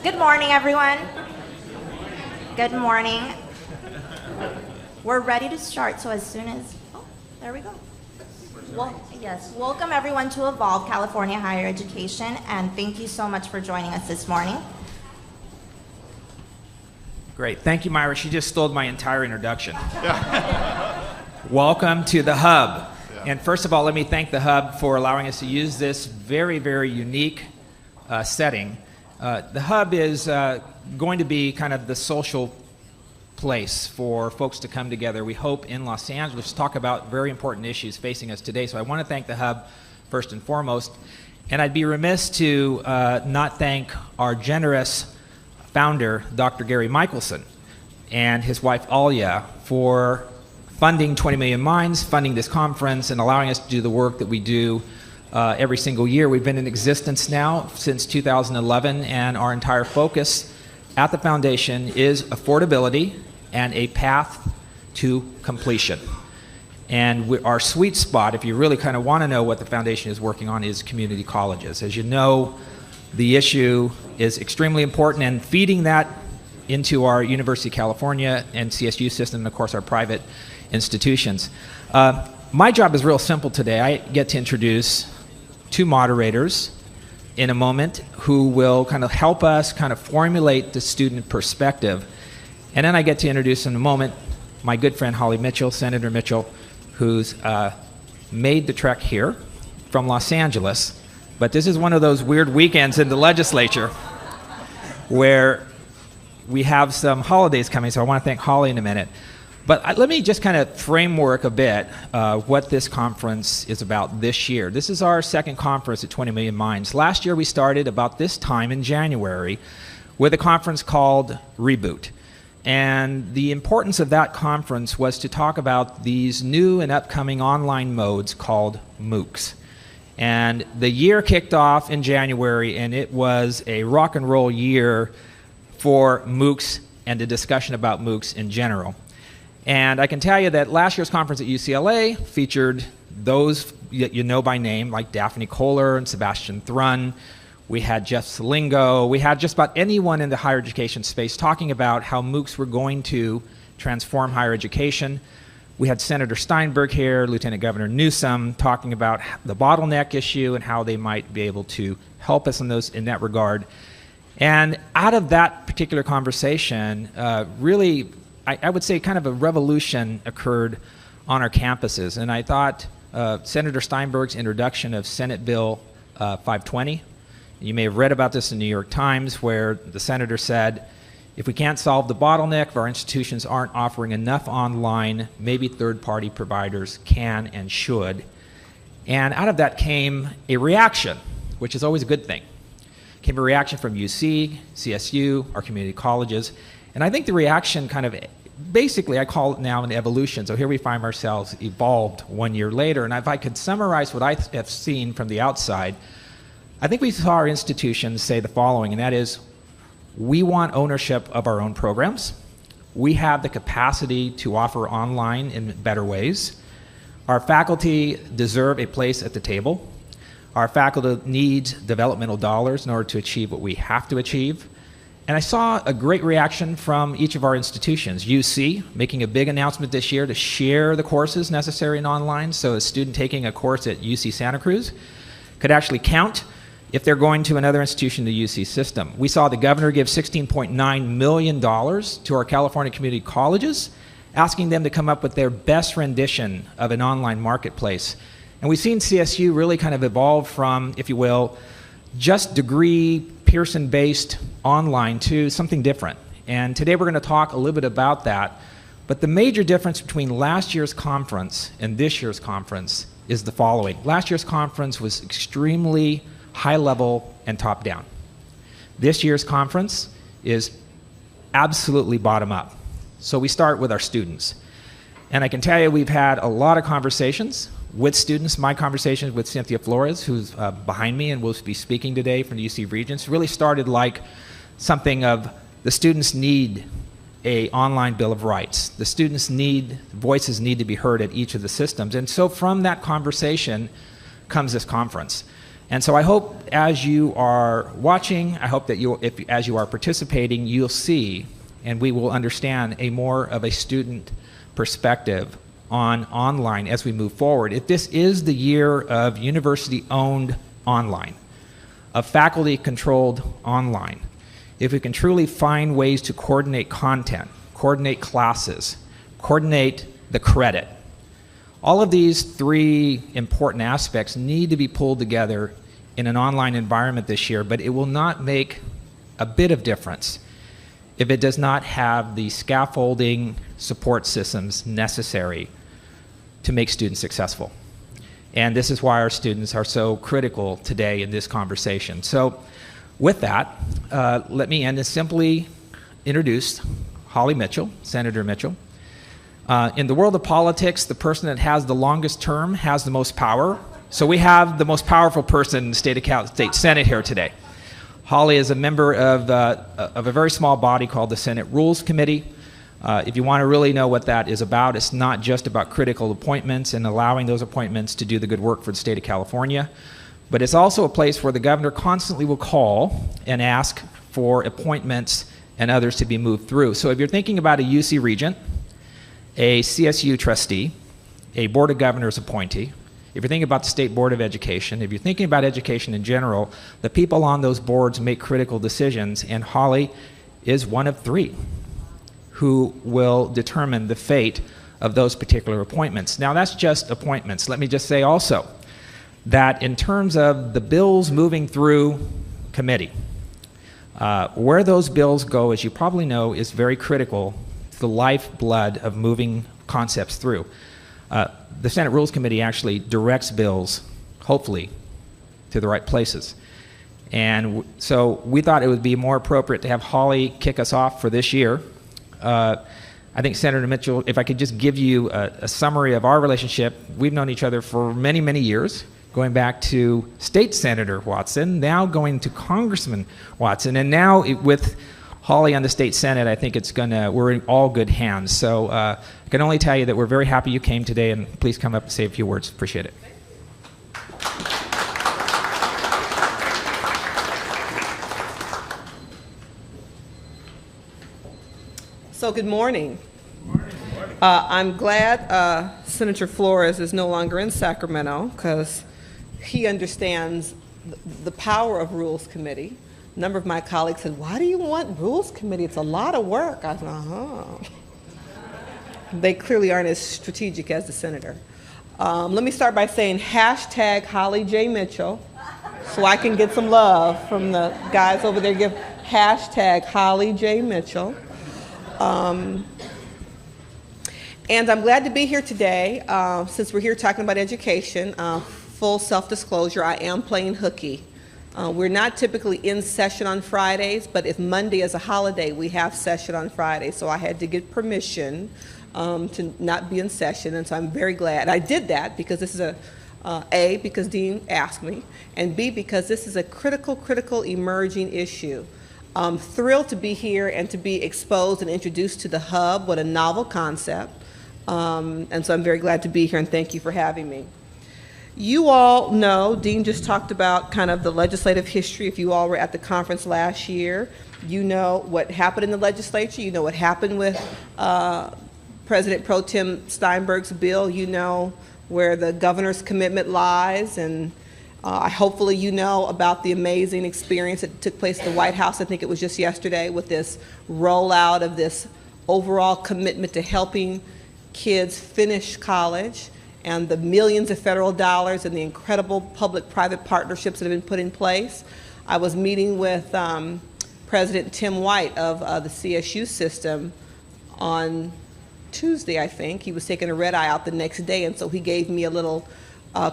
Good morning, everyone. Good morning. We're ready to start, so as soon as, there we go. Well, yes, welcome everyone to Evolve California Higher Education, and thank you so much for joining us this morning. Great, thank you, Myra. She just stole my entire introduction. Welcome to the Hub. And first of all, let me thank the Hub for allowing us to use this very, very unique setting. The Hub is going to be kind of the social place for folks to come together, we hope, in Los Angeles to talk about very important issues facing us today. So I want to thank the Hub first and foremost. And I'd be remiss to not thank our generous founder, Dr. Gary Michelson, and his wife, Alya, for funding 20 Million Minds, funding this conference, and allowing us to do the work that we do every single year. We've been in existence now since 2011, and our entire focus at the foundation is affordability and a path to completion. And our sweet spot, if you really kind of want to know what the foundation is working on, is community colleges. As you know, the issue is extremely important, and feeding that into our University of California and CSU system, and of course our private institutions. My job is real simple today. I get to introduce two moderators in a moment who will kind of help us kind of formulate the student perspective. And then I get to introduce in a moment my good friend Alya Mitchell, Senator Mitchell, who's made the trek here from Los Angeles. But this is one of those weird weekends in the legislature where we have some holidays coming, so I want to thank Holly in a minute. But let me just kind of framework a bit what this conference is about this year. This is our second conference at 20 Million Minds. Last year we started about this time in January with a conference called Reboot. And the importance of that conference was to talk about these new and upcoming online modes called MOOCs. And the year kicked off in January, and it was a rock and roll year for MOOCs and the discussion about MOOCs in general. And I can tell you that last year's conference at UCLA featured those you know by name, like Daphne Kohler and Sebastian Thrun. We had Jeff Salingo. We had just about anyone in the higher education space talking about how MOOCs were going to transform higher education. We had Senator Steinberg here, Lieutenant Governor Newsom, talking about the bottleneck issue and how they might be able to help us in that regard. And out of that particular conversation, really, I would say kind of a revolution occurred on our campuses. And I thought Senator Steinberg's introduction of Senate Bill 520, you may have read about this in the New York Times, where the senator said, if we can't solve the bottleneck, if our institutions aren't offering enough online, maybe third-party providers can and should. And out of that came a reaction, which is always a good thing. Came a reaction from UC, CSU, our community colleges. And I think the reaction kind of, basically I call it now an evolution. So here we find ourselves evolved 1 year later. And if I could summarize what I have seen from the outside, I think we saw our institutions say the following, and that is, we want ownership of our own programs. We have the capacity to offer online in better ways. Our faculty deserve a place at the table. Our faculty needs developmental dollars in order to achieve what we have to achieve. And I saw a great reaction from each of our institutions. UC making a big announcement this year to share the courses necessary in online, so a student taking a course at UC Santa Cruz could actually count if they're going to another institution in the UC system. We saw the governor give $16.9 million to our California community colleges, asking them to come up with their best rendition of an online marketplace. And we've seen CSU really kind of evolve from, if you will, just degree, Pearson-based online to something different. And today we're going to talk a little bit about that. But the major difference between last year's conference and this year's conference is the following. Last year's conference was extremely high level and top down. This year's conference is absolutely bottom up. So we start with our students. And I can tell you we've had a lot of conversations with students. My conversations with Cynthia Flores, who's behind me and will be speaking today from the UC Regents, really started like something of the students need a online Bill of Rights. The students voices need to be heard at each of the systems. And so from that conversation comes this conference. And so I hope as you are watching, I hope that as you are participating, you'll see and we will understand a more of a student perspective on online as we move forward. If this is the year of university-owned online, of faculty-controlled online, if we can truly find ways to coordinate content, coordinate classes, coordinate the credit, all of these three important aspects need to be pulled together in an online environment this year, but it will not make a bit of difference if it does not have the scaffolding support systems necessary to make students successful. And this is why our students are so critical today in this conversation. So with that, let me end and simply introduce Holly Mitchell, Senator Mitchell. In the world of politics, the person that has the longest term has the most power. So we have the most powerful person in the state Senate here today. Holly is a member of a very small body called the Senate Rules Committee. If you want to really know what that is about, it's not just about critical appointments and allowing those appointments to do the good work for the state of California, but it's also a place where the governor constantly will call and ask for appointments and others to be moved through. So if you're thinking about a UC regent, a CSU trustee, a Board of Governors appointee, if you're thinking about the State Board of Education, if you're thinking about education in general, the people on those boards make critical decisions, and Holly is one of three who will determine the fate of those particular appointments. Now, that's just appointments. Let me just say also that in terms of the bills moving through committee, where those bills go, as you probably know, is very critical to the lifeblood of moving concepts through. The Senate Rules Committee actually directs bills, hopefully, to the right places. And so we thought it would be more appropriate to have Holly kick us off for this year. I think Senator Mitchell, if I could just give you a summary of our relationship, we've known each other for many, many years, going back to State Senator Watson, now going to Congressman Watson, and now with Holly on the State Senate, I think we're in all good hands. So I can only tell you that we're very happy you came today, and please come up and say a few words. Appreciate it. So good morning. I'm glad Senator Flores is no longer in Sacramento because he understands the power of Rules Committee. A number of my colleagues said, why do you want Rules Committee? It's a lot of work. I said, They clearly aren't as strategic as the senator. Let me start by saying hashtag Holly J. Mitchell so I can get some love from the guys over there. Give hashtag Holly J. Mitchell. And I'm glad to be here today. Since we're here talking about education, full self-disclosure, I am playing hooky. We're not typically in session on Fridays, but if Monday is a holiday, we have session on Friday. So I had to get permission to not be in session, and so I'm very glad. I did that because this is A, because Dean asked me, and B, because this is a critical emerging issue. I'm thrilled to be here and to be exposed and introduced to the hub. What a novel concept. And so I'm very glad to be here, and thank you for having me. You all know, Dean just talked about kind of the legislative history. If you all were at the conference last year, you know what happened in the legislature. You know what happened with President Pro Tem Steinberg's bill. You know where the governor's commitment lies, and hopefully you know about the amazing experience that took place at the White House. I think it was just yesterday with this rollout of this overall commitment to helping kids finish college, and the millions of federal dollars and the incredible public-private partnerships that have been put in place. I was meeting with President Tim White of the CSU system on Tuesday, I think. He was taking a red eye out the next day, and so he gave me a little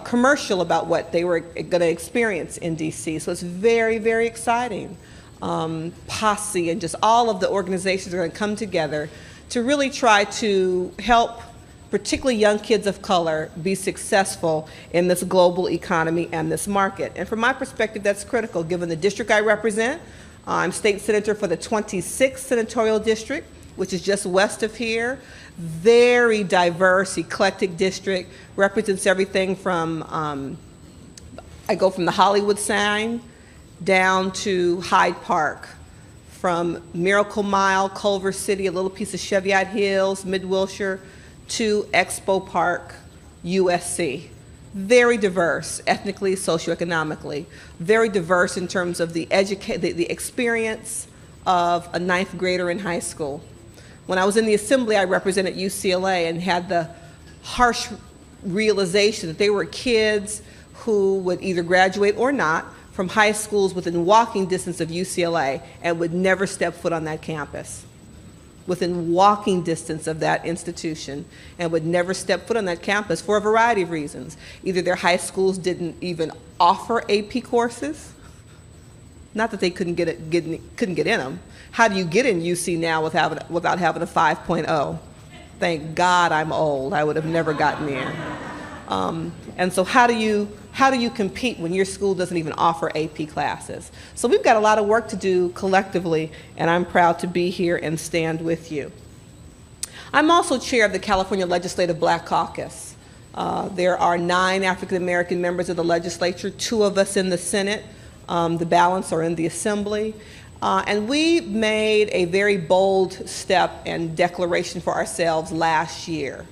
commercial about what they were going to experience in DC. So it's very exciting. Posse and just all of the organizations are going to come together to really try to help particularly young kids of color be successful in this global economy and this market. And from my perspective, that's critical given the district I represent. I'm state senator for the 26th senatorial district, which is just west of here. Very diverse, eclectic district, represents everything from I go from the Hollywood sign down to Hyde Park, from Miracle Mile, Culver City, a little piece of Cheviot Hills, Mid-Wilshire, to Expo Park, USC. Very diverse, ethnically, socioeconomically. Very diverse in terms of the experience of a ninth grader in high school. When I was in the assembly, I represented UCLA and had the harsh realization that they were kids who would either graduate or not from high schools within walking distance of UCLA and would never step foot on that campus. Within walking distance of that institution and would never step foot on that campus for a variety of reasons. Either their high schools didn't even offer AP courses, not that they couldn't get in them. How do you get in UC now without having a 5.0? Thank God I'm old. I would have never gotten in. And so how do you compete when your school doesn't even offer AP classes? So we've got a lot of work to do collectively, and I'm proud to be here and stand with you. I'm also chair of the California Legislative Black Caucus. There are 9 African American members of the legislature, 2 of us in the Senate, the balance are in the Assembly. And we made a very bold step and declaration for ourselves last year.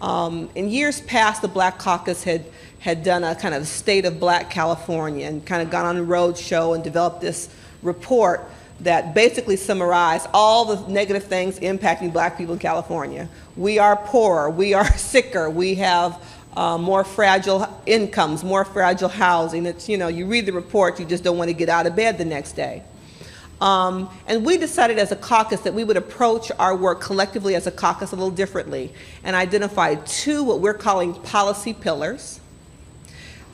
In years past, the Black Caucus had done a kind of state of Black California and kind of gone on a road show and developed this report that basically summarized all the negative things impacting Black people in California. We are poorer, we are sicker, we have more fragile incomes, more fragile housing. It's, you know, you read the report, you just don't want to get out of bed the next day. And we decided as a caucus that we would approach our work collectively as a caucus a little differently and identified 2 what we're calling policy pillars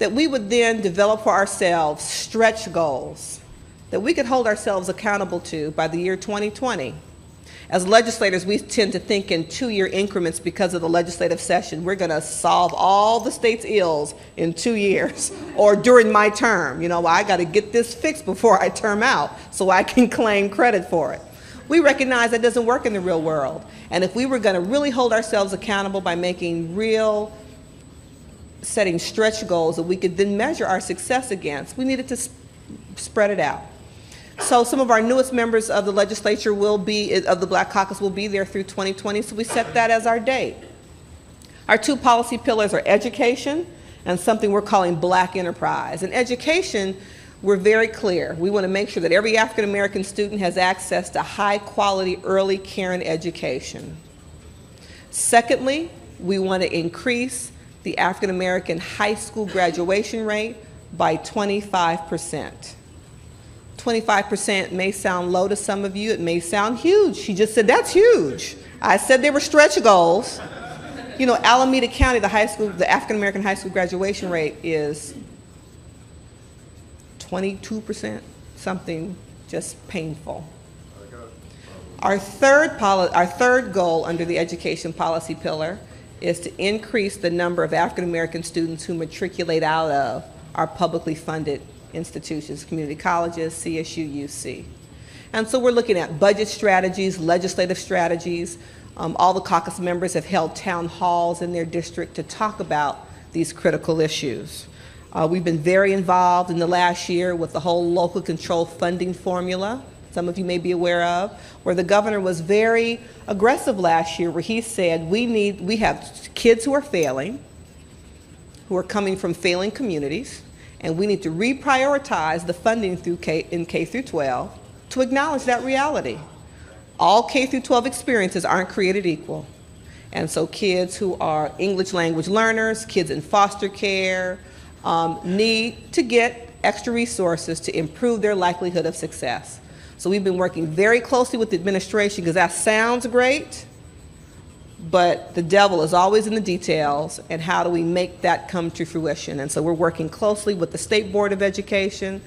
that we would then develop for ourselves stretch goals that we could hold ourselves accountable to by the year 2020. As legislators, we tend to think in 2-year increments because of the legislative session. We're going to solve all the state's ills in 2 years or during my term. You know, I got to get this fixed before I term out so I can claim credit for it. We recognize that doesn't work in the real world. And if we were going to really hold ourselves accountable by making setting stretch goals that we could then measure our success against, we needed to spread it out. So some of our newest members of the legislature of the Black Caucus will be there through 2020, so we set that as our date. Our 2 policy pillars are education and something we're calling Black enterprise. In education, we're very clear. We want to make sure that every African American student has access to high quality early care and education. Secondly, we want to increase the African American high school graduation rate by 25%. 25% may sound low to some of you. It may sound huge. She just said, that's huge. I said they were stretch goals. You know, Alameda County, the African American high school graduation rate is 22%, something just painful. Our third goal under the education policy pillar is to increase the number of African American students who matriculate out of our publicly funded institutions, community colleges, CSU, UC. And so we're looking at budget strategies, legislative strategies. All the caucus members have held town halls in their district to talk about these critical issues. We've been very involved in the last year with the whole local control funding formula, some of you may be aware of, where the governor was very aggressive last year, where he said we have kids who are failing, who are coming from failing communities, and we need to reprioritize the funding in K through 12 to acknowledge that reality. All K through 12 experiences aren't created equal. And so kids who are English language learners, kids in foster care, need to get extra resources to improve their likelihood of success. So we've been working very closely with the administration because that sounds great, but the devil is always in the details, and how do we make that come to fruition? And so we're working closely with the State Board of Education.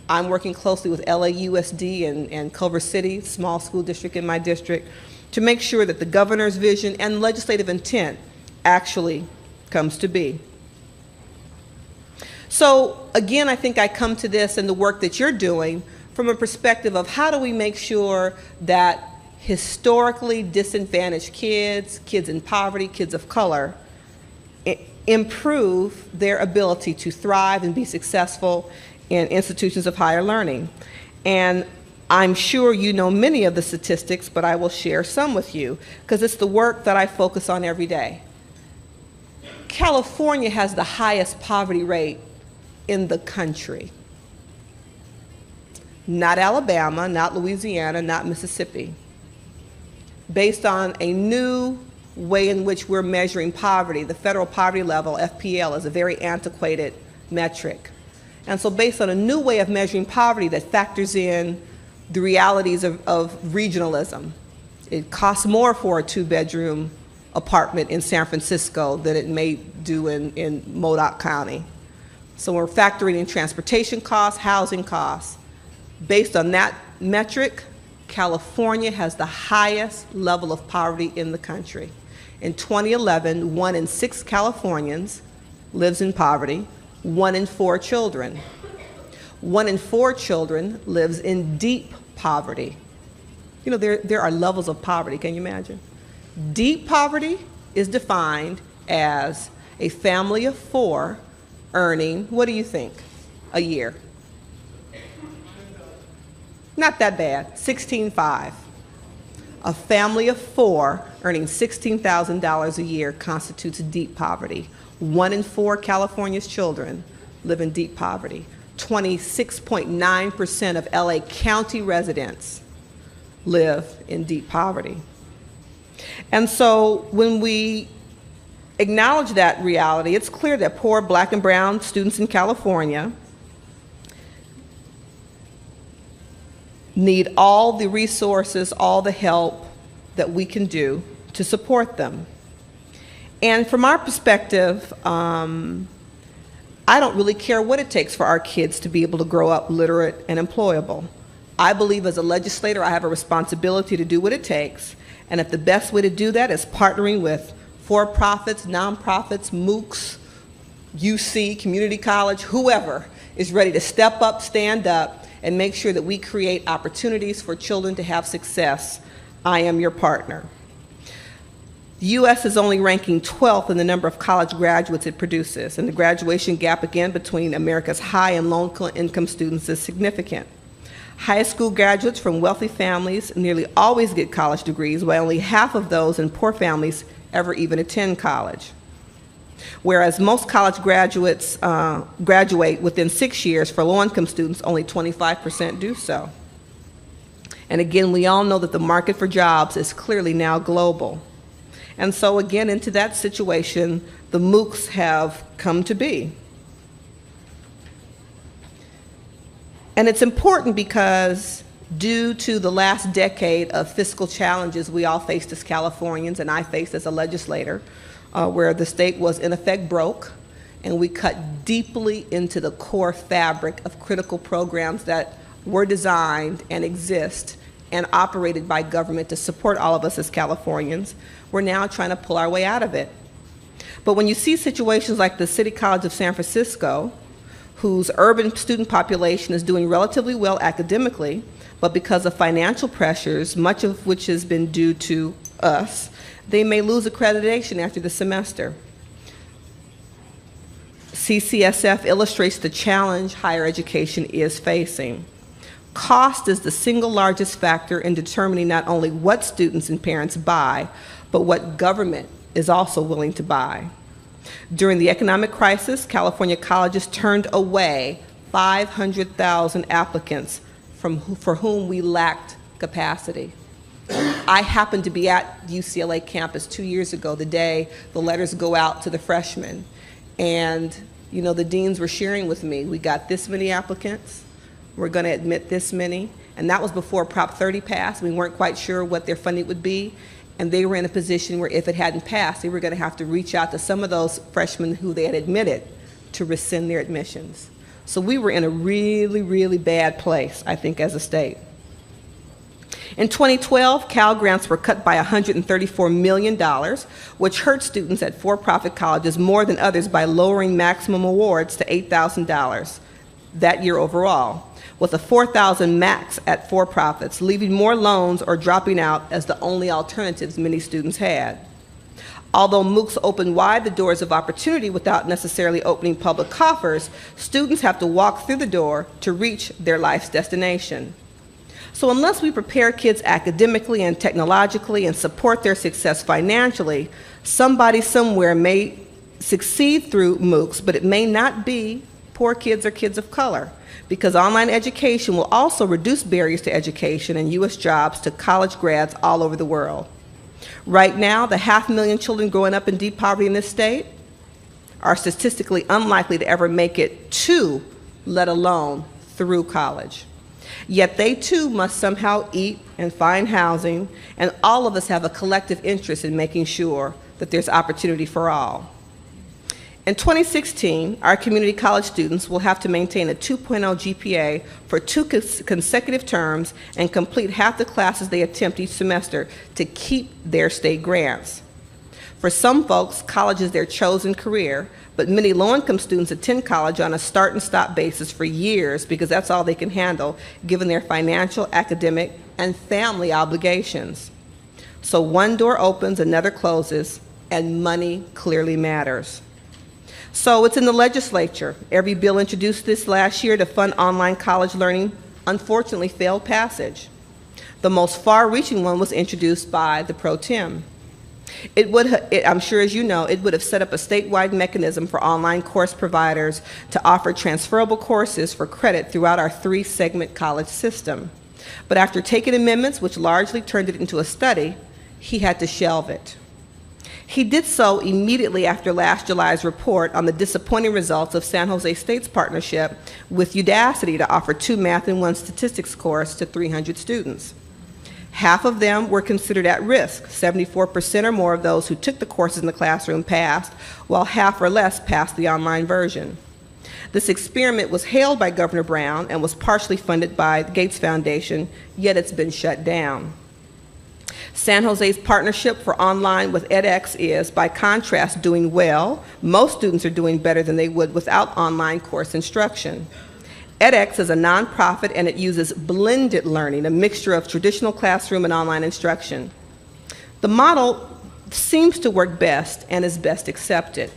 I'm working closely with LAUSD and Culver City, small school district in my district, to make sure that the governor's vision and legislative intent actually comes to be. So again, I think I come to this and the work that you're doing from a perspective of how do we make sure that historically disadvantaged kids in poverty, kids of color, improve their ability to thrive and be successful in institutions of higher learning. And I'm sure you know many of the statistics, but I will share some with you because it's the work that I focus on every day. California has the highest poverty rate in the country. Not Alabama, not Louisiana, not Mississippi. Based on a new way in which we're measuring poverty, the federal poverty level, FPL, is a very antiquated metric. And so based on a new way of measuring poverty that factors in the realities of regionalism, it costs more for a 2-bedroom apartment in San Francisco than it may do in Modoc County. So we're factoring in transportation costs, housing costs. Based on that metric, California has the highest level of poverty in the country. In 2011, 1 in 6 Californians lives in poverty, 1 in 4 children. 1 in 4 children lives in deep poverty. You know, there are levels of poverty, can you imagine? Deep poverty is defined as a family of 4 earning, what do you think, a year? Not that bad, $16,500. A family of 4 earning $16,000 a year constitutes deep poverty. 1 in 4 California's children live in deep poverty. 26.9% of LA County residents live in deep poverty. And so when we acknowledge that reality, it's clear that poor Black and brown students in California need all the resources, all the help that we can do to support them. And from our perspective, I don't really care what it takes for our kids to be able to grow up literate and employable. I believe as a legislator, I have a responsibility to do what it takes. And if the best way to do that is partnering with for-profits, nonprofits, MOOCs, UC, community college, whoever is ready to step up, stand up, and make sure that we create opportunities for children to have success, I am your partner. The U.S. is only ranking 12th in the number of college graduates it produces, and the graduation gap, again, between America's high and low income students is significant. High school graduates from wealthy families nearly always get college degrees, while only half of those in poor families ever even attend college. Whereas most college graduates graduate within 6 years, for low-income students, only 25% do so. And again, we all know that the market for jobs is clearly now global. And so again, into that situation, the MOOCs have come to be. And it's important because due to the last decade of fiscal challenges we all faced as Californians, and I faced as a legislator, where the state was in effect broke, and we cut deeply into the core fabric of critical programs that were designed and exist and operated by government to support all of us as Californians. We're now trying to pull our way out of it. But when you see situations like the City College of San Francisco, whose urban student population is doing relatively well academically, but because of financial pressures, much of which has been due to us, they may lose accreditation after the semester. CCSF illustrates the challenge higher education is facing. Cost is the single largest factor in determining not only what students and parents buy, but what government is also willing to buy. During the economic crisis, California colleges turned away 500,000 applicants for whom we lacked capacity. I happened to be at the UCLA campus 2 years ago, the day the letters go out to the freshmen. And you know, the deans were sharing with me, we got this many applicants, we're going to admit this many. And that was before Prop 30 passed. We weren't quite sure what their funding would be. And they were in a position where if it hadn't passed, they were going to have to reach out to some of those freshmen who they had admitted to rescind their admissions. So we were in a really, really bad place, I think, as a state. In 2012, Cal grants were cut by $134 million, which hurt students at for-profit colleges more than others by lowering maximum awards to $8,000 that year overall, with a $4,000 max at for-profits, leaving more loans or dropping out as the only alternatives many students had. Although MOOCs open wide the doors of opportunity without necessarily opening public coffers, students have to walk through the door to reach their life's destination. So unless we prepare kids academically and technologically and support their success financially, somebody somewhere may succeed through MOOCs, but it may not be poor kids or kids of color, because online education will also reduce barriers to education and U.S. jobs to college grads all over the world. Right now, the 500,000 children growing up in deep poverty in this state are statistically unlikely to ever make it to, let alone through college. Yet they too must somehow eat and find housing, and all of us have a collective interest in making sure that there's opportunity for all. In 2016, our community college students will have to maintain a 2.0 GPA for 2 consecutive terms and complete half the classes they attempt each semester to keep their state grants. For some folks, college is their chosen career, but many low-income students attend college on a start and stop basis for years because that's all they can handle, given their financial, academic, and family obligations. So one door opens, another closes, and money clearly matters. So it's in the legislature. Every bill introduced this last year to fund online college learning unfortunately failed passage. The most far-reaching one was introduced by the pro tem. I'm sure as you know, it would have set up a statewide mechanism for online course providers to offer transferable courses for credit throughout our 3-segment college system. But after taking amendments, which largely turned it into a study, he had to shelve it. He did so immediately after last July's report on the disappointing results of San Jose State's partnership with Udacity to offer 2 math and 1 statistics course to 300 students. Half of them were considered at risk. 74% or more of those who took the courses in the classroom passed, while half or less passed the online version. This experiment was hailed by Governor Brown and was partially funded by the Gates Foundation, yet it's been shut down. San Jose's partnership for online with edX is, by contrast, doing well. Most students are doing better than they would without online course instruction. edX is a nonprofit and it uses blended learning, a mixture of traditional classroom and online instruction. The model seems to work best and is best accepted.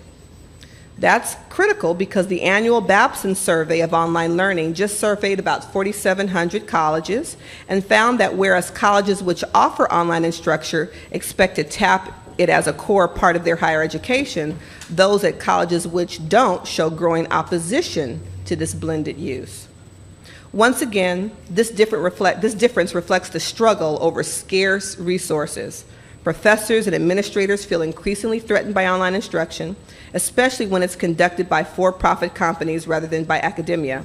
That's critical because the annual Babson survey of online learning just surveyed about 4,700 colleges and found that whereas colleges which offer online instruction expect to tap it as a core part of their higher education, those at colleges which don't show growing opposition to this blended use. Once again, this difference reflects the struggle over scarce resources. Professors and administrators feel increasingly threatened by online instruction, especially when it's conducted by for-profit companies rather than by academia.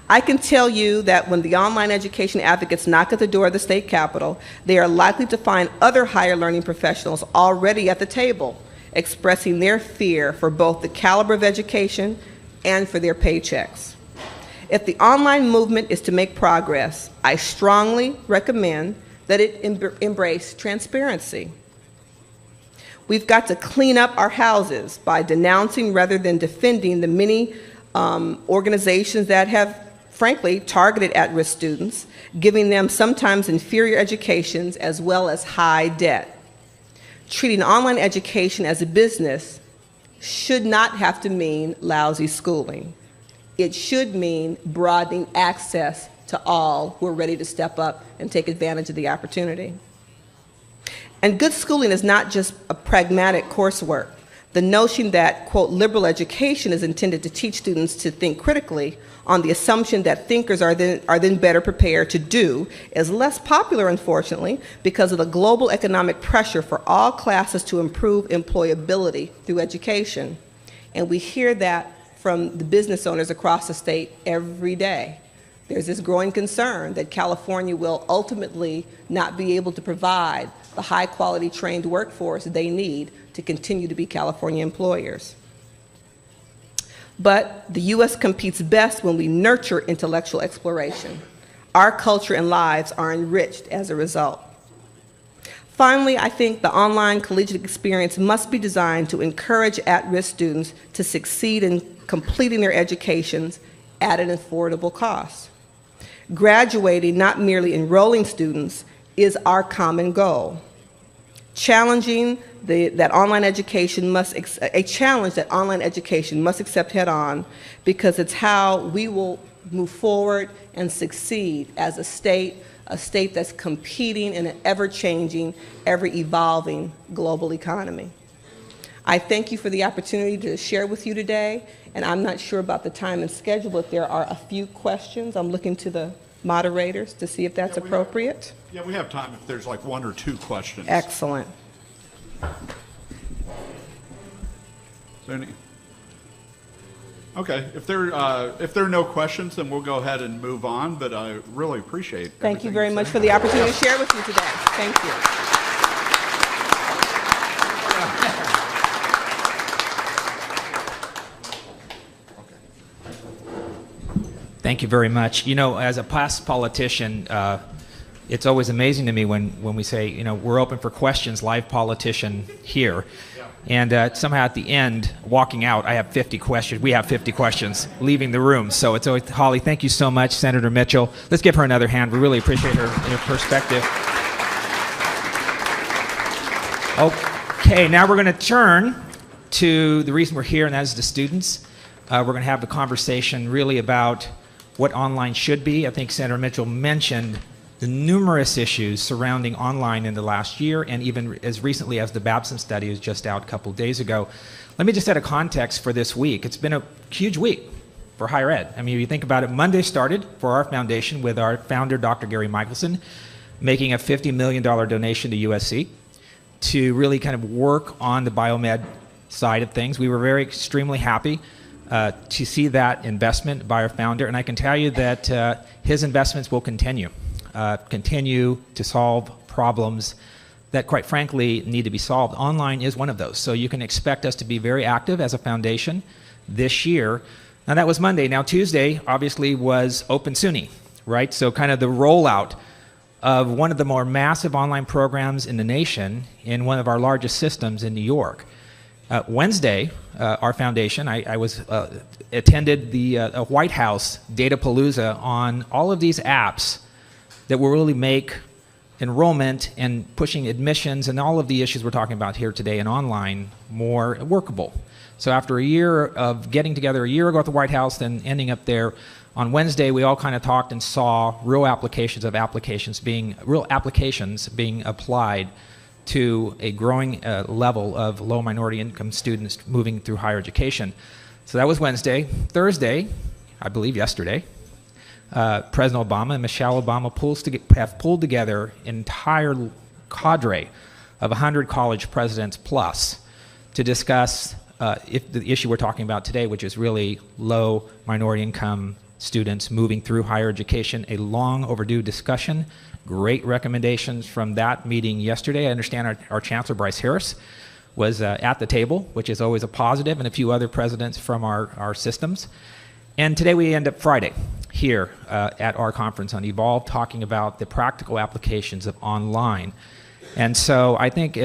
I can tell you that when the online education advocates knock at the door of the state capitol, they are likely to find other higher learning professionals already at the table, expressing their fear for both the caliber of education and for their paychecks. If the online movement is to make progress, I strongly recommend that it embrace transparency. We've got to clean up our houses by denouncing rather than defending the many organizations that have, frankly, targeted at-risk students, giving them sometimes inferior educations as well as high debt. Treating online education as a business should not have to mean lousy schooling. It should mean broadening access to all who are ready to step up and take advantage of the opportunity. And good schooling is not just a pragmatic coursework. The notion that, quote, liberal education is intended to teach students to think critically on the assumption that thinkers are then better prepared to do is less popular, unfortunately, because of the global economic pressure for all classes to improve employability through education. And we hear that from the business owners across the state every day. There's this growing concern that California will ultimately not be able to provide the high-quality trained workforce they need to continue to be California employers. But the U.S. competes best when we nurture intellectual exploration. Our culture and lives are enriched as a result. Finally, I think the online collegiate experience must be designed to encourage at-risk students to succeed in completing their educations at an affordable cost. Graduating, not merely enrolling students, is our common goal. challenging that online education a challenge that online education must accept head on, because it's how we will move forward and succeed as a state that's competing in an ever-changing, ever-evolving global economy. I thank you for the opportunity to share with you today, and I'm not sure about the time and schedule, but there are a few questions. I'm looking to the moderators to see if that's appropriate. Yeah, we have time if there's like one or two questions. Excellent. Okay, if there are no questions, then we'll go ahead and move on, but I really appreciate it. Thank you very much for the opportunity to share with you today. Thank you. Thank you very much. You know, as a past politician, it's always amazing to me when we say, you know, we're open for questions, live politician here. And somehow at the end, walking out, I have 50 questions. We have 50 questions leaving the room. So it's always, Holly, thank you so much, Senator Mitchell. Let's give her another hand. We really appreciate her perspective. Okay, now we're going to turn to the reason we're here, and that is the students. We're going to have the conversation really about what online should be. I think Senator Mitchell mentioned the numerous issues surrounding online in the last year, and even as recently as the Babson study was just out a couple of days ago. Let me just set a context for this week. It's been a huge week for higher ed. I mean, if you think about it, Monday started for our foundation with our founder, Dr. Gary Michelson, making a $50 million donation to USC to really kind of work on the biomed side of things. We were extremely happy to see that investment by our founder, and I can tell you that his investments will continue to solve problems that, quite frankly, need to be solved. Online is one of those. So you can expect us to be very active as a foundation this year. Now, that was Monday. Now, Tuesday, obviously, was Open SUNY, right? So kind of the rollout of one of the more massive online programs in the nation in one of our largest systems in New York. Wednesday, our foundation, I attended the White House Datapalooza on all of these apps that will really make enrollment and pushing admissions and all of the issues we're talking about here today in online more workable. So after a year of getting together a year ago at the White House, then ending up there on Wednesday, we all kind of talked and saw real applications being applied to a growing level of low minority income students moving through higher education. So that was Wednesday. Thursday, I believe yesterday, President Obama and Michelle Obama have pulled together an entire cadre of 100 college presidents plus to discuss if the issue we're talking about today, which is really low minority income students moving through higher education, a long overdue discussion. Great recommendations from that meeting yesterday. I understand our Chancellor, Bryce Harris, was at the table, which is always a positive, and a few other presidents from our systems. And today we end up Friday here at our conference on Evolve, talking about the practical applications of online. And so I think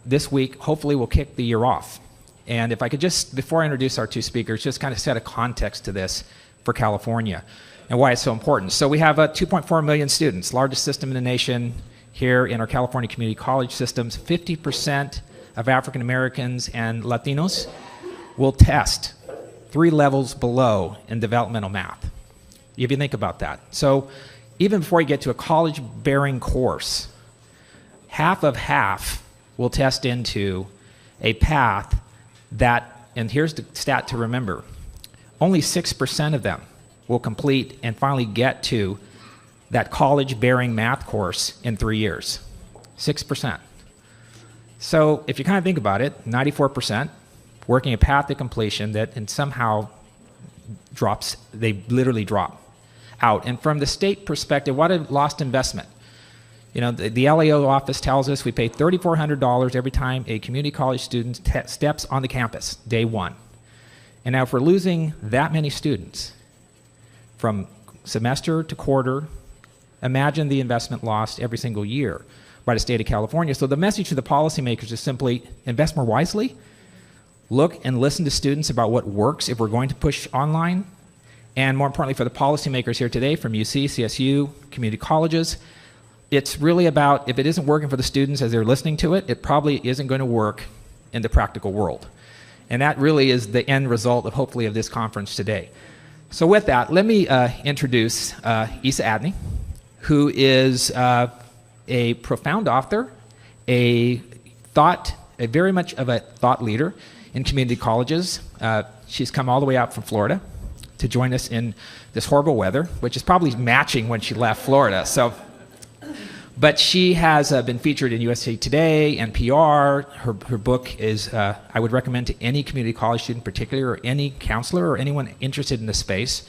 this week, hopefully, we'll kick the year off. And if I could just, before I introduce our two speakers, just kind of set a context to this for California and why it's so important. So we have 2.4 million students, largest system in the nation here in our California community college systems. 50% of African Americans and Latinos will test 3 levels below in developmental math, if you think about that. So even before you get to a college-bearing course, half of half will test into a path that, and here's the stat to remember, only 6% of them will complete and finally get to that college-bearing math course in 3 years. 6%. So if you kind of think about it, 94% working a path to completion that and somehow drops, they literally drop out. And from the state perspective, what a lost investment. You know, the LAO office tells us we pay $3,400 every time a community college student steps on the campus, day one. And now if we're losing that many students from semester to quarter, imagine the investment lost every single year by the state of California. So the message to the policymakers is simply invest more wisely, look and listen to students about what works if we're going to push online, and more importantly for the policymakers here today from UC, CSU, community colleges, it's really about, if it isn't working for the students as they're listening to it, it probably isn't going to work in the practical world. And that really is the end result of, hopefully, of this conference today. So with that, let me introduce Isa Adney, who is a profound author, very much of a thought leader in community colleges. She's come all the way out from Florida to join us in this horrible weather, which is probably matching when she left Florida. But she has been featured in USA Today, NPR. Her book is, I would recommend to any community college student in particular, or any counselor, or anyone interested in the space.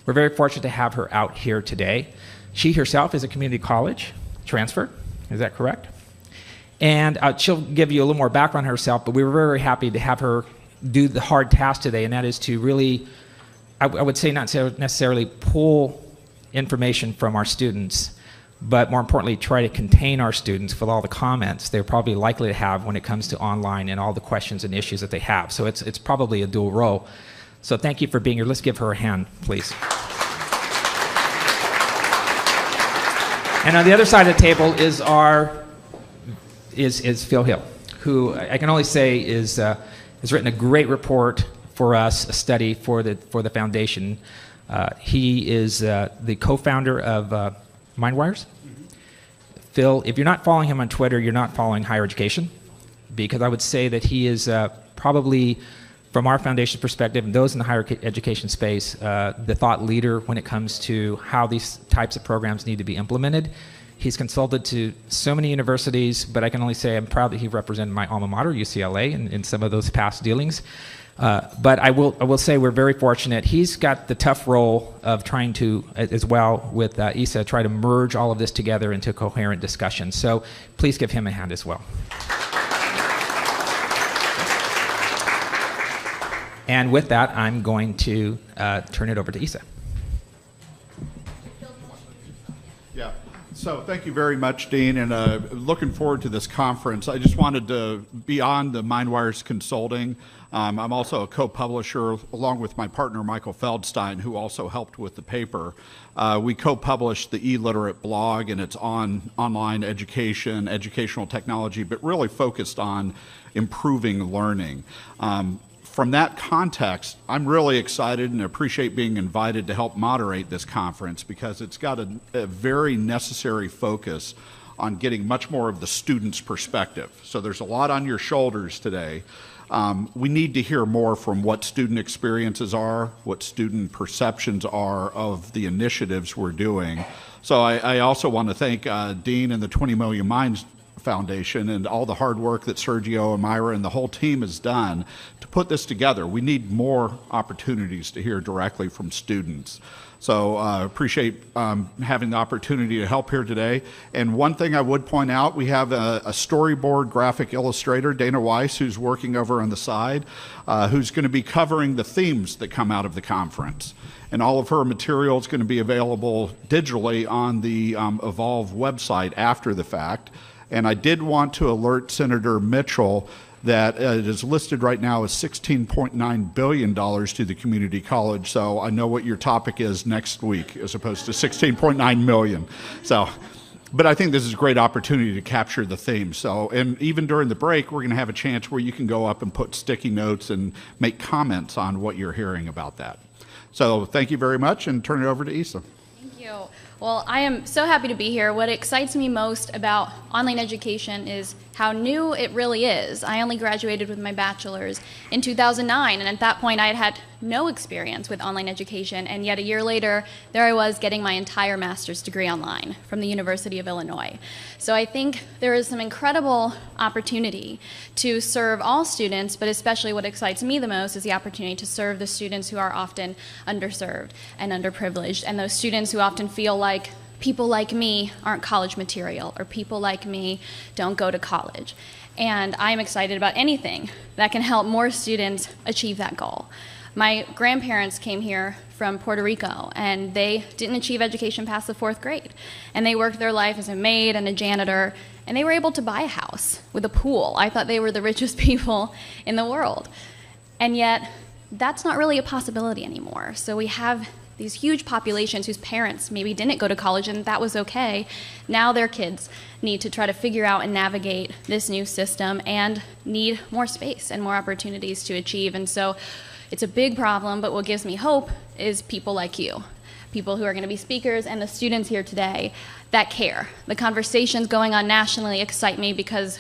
We're very fortunate to have her out here today. She herself is a community college transfer. Is that correct? And she'll give you a little more background on herself, but we were very happy to have her do the hard task today, and that is to really, I would say, not necessarily pull information from our students, but more importantly, try to contain our students with all the comments they're probably likely to have when it comes to online and all the questions and issues that they have. So it's probably a dual role. So thank you for being here. Let's give her a hand, please. And on the other side of the table is is Phil Hill, who I can only say has written a great report for us, a study for the foundation. He is the co-founder of MindWires. Phil, if you're not following him on Twitter, you're not following higher education, because I would say that he is probably, from our foundation's perspective and those in the higher education space, the thought leader when it comes to how these types of programs need to be implemented. He's consulted to so many universities, but I can only say I'm proud that he represented my alma mater, UCLA, in some of those past dealings. But I will say we're very fortunate. He's got the tough role of trying to, as well with Isa, try to merge all of this together into a coherent discussion. So please give him a hand as well. And with that, I'm going to turn it over to Isa. Yeah. So thank you very much, Dean, and looking forward to this conference. I just wanted to, beyond the MindWires Consulting, I'm also a co-publisher along with my partner, Michael Feldstein, who also helped with the paper. We co-published the eLiterate blog, and it's on online education, educational technology, but really focused on improving learning. From that context, I'm really excited and appreciate being invited to help moderate this conference, because it's got a very necessary focus on getting much more of the student's perspective. So there's a lot on your shoulders today. We need to hear more from what student experiences are, what student perceptions are of the initiatives we're doing. So I also want to thank Dean and the 20 Million Minds Foundation and all the hard work that Sergio and Myra and the whole team has done to put this together. We need more opportunities to hear directly from students. So appreciate having the opportunity to help here today. And one thing I would point out, we have a storyboard graphic illustrator, Dana Weiss, who's working over on the side, who's going to be covering the themes that come out of the conference. And all of her material is going to be available digitally on the Evolve website after the fact. And I did want to alert Senator Mitchell that it is listed right now as $16.9 billion to the community college. So I know what your topic is next week, as opposed to $16.9 million. So, but I think this is a great opportunity to capture the theme. So, and even during the break, we're going to have a chance where you can go up and put sticky notes and make comments on what you're hearing about that. So thank you very much, and turn it over to Isa. Thank you. Well, I am so happy to be here. What excites me most about online education is how new it really is. I only graduated with my bachelor's in 2009, and at that point I had had no experience with online education, and yet a year later, there I was getting my entire master's degree online from the University of Illinois. So I think there is some incredible opportunity to serve all students, but especially what excites me the most is the opportunity to serve the students who are often underserved and underprivileged, and those students who often feel like people like me aren't college material, or people like me don't go to college. And I'm excited about anything that can help more students achieve that goal. My grandparents came here from Puerto Rico, and they didn't achieve education past the 4th grade. And they worked their life as a maid and a janitor, and they were able to buy a house with a pool. I thought they were the richest people in the world. And yet, that's not really a possibility anymore. So we have these huge populations whose parents maybe didn't go to college and that was okay. Now their kids need to try to figure out and navigate this new system and need more space and more opportunities to achieve. And so it's a big problem, but what gives me hope is people like you, people who are going to be speakers and the students here today that care. The conversations going on nationally excite me because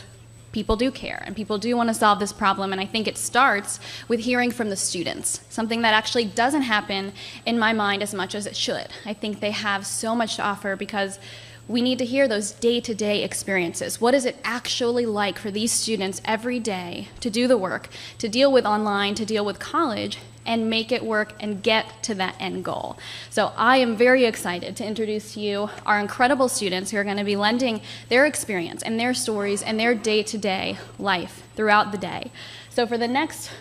people do care and people do want to solve this problem, and I think it starts with hearing from the students, something that actually doesn't happen in my mind as much as it should. I think they have so much to offer because we need to hear those day-to-day experiences. What is it actually like for these students every day to do the work, to deal with online, to deal with college, and make it work and get to that end goal? So I am very excited to introduce to you our incredible students who are going to be lending their experience and their stories and their day-to-day life throughout the day. So for the next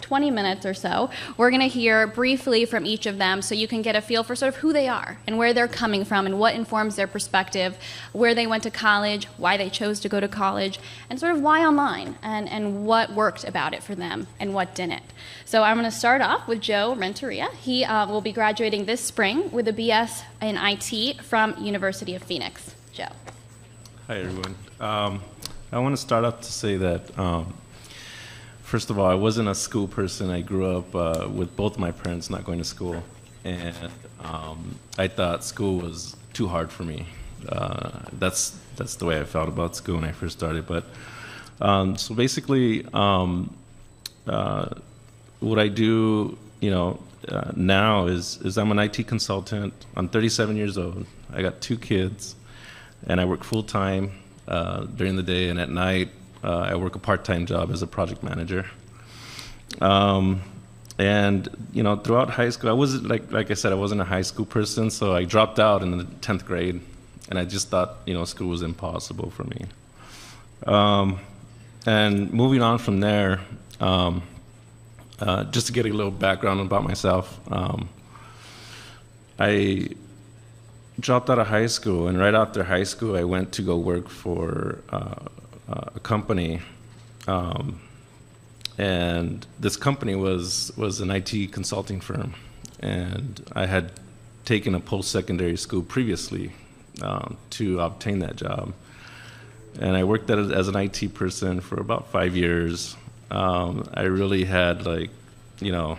20 minutes or so, we're going to hear briefly from each of them so you can get a feel for sort of who they are and where they're coming from and what informs their perspective, where they went to college, why they chose to go to college, and sort of why online and what worked about it for them and what didn't. So I'm going to start off with Joe Renteria. He will be graduating this spring with a BS in IT from University of Phoenix. Joe. Hi, everyone. I want to start off to say that first of all, I wasn't a school person. I grew up with both my parents not going to school, and I thought school was too hard for me. That's the way I felt about school when I first started. But so basically, what I do, now is I'm an IT consultant. I'm 37 years old. I got 2 kids, and I work full time during the day, and at night. I work a part-time job as a project manager. And, throughout high school, I wasn't, like I said, I wasn't a high school person, so I dropped out in the 10th grade, and I just thought, school was impossible for me. And moving on from there, just to get a little background about myself, I dropped out of high school, and right after high school, I went to go work for a company, and this company was an IT consulting firm, and I had taken a post-secondary school previously to obtain that job, and I worked as an IT person for about 5 years. I really had no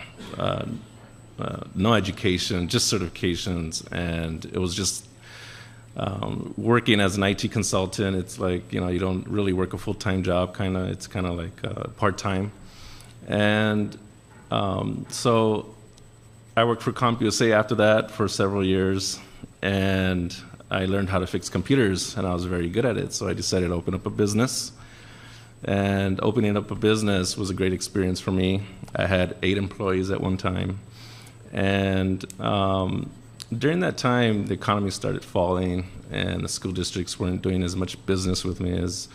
education, just certifications, and it was just working as an IT consultant. It's like, you don't really work a full-time job, it's kind of like part-time. And so I worked for CompUSA after that for several years, and I learned how to fix computers, and I was very good at it, so I decided to open up a business. And opening up a business was a great experience for me. I had 8 employees at one time, and during that time, the economy started falling, and the school districts weren't doing as much business with me as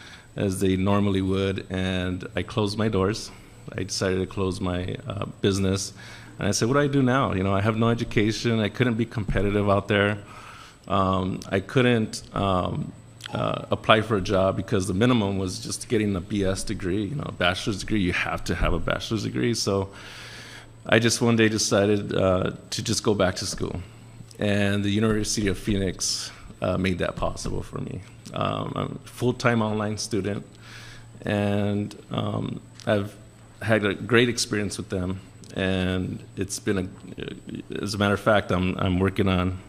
they normally would, and I closed my doors. I decided to close my business, and I said, what do I do now? I have no education. I couldn't be competitive out there. I couldn't apply for a job because the minimum was just getting a BS degree, a bachelor's degree. You have to have a bachelor's degree. So I just one day decided to just go back to school. And the University of Phoenix made that possible for me. I'm a full-time online student, and I've had a great experience with them. And it's been as a matter of fact, I'm working on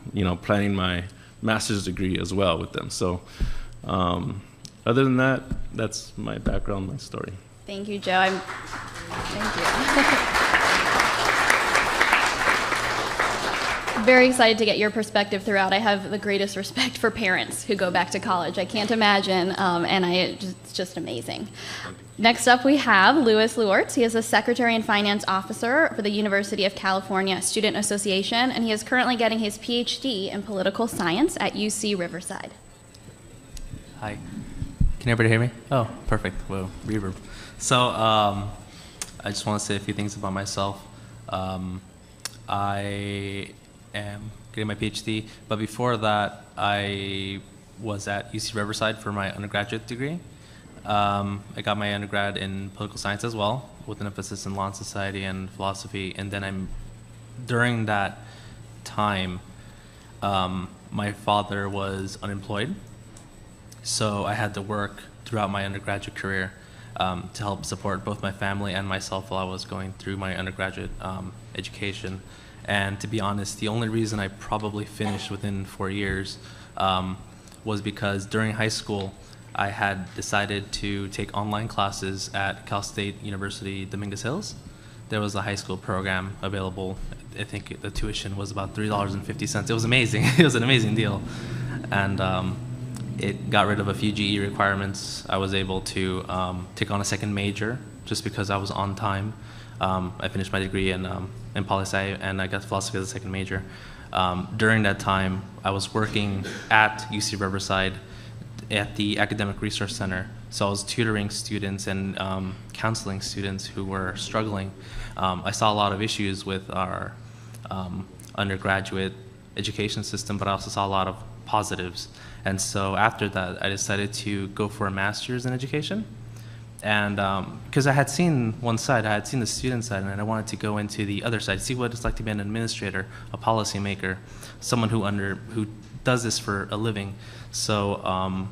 planning my master's degree as well with them. So other than that, that's my background, my story. Thank you, Joe. Thank you. Very excited to get your perspective throughout. I have the greatest respect for parents who go back to college. I can't imagine, and it's just amazing. Next up, we have Louis Luortz. He is a Secretary and Finance Officer for the University of California Student Association, and he is currently getting his PhD in Political Science at UC Riverside. Hi. Can everybody hear me? Oh, perfect. Well, reverb. So I just want to say a few things about myself. I am getting my PhD, but before that, I was at UC Riverside for my undergraduate degree. I got my undergrad in political science as well, with an emphasis in law and society and philosophy. And then during that time, my father was unemployed, so I had to work throughout my undergraduate career to help support both my family and myself while I was going through my undergraduate education. And to be honest, the only reason I probably finished within 4 years was because during high school, I had decided to take online classes at Cal State University Dominguez Hills. There was a high school program available. I think the tuition was about $3.50. It was amazing. It was an amazing deal. And it got rid of a few GE requirements. I was able to take on a second major just because I was on time. I finished my degree in poli-sci, and I got philosophy as a second major. During that time, I was working at UC Riverside at the Academic Resource Center. So I was tutoring students and counseling students who were struggling. I saw a lot of issues with our undergraduate education system, but I also saw a lot of positives. And so after that, I decided to go for a master's in education. And because I had seen one side, I had seen the student side, and I wanted to go into the other side, see what it's like to be an administrator, a policymaker, someone who does this for a living. So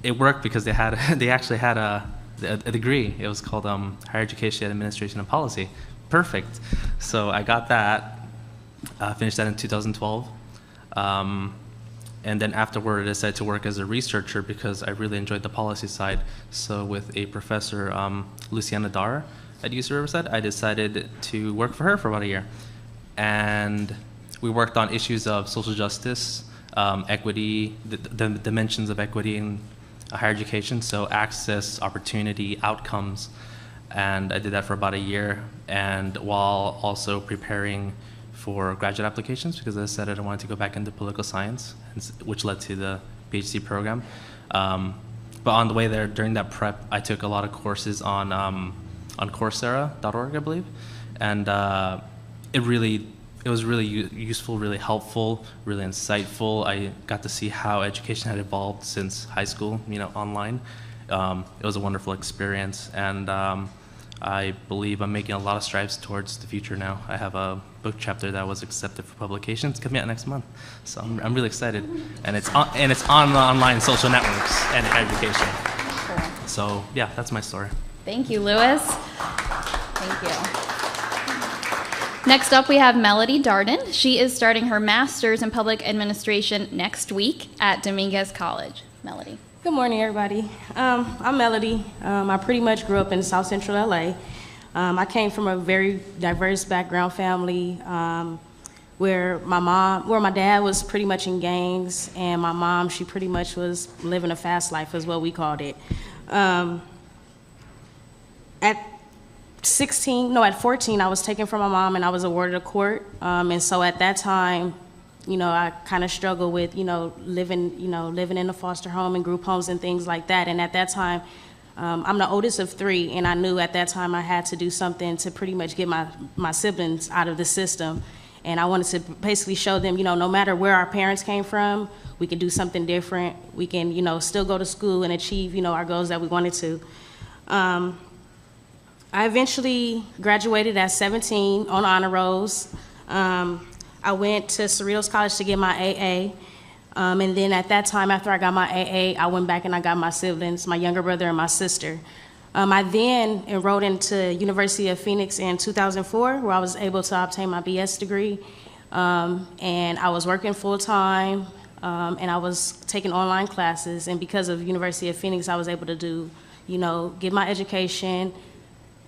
it worked because they actually had a degree. It was called Higher Education Administration and Policy. Perfect. So I got that, finished that in 2012. And then afterward, I decided to work as a researcher because I really enjoyed the policy side. So with a professor, Luciana Dar at UC Riverside, I decided to work for her for about a year. And we worked on issues of social justice, equity, the dimensions of equity in higher education, so access, opportunity, outcomes. And I did that for about a year, and while also preparing for graduate applications, because I decided I wanted to go back into political science, which led to the PhD program. But on the way there, during that prep, I took a lot of courses on Coursera.org, I believe, and it was really useful, really helpful, really insightful. I got to see how education had evolved since high school, online. It was a wonderful experience, and I believe I'm making a lot of strides towards the future now. I have a book chapter that was accepted for publication. It's coming out next month, so I'm really excited. And it's on the online social networks and education. Cool. So yeah, that's my story. Thank you, Louis. Thank you. Next up, we have Melody Darden. She is starting her master's in public administration next week at Dominguez College. Melody. Good morning, everybody. I'm Melody. I pretty much grew up in South Central LA. I came from a very diverse background family where my dad was pretty much in gangs, and my mom, she pretty much was living a fast life, is what we called it. At 14, I was taken from my mom and I was awarded a court. And so at that time, I kind of struggled with, living in a foster home and group homes and things like that. And at that time, I'm the oldest of 3, and I knew at that time I had to do something to pretty much get my siblings out of the system. And I wanted to basically show them, no matter where our parents came from, we can do something different. We can, still go to school and achieve, our goals that we wanted to. I eventually graduated at 17 on honor rolls. I went to Cerritos College to get my AA. And then at that time, after I got my AA, I went back and I got my siblings, my younger brother and my sister. I then enrolled into University of Phoenix in 2004, where I was able to obtain my BS degree. And I was working full-time, and I was taking online classes. And because of University of Phoenix, I was able to do, get my education,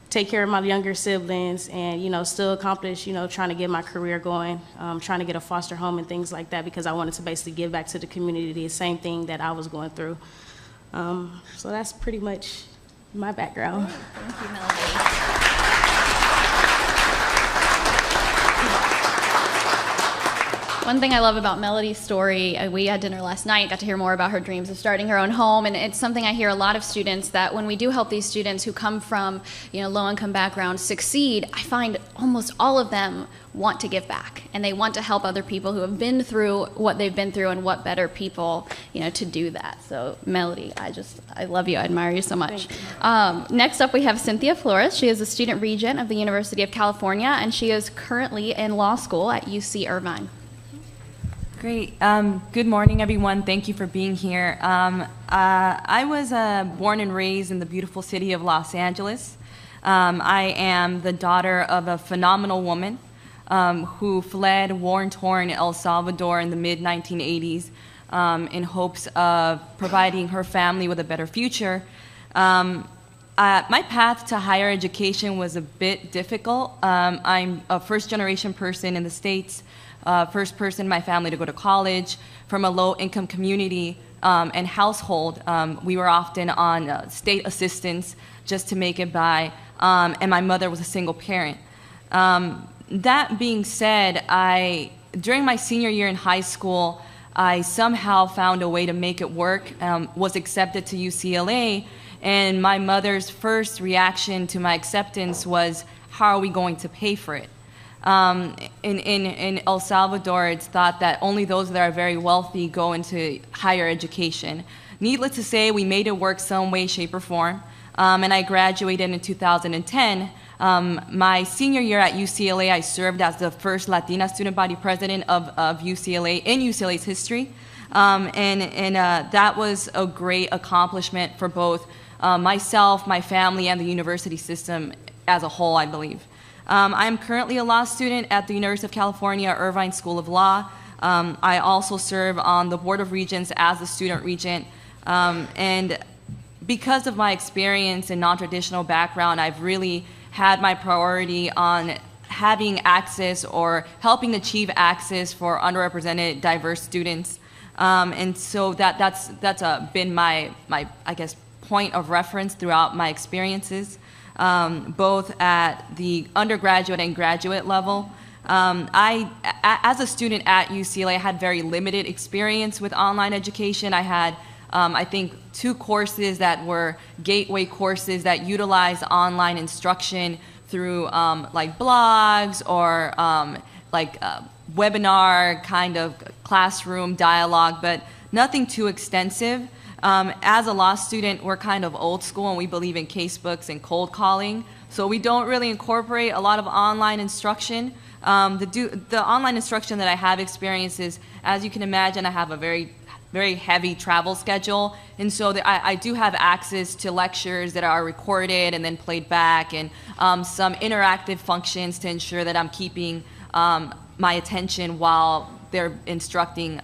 take care of my younger siblings, and still accomplish trying to get my career going, trying to get a foster home and things like that, because I wanted to basically give back to the community, the same thing that I was going through. So that's pretty much my background. Thank you, Melody. One thing I love about Melody's story, we had dinner last night, got to hear more about her dreams of starting her own home, and it's something I hear a lot of students, that when we do help these students who come from, low-income backgrounds succeed, I find almost all of them want to give back, and they want to help other people who have been through what they've been through, and what better people, to do that. So Melody, I love you, I admire you so much. Next up we have Cynthia Flores. She is a student regent of the University of California, and she is currently in law school at UC Irvine. Great. Good morning, everyone. Thank you for being here. I was born and raised in the beautiful city of Los Angeles. I am the daughter of a phenomenal woman who fled war-torn El Salvador in the mid-1980s in hopes of providing her family with a better future. My path to higher education was a bit difficult. I'm a first-generation person in the States, first person in my family to go to college, from a low-income community and household. We were often on state assistance just to make it by, and my mother was a single parent. That being said, during my senior year in high school, I somehow found a way to make it work, was accepted to UCLA, and my mother's first reaction to my acceptance was, how are we going to pay for it? In El Salvador, it's thought that only those that are very wealthy go into higher education. Needless to say, we made it work some way, shape, or form, and I graduated in 2010. My senior year at UCLA, I served as the first Latina student body president of UCLA in UCLA's history, and that was a great accomplishment for both myself, my family, and the university system as a whole, I believe. I am currently a law student at the University of California, Irvine School of Law. I also serve on the Board of Regents as a student regent, and because of my experience and non-traditional background, I've really had my priority on having access or helping achieve access for underrepresented, diverse students. And so that's been my I guess, point of reference throughout my experiences, both at the undergraduate and graduate level. As a student at UCLA, I had very limited experience with online education. I had I think 2 courses that were gateway courses that utilize online instruction through like blogs or webinar kind of classroom dialogue, but nothing too extensive. As a law student, we're kind of old school and we believe in casebooks and cold calling, so we don't really incorporate a lot of online instruction. The online instruction that I have experienced is, as you can imagine, I have a very heavy travel schedule, and so I do have access to lectures that are recorded and then played back, and some interactive functions to ensure that I'm keeping my attention while they're instructing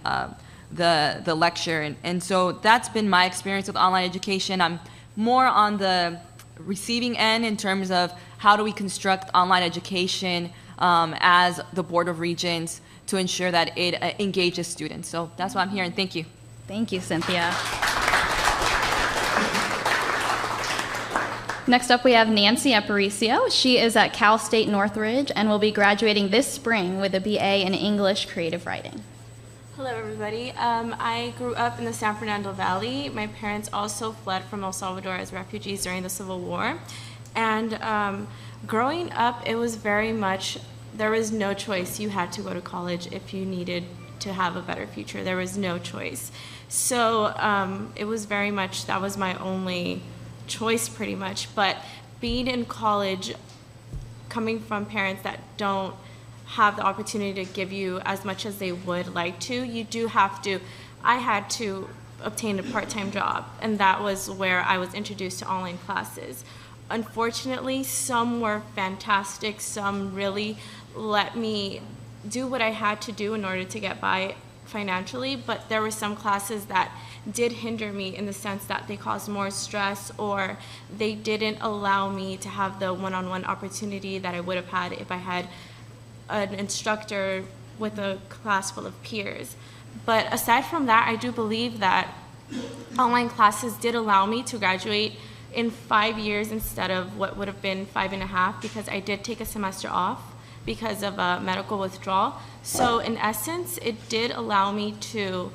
the lecture, and so that's been my experience with online education. I'm more on the receiving end in terms of how do we construct online education as the Board of Regents to ensure that it engages students. So that's why I'm here, and thank you. Thank you, Cynthia. Next up, we have Nancy Aparicio. She is at Cal State Northridge and will be graduating this spring with a BA in English Creative Writing. Hello, everybody. I grew up in the San Fernando Valley. My parents also fled from El Salvador as refugees during the Civil War. And growing up, it was very much, there was no choice. You had to go to college if you needed to have a better future. There was no choice. So it was very much, that was my only choice pretty much. But being in college, coming from parents that don't have the opportunity to give you as much as they would like to, you do have to, I had to obtain a part-time job, and that was where I was introduced to online classes. Unfortunately, some were fantastic, some really let me do what I had to do in order to get by financially, but there were some classes that did hinder me in the sense that they caused more stress, or they didn't allow me to have the one-on-one opportunity that I would have had if I had an instructor with a class full of peers. But aside from that, I do believe that online classes did allow me to graduate in 5 years instead of what would have been 5.5, because I did take a semester off because of a medical withdrawal. So in essence, it did allow me to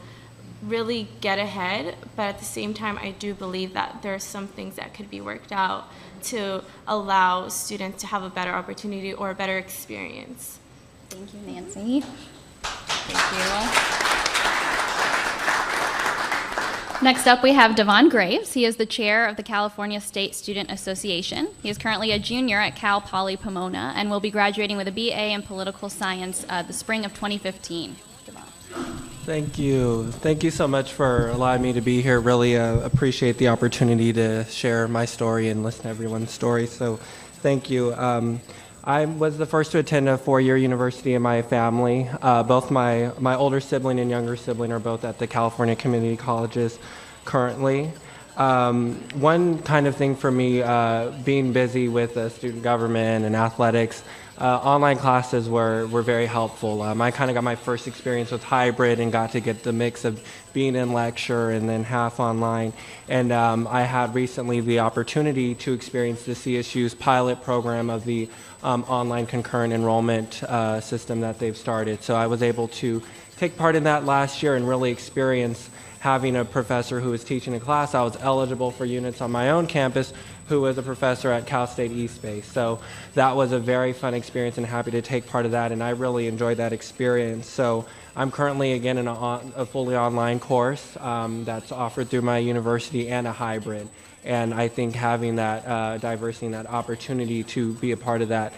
really get ahead, but at the same time, I do believe that there are some things that could be worked out to allow students to have a better opportunity or a better experience. Thank you, Nancy. Thank you. Next up, we have Devon Graves. He is the chair of the California State Student Association. He is currently a junior at Cal Poly Pomona and will be graduating with a BA in political science the spring of 2015. Devon. Thank you. Thank you so much for allowing me to be here. Really appreciate the opportunity to share my story and listen to everyone's story. So thank you. I was the first to attend a four-year university in my family. Both my older sibling and younger sibling are both at the California Community Colleges currently. One kind of thing for me, being busy with student government and athletics, online classes were very helpful. I kind of got my first experience with hybrid and got to get the mix of being in lecture and then half online. And I had recently the opportunity to experience the CSU's pilot program of the online concurrent enrollment system that they've started. So I was able to take part in that last year and really experience having a professor who was teaching a class. I was eligible for units on my own campus who was a professor at Cal State East Bay. So that was a very fun experience and happy to take part of that, and I really enjoyed that experience. So I'm currently again in a fully online course that's offered through my university and a hybrid. And I think having that diversity and that opportunity to be a part of that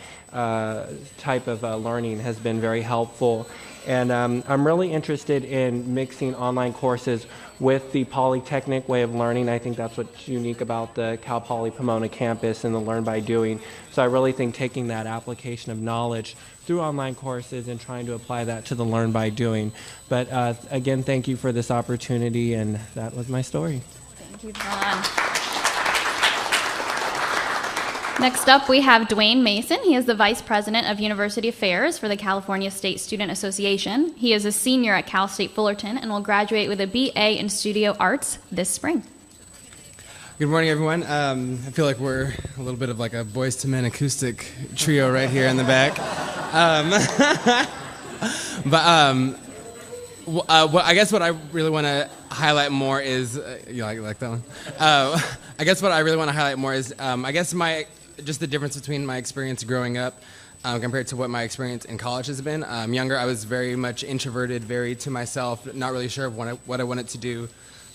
type of learning has been very helpful. And I'm really interested in mixing online courses with the polytechnic way of learning. I think that's what's unique about the Cal Poly Pomona campus and the Learn by Doing. So I really think taking that application of knowledge through online courses and trying to apply that to the Learn by Doing. But again, thank you for this opportunity, and that was my story. Thank you, Vaughn. Next up, we have Dwayne Mason. He is the Vice President of University Affairs for the California State Student Association. He is a senior at Cal State Fullerton and will graduate with a BA in Studio Arts this spring. Good morning, everyone. I feel like we're a little bit of like a Boyz II Men acoustic trio right here in the back. I guess what I really want to highlight more is, you like that one? I guess what I really want to highlight more is, I guess just the difference between my experience growing up compared to what my experience in college has been. Younger, I was very much introverted, very to myself, not really sure of what I wanted to do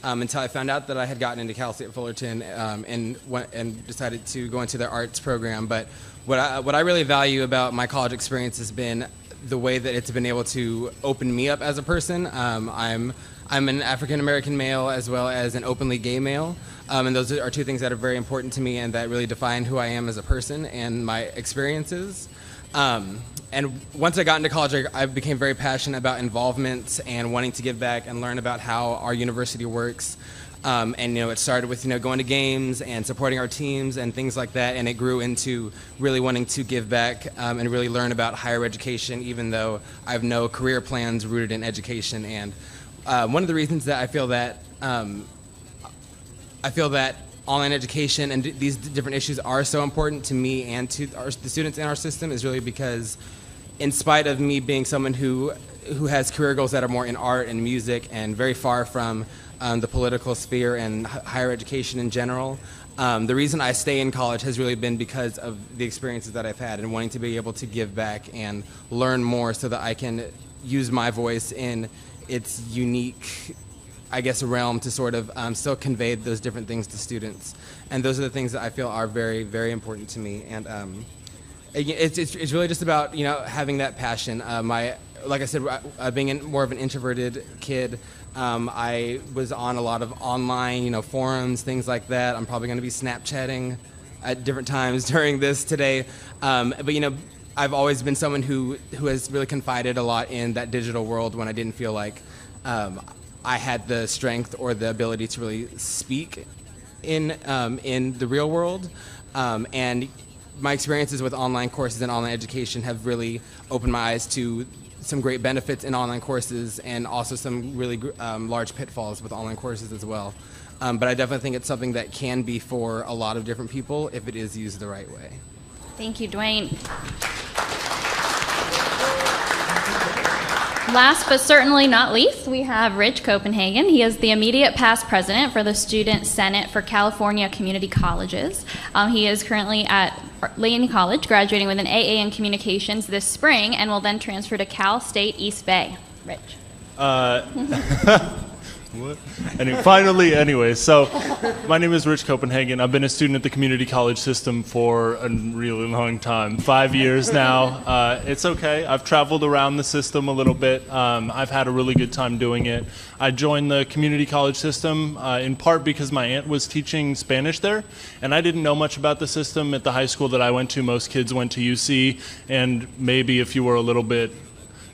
until I found out that I had gotten into Cal State Fullerton and decided to go into their arts program. But what I really value about my college experience has been the way that it's been able to open me up as a person. I'm an African American male as well as an openly gay male. And those are two things that are very important to me and that really define who I am as a person and my experiences. And once I got into college, I became very passionate about involvement and wanting to give back and learn about how our university works. And it started with going to games and supporting our teams and things like that, and it grew into really wanting to give back and really learn about higher education, even though I have no career plans rooted in education. And one of the reasons that I feel that online education and these different issues are so important to me and to the students in our system is really because, in spite of me being someone who has career goals that are more in art and music and very far from the political sphere and higher education in general, the reason I stay in college has really been because of the experiences that I've had and wanting to be able to give back and learn more so that I can use my voice in its unique, I guess, realm to sort of still convey those different things to students. And those are the things that I feel are very, very important to me. And it's really just about having that passion. Like I said, being more of an introverted kid, I was on a lot of online, forums, things like that. I'm probably going to be Snapchatting at different times during this today. But I've always been someone who has really confided a lot in that digital world when I didn't feel like I had the strength or the ability to really speak in the real world. And my experiences with online courses and online education have really opened my eyes to some great benefits in online courses and also some really large pitfalls with online courses as well. But I definitely think it's something that can be for a lot of different people if it is used the right way. Thank you, Dwayne. Last but certainly not least, we have Rich Copenhagen. He is the immediate past president for the Student Senate for California Community Colleges. He is currently at Lane College, graduating with an AA in Communications this spring, and will then transfer to Cal State East Bay. Rich. What? Anyway, so my name is Rich Copenhagen. I've been a student at the community college system for a really long time, 5 years now. It's okay. I've traveled around the system a little bit. I've had a really good time doing it. I joined the community college system in part because my aunt was teaching Spanish there, and I didn't know much about the system at the high school that I went to. Most kids went to UC, and maybe if you were a little bit,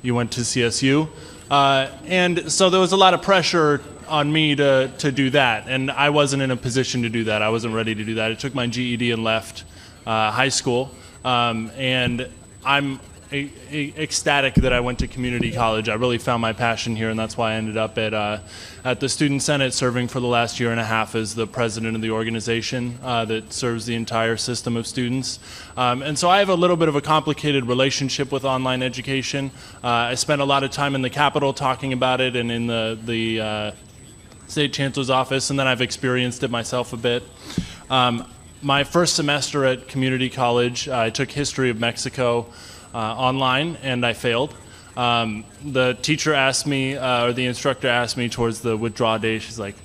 you went to CSU. And so there was a lot of pressure on me to do that, and I wasn't in a position to do that. I wasn't ready to do that. I took my GED and left high school, and I'm ecstatic that I went to community college. I really found my passion here, and that's why I ended up at the Student Senate, serving for the last year and a half as the president of the organization that serves the entire system of students. And so I have a little bit of a complicated relationship with online education. I spent a lot of time in the Capitol talking about it and in the State Chancellor's office, and then I've experienced it myself a bit. My first semester at community college, I took History of Mexico online, and I failed. The teacher asked me, or the instructor asked me towards the withdraw day, she's like,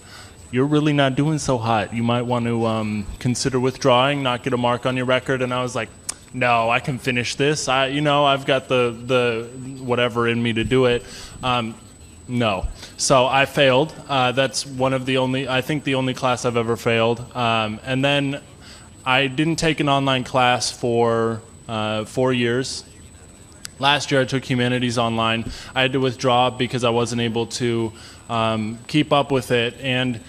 "You're really not doing so hot. You might want to consider withdrawing, not get a mark on your record." And I was like, "No, I can finish this. I've got the whatever in me to do it." No. So I failed. That's one of the only class I've ever failed. And then I didn't take an online class for 4 years. Last year I took humanities online. I had to withdraw because I wasn't able to keep up with it. And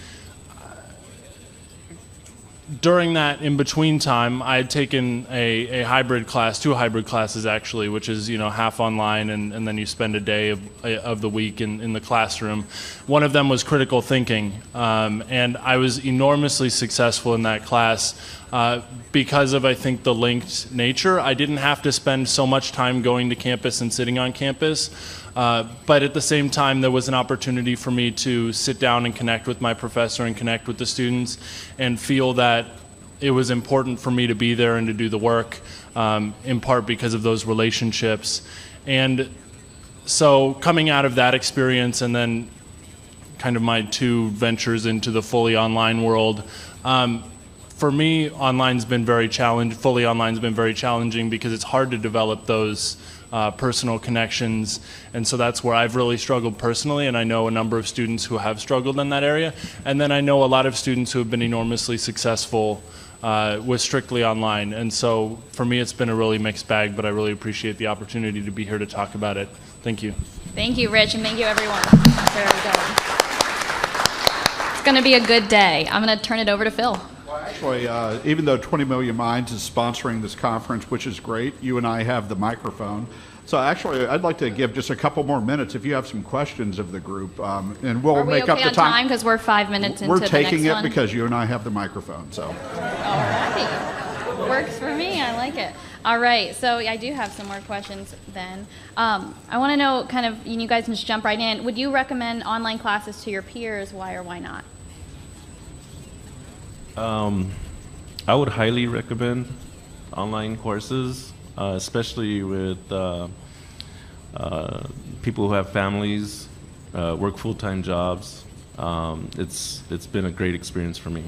during that in-between time, I had taken a hybrid class, 2 hybrid classes actually, which is half online and then you spend a day of the week in the classroom. One of them was critical thinking, and I was enormously successful in that class because of, I think, the linked nature. I didn't have to spend so much time going to campus and sitting on campus. But at the same time, there was an opportunity for me to sit down and connect with my professor and connect with the students and feel that it was important for me to be there and to do the work, in part because of those relationships. And so coming out of that experience and then kind of my 2 ventures into the fully online world, for me, fully online's been very challenging because it's hard to develop those personal connections, and so that's where I've really struggled personally, and I know a number of students who have struggled in that area, and then I know a lot of students who have been enormously successful with strictly online, and so for me it's been a really mixed bag, but I really appreciate the opportunity to be here to talk about it. Thank you. Thank you, Rich, and thank you, everyone. There we go. It's going to be a good day. I'm going to turn it over to Phil. Actually, even though 20 Million Minds is sponsoring this conference, which is great, you and I have the microphone. So actually, I'd like to give just a couple more minutes if you have some questions of the group, and we'll make up the time. Because we're 5 minutes into the next one. We're taking it because you and I have the microphone. So. All right. Works for me. I like it. All right. So I do have some more questions then. I want to know, kind of, you guys can just jump right in. Would you recommend online classes to your peers? Why or why not? I would highly recommend online courses, especially with people who have families, work full-time jobs. It's been a great experience for me.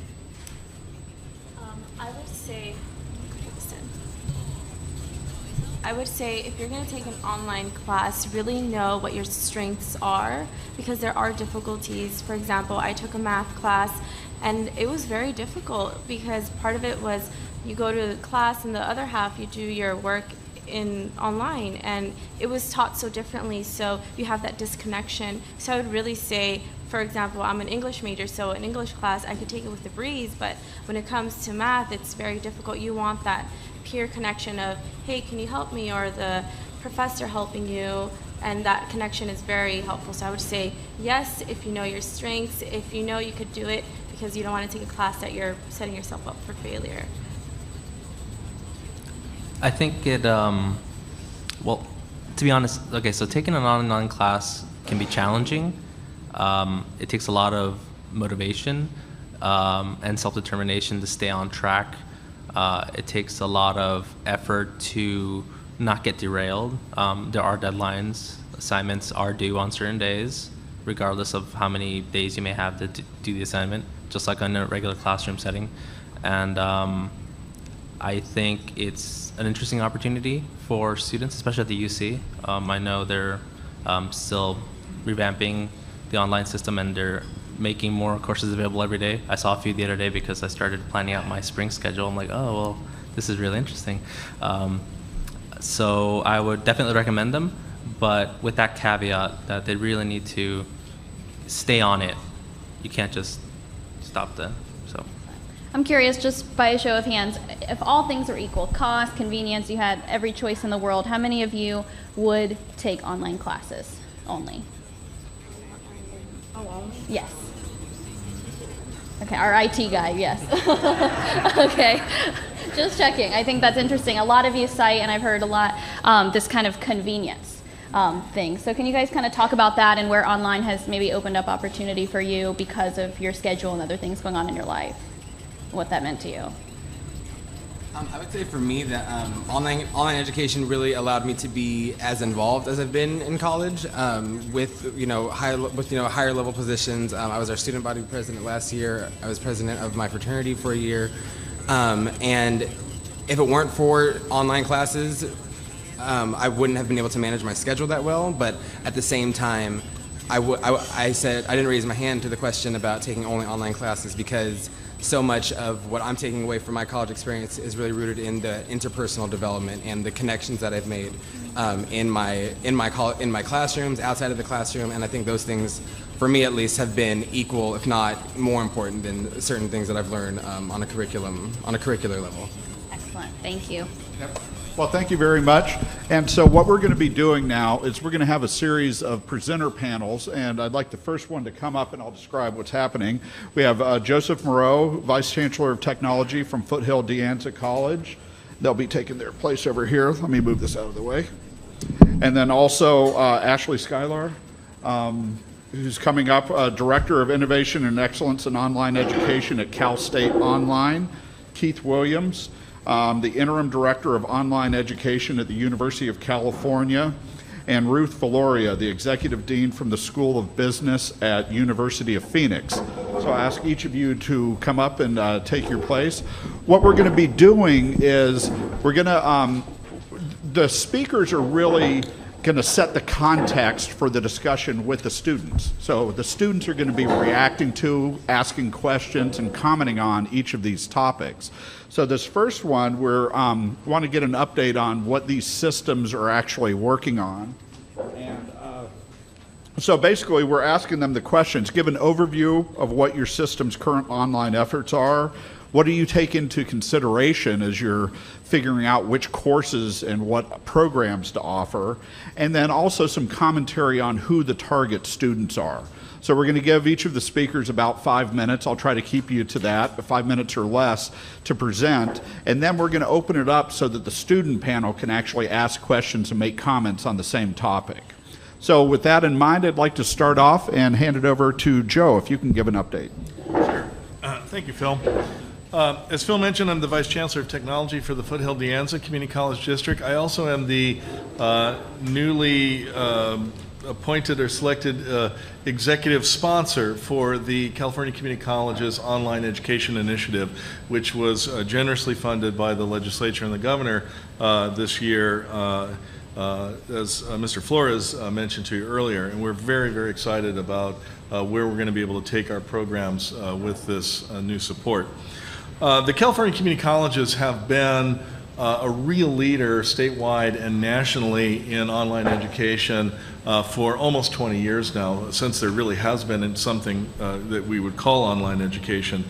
I would say if you're going to take an online class, really know what your strengths are, because there are difficulties. For example, I took a math class and it was very difficult because part of it was you go to the class and the other half you do your work in online, and it was taught so differently, so you have that disconnection. So I would really say, for example, I'm an English major, so an English class I could take it with the breeze, but when it comes to math it's very difficult. You want that peer connection of, hey, can you help me, or the professor helping you, and that connection is very helpful. So I would say yes, if you know your strengths, if you know you could do it, because you don't want to take a class that you're setting yourself up for failure. I think it, well, To be honest, okay, so taking an online class can be challenging. It takes a lot of motivation and self-determination to stay on track. It takes a lot of effort to not get derailed. There are deadlines. Assignments are due on certain days, regardless of how many days you may have to do the assignment, just like in a regular classroom setting. And I think it's an interesting opportunity for students, especially at the UC. I know they're still revamping the online system, and they're making more courses available every day. I saw a few the other day because I started planning out my spring schedule. I'm like, oh, well, this is really interesting. So I would definitely recommend them, but with that caveat that they really need to stay on it. You can't just stop them. So I'm curious, just by a show of hands, if all things are equal, cost, convenience, you had every choice in the world, how many of you would take online classes only? Oh, only? Yes. Okay, our IT guy, yes. Okay, just checking. I think that's interesting. A lot of you cite, and I've heard a lot, this kind of convenience thing. So can you guys kind of talk about that and where online has maybe opened up opportunity for you because of your schedule and other things going on in your life? What that meant to you? I would say for me that online education really allowed me to be as involved as I've been in college with higher level positions. I was our student body president last year. I was president of my fraternity for a year, and if it weren't for online classes, I wouldn't have been able to manage my schedule that well. But at the same time, I said I didn't raise my hand to the question about taking only online classes because so much of what I'm taking away from my college experience is really rooted in the interpersonal development and the connections that I've made in my classrooms, outside of the classroom, and I think those things, for me at least, have been equal, if not more important than certain things that I've learned on a curricular level. Excellent, thank you. Yep. Well, thank you very much. And so what we're going to be doing now is we're going to have a series of presenter panels, and I'd like the first one to come up and I'll describe what's happening. We have Joseph Moreau, Vice Chancellor of Technology from Foothill De Anza College. They'll be taking their place over here. Let me move this out of the way. And then also Ashley Skylar, who's coming up, Director of Innovation and Excellence in Online Education at Cal State Online. Keith Williams, the Interim Director of Online Education at the University of California, and Ruth Valoria, the Executive Dean from the School of Business at University of Phoenix. So I ask each of you to come up and take your place. What we're going to be doing is we're going to, the speakers are really going to set the context for the discussion with the students. So the students are going to be reacting to, asking questions, and commenting on each of these topics. So this first one, we want to get an update on what these systems are actually working on. And so basically we're asking them the questions. Give an overview of what your system's current online efforts are. What do you take into consideration as you're figuring out which courses and what programs to offer? And then also some commentary on who the target students are. So we're going to give each of the speakers about 5 minutes. I'll try to keep you to that, 5 minutes or less, to present. And then we're going to open it up so that the student panel can actually ask questions and make comments on the same topic. So with that in mind, I'd like to start off and hand it over to Joe, if you can give an update. Sure. Thank you, Phil. As Phil mentioned, I'm the Vice Chancellor of Technology for the Foothill De Anza Community College District. I also am the newly appointed or selected executive sponsor for the California Community Colleges Online Education Initiative, which was generously funded by the legislature and the governor this year, as Mr. Flores mentioned to you earlier. And we're very, very excited about where we're going to be able to take our programs with this new support. The California Community Colleges have been a real leader statewide and nationally in online education for almost 20 years now, since there really has been something that we would call online education.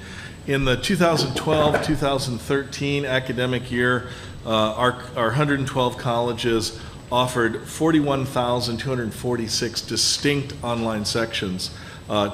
In the 2012-2013 academic year, our 112 colleges offered 41,246 distinct online sections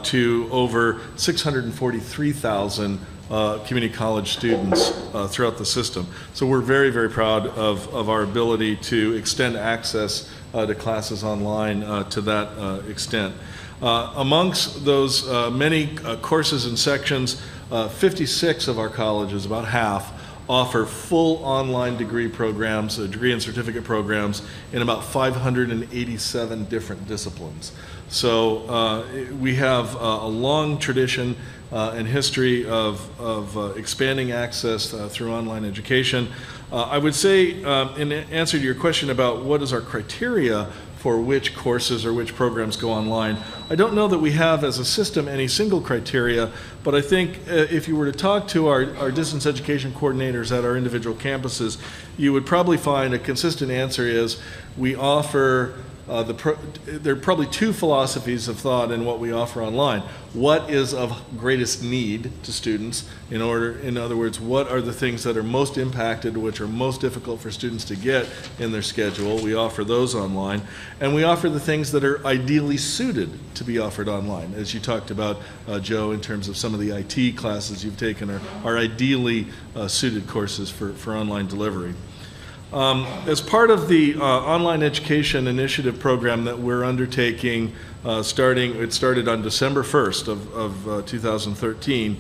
to over 643,000 community college students throughout the system. So we're very, very proud of our ability to extend access to classes online to that extent. Amongst those many courses and sections, 56 of our colleges, about half, offer full online degree programs, degree and certificate programs in about 587 different disciplines. So we have a long tradition and history of expanding access through online education. I would say, in answer to your question about what is our criteria for which courses or which programs go online, I don't know that we have as a system any single criteria, but I think if you were to talk to our distance education coordinators at our individual campuses, you would probably find a consistent answer is we offer there are probably two philosophies of thought in what we offer online. What is of greatest need to students? In other words, what are the things that are most impacted, which are most difficult for students to get in their schedule? We offer those online. And we offer the things that are ideally suited to be offered online. As you talked about, Joe, in terms of some of the IT classes you've taken are ideally suited courses for online delivery. As part of the online education initiative program that we're undertaking, it started on December 1st of 2013.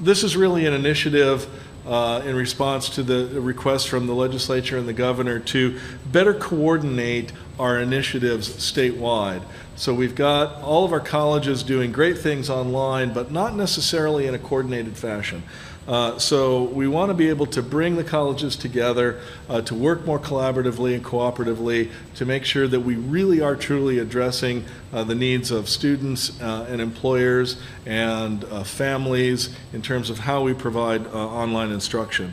This is really an initiative in response to the request from the legislature and the governor to better coordinate our initiatives statewide. So we've got all of our colleges doing great things online, but not necessarily in a coordinated fashion. So we want to be able to bring the colleges together to work more collaboratively and cooperatively to make sure that we really are truly addressing the needs of students and employers and families in terms of how we provide online instruction.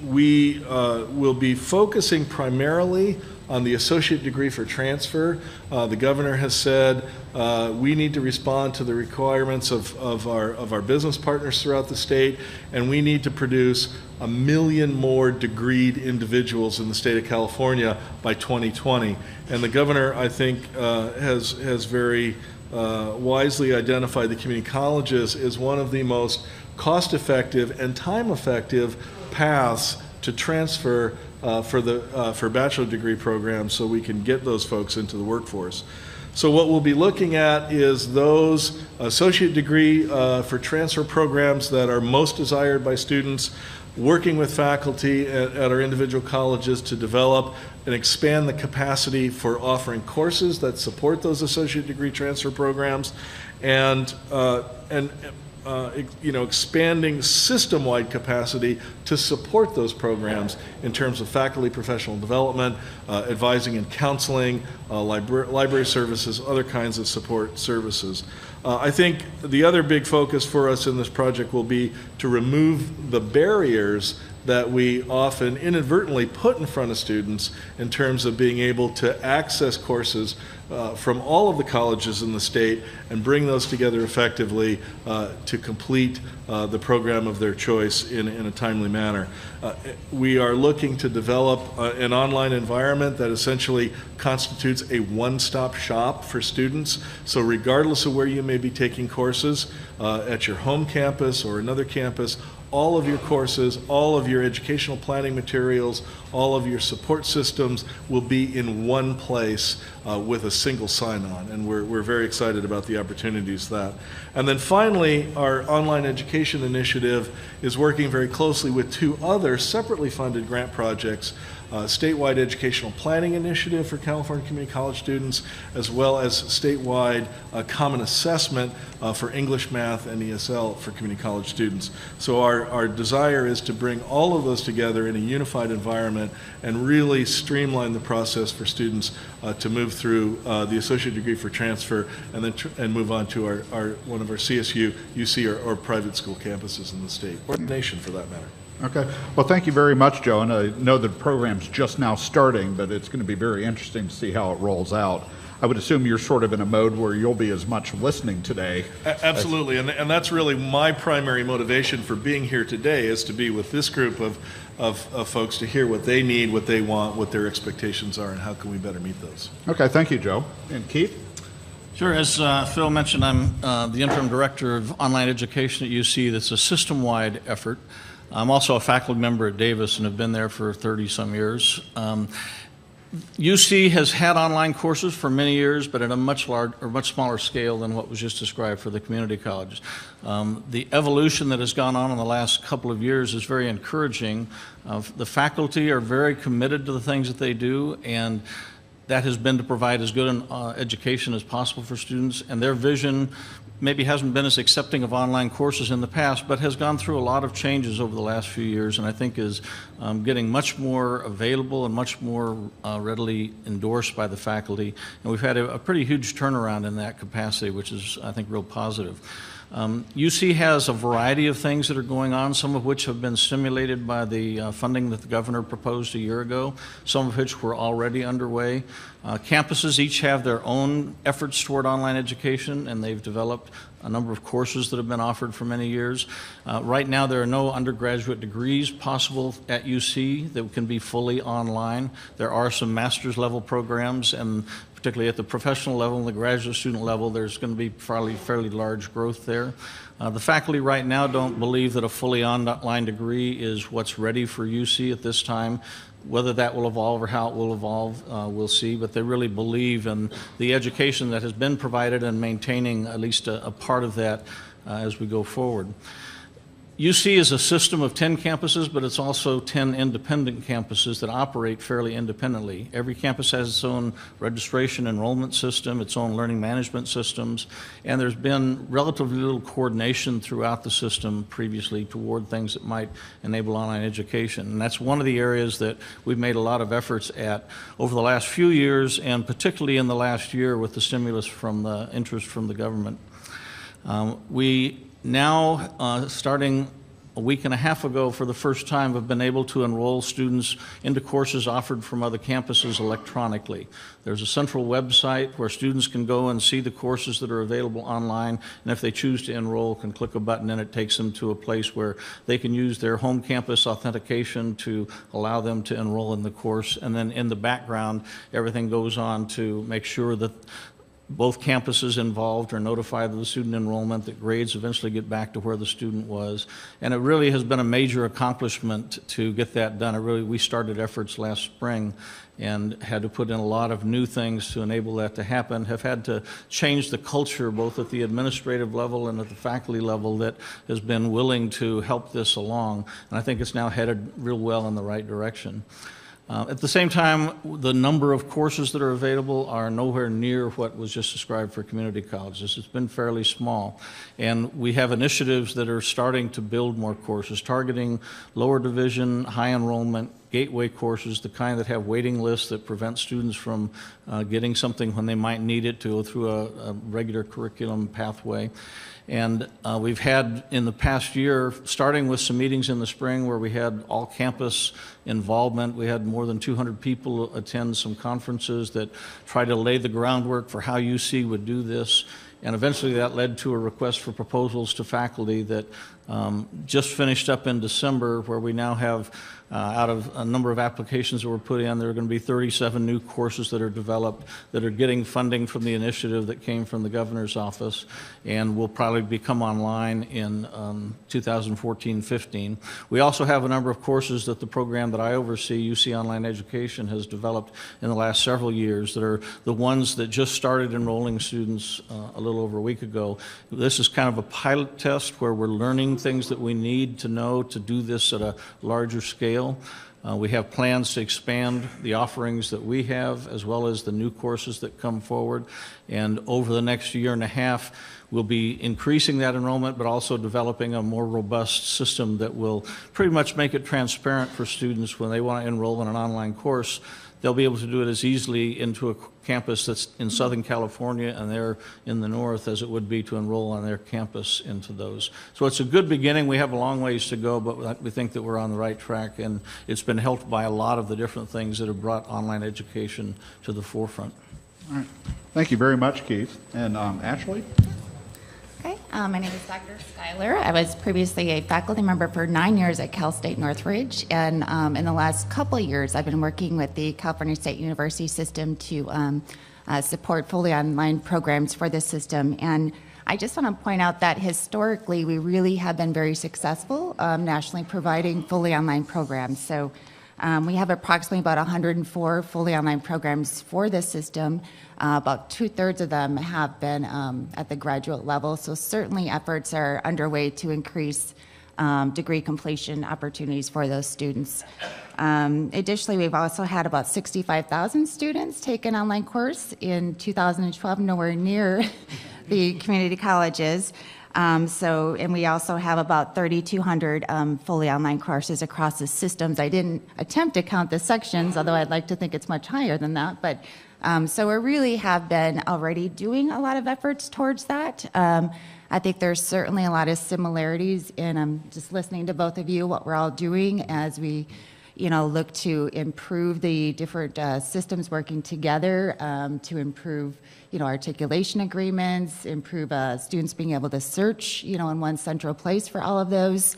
We will be focusing primarily on the associate degree for transfer. The governor has said we need to respond to the requirements of our business partners throughout the state, and we need to produce 1 million more degreed individuals in the state of California by 2020. And the governor, I think, has very wisely identified the community colleges as one of the most cost-effective and time-effective paths to transfer for bachelor degree programs so we can get those folks into the workforce. So what we'll be looking at is those associate degree for transfer programs that are most desired by students, working with faculty at our individual colleges to develop and expand the capacity for offering courses that support those associate degree transfer programs, and expanding system-wide capacity to support those programs in terms of faculty professional development, advising and counseling, library services, other kinds of support services. I think the other big focus for us in this project will be to remove the barriers that we often inadvertently put in front of students in terms of being able to access courses from all of the colleges in the state and bring those together effectively to complete the program of their choice in a timely manner. We are looking to develop an online environment that essentially constitutes a one-stop shop for students. So regardless of where you may be taking courses, at your home campus or another campus, all of your courses, all of your educational planning materials, all of your support systems will be in one place with a single sign-on, and we're very excited about the opportunities that. And then finally, our online education initiative is working very closely with two other separately funded grant projects, statewide educational planning initiative for California community college students, as well as statewide common assessment for English, math, and ESL for community college students. So our desire is to bring all of those together in a unified environment and really streamline the process for students to move through the associate degree for transfer and then move on to one of our CSU, UC, or private school campuses in the state, or the nation for that matter. Okay. Well, thank you very much, Joe. And I know the program's just now starting, but it's going to be very interesting to see how it rolls out. I would assume you're sort of in a mode where you'll be as much listening today. Absolutely. And that's really my primary motivation for being here today, is to be with this group of folks to hear what they need, what they want, what their expectations are, and how can we better meet those. Okay. Thank you, Joe. And Keith? Sure. As Phil mentioned, I'm the interim director of online education at UC. That's a system-wide effort. I'm also a faculty member at Davis and have been there for 30-some years. UC has had online courses for many years, but at a much smaller scale than what was just described for the community colleges. The evolution that has gone on in the last couple of years is very encouraging. The faculty are very committed to the things that they do, and that has been to provide as good an education as possible for students, and their vision maybe hasn't been as accepting of online courses in the past, but has gone through a lot of changes over the last few years, and I think is getting much more available and much more readily endorsed by the faculty. And we've had a pretty huge turnaround in that capacity, which is, I think, real positive. UC has a variety of things that are going on, some of which have been stimulated by the funding that the governor proposed a year ago, some of which were already underway. Campuses each have their own efforts toward online education, and they've developed a number of courses that have been offered for many years. Right now, there are no undergraduate degrees possible at UC that can be fully online. There are some master's level programs, and particularly at the professional level and the graduate student level, there's going to be fairly large growth there. The faculty right now don't believe that a fully online degree is what's ready for UC at this time. Whether that will evolve or how it will evolve, we'll see, but they really believe in the education that has been provided and maintaining at least a part of that as we go forward. UC is a system of 10 campuses, but it's also 10 independent campuses that operate fairly independently. Every campus has its own registration enrollment system, its own learning management systems, and there's been relatively little coordination throughout the system previously toward things that might enable online education. And that's one of the areas that we've made a lot of efforts at over the last few years, and particularly in the last year with the stimulus from the interest from the government. We now, starting a week and a half ago, for the first time, have been able to enroll students into courses offered from other campuses electronically. There's a central website where students can go and see the courses that are available online, and if they choose to enroll, can click a button and it takes them to a place where they can use their home campus authentication to allow them to enroll in the course. And then in the background, everything goes on to make sure that both campuses involved are notified of the student enrollment, that grades eventually get back to where the student was. And it really has been a major accomplishment to get that done. We started efforts last spring and had to put in a lot of new things to enable that to happen, have had to change the culture both at the administrative level and at the faculty level that has been willing to help this along. And I think it's now headed real well in the right direction. At the same time, the number of courses that are available are nowhere near what was just described for community colleges. It's been fairly small. And we have initiatives that are starting to build more courses, targeting lower division, high enrollment, gateway courses, the kind that have waiting lists that prevent students from getting something when they might need it to go through a regular curriculum pathway. And we've had in the past year, starting with some meetings in the spring where we had all campus involvement. We had more than 200 people attend some conferences that tried to lay the groundwork for how UC would do this. And eventually that led to a request for proposals to faculty that just finished up in December, where we now have, out of a number of applications that were put in, there are going to be 37 new courses that are developed that are getting funding from the initiative that came from the governor's office and will probably become online in 2014-15. We also have a number of courses that the program that I oversee, UC Online Education, has developed in the last several years that are the ones that just started enrolling students a little over a week ago. This is kind of a pilot test where we're learning things that we need to know to do this at a larger scale. We have plans to expand the offerings that we have, as well as the new courses that come forward. And over the next year and a half, we'll be increasing that enrollment, but also developing a more robust system that will pretty much make it transparent for students when they want to enroll in an online course. They'll be able to do it as easily into a campus that's in Southern California and they're in the north as it would be to enroll on their campus into those. So it's a good beginning. We have a long ways to go, but we think that we're on the right track, and it's been helped by a lot of the different things that have brought online education to the forefront. All right. Thank you very much, Keith. And Ashley? Okay, my name is Dr. Schuyler. I was previously a faculty member for 9 years at Cal State Northridge, and in the last couple of years I've been working with the California State University system to support fully online programs for the system. And I just want to point out that historically, we really have been very successful nationally providing fully online programs. So we have approximately about 104 fully online programs for this system. About 2/3 of them have been at the graduate level. So certainly efforts are underway to increase degree completion opportunities for those students. Additionally, we've also had about 65,000 students take an online course in 2012, nowhere near the community colleges. And we also have about 3,200 fully online courses across the systems. I didn't attempt to count the sections, although I'd like to think it's much higher than that. But so we really have been already doing a lot of efforts towards that. I think there's certainly a lot of similarities in just listening to both of you, what we're all doing as we look to improve the different systems working together to improve, articulation agreements, improve students being able to search, in one central place for all of those.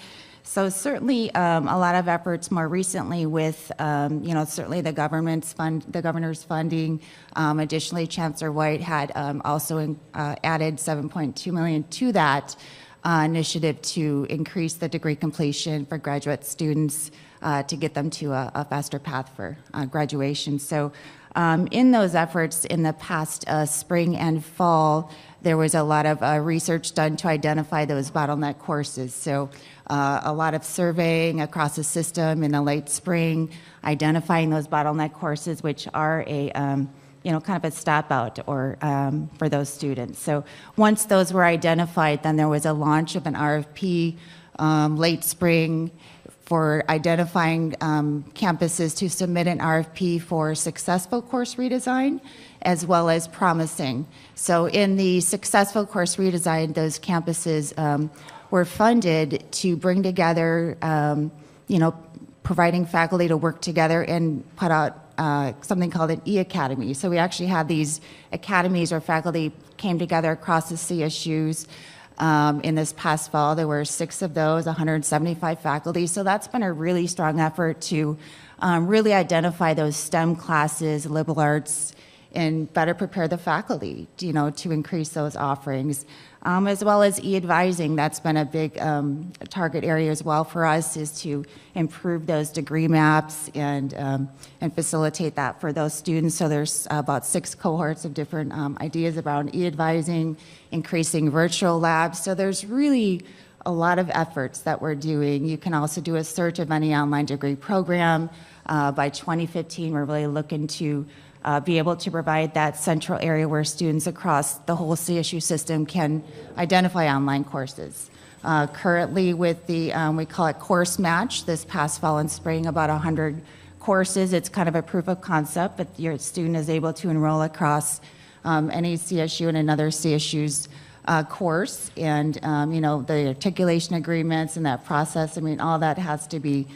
So certainly a lot of efforts more recently with, certainly the governor's funding. Additionally, Chancellor White had also added $7.2 million to that initiative to increase the degree completion for graduate students to get them to a faster path for graduation. So in those efforts in the past spring and fall, there was a lot of research done to identify those bottleneck courses. So a lot of surveying across the system in the late spring, identifying those bottleneck courses, which are a kind of a stop out or for those students. So once those were identified, then there was a launch of an RFP late spring for identifying campuses to submit an RFP for successful course redesign as well as promising. So in the successful course redesign, those campuses were funded to bring together, providing faculty to work together and put out something called an e-academy. So we actually had these academies where faculty came together across the CSUs. In this past fall, there were 6 of those, 175 faculty. So that's been a really strong effort to really identify those STEM classes, liberal arts, and better prepare the faculty, to increase those offerings. As well as e-advising, that's been a big target area as well for us, is to improve those degree maps and facilitate that for those students. So there's about 6 cohorts of different ideas around e-advising, increasing virtual labs. So there's really a lot of efforts that we're doing. You can also do a search of any online degree program. By 2015, we're really looking to be able to provide that central area where students across the whole CSU system can identify online courses. Currently with the, we call it Course Match, this past fall and spring, about 100 courses. It's kind of a proof of concept, but your student is able to enroll across any CSU and another CSU's course. And, the articulation agreements and that process, all that has to be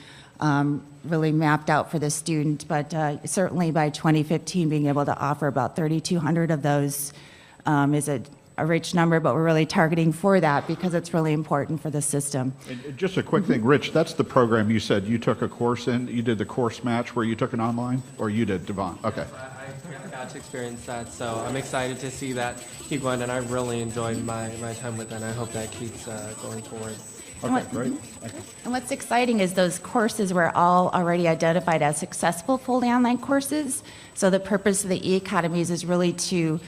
really mapped out for the student, but certainly by 2015, being able to offer about 3,200 of those is a rich number, but we're really targeting for that because it's really important for the system. And just a quick thing, Rich, that's the program you said you took a course in. You did the Course Match where you took it online, or you did, Devon? Okay. I got to experience that, so I'm excited to see that keep going, and I really enjoyed my time with that, and I hope that keeps going forward. Okay, great. And what's exciting is those courses were all already identified as successful fully online courses. So the purpose of the e-academies is really to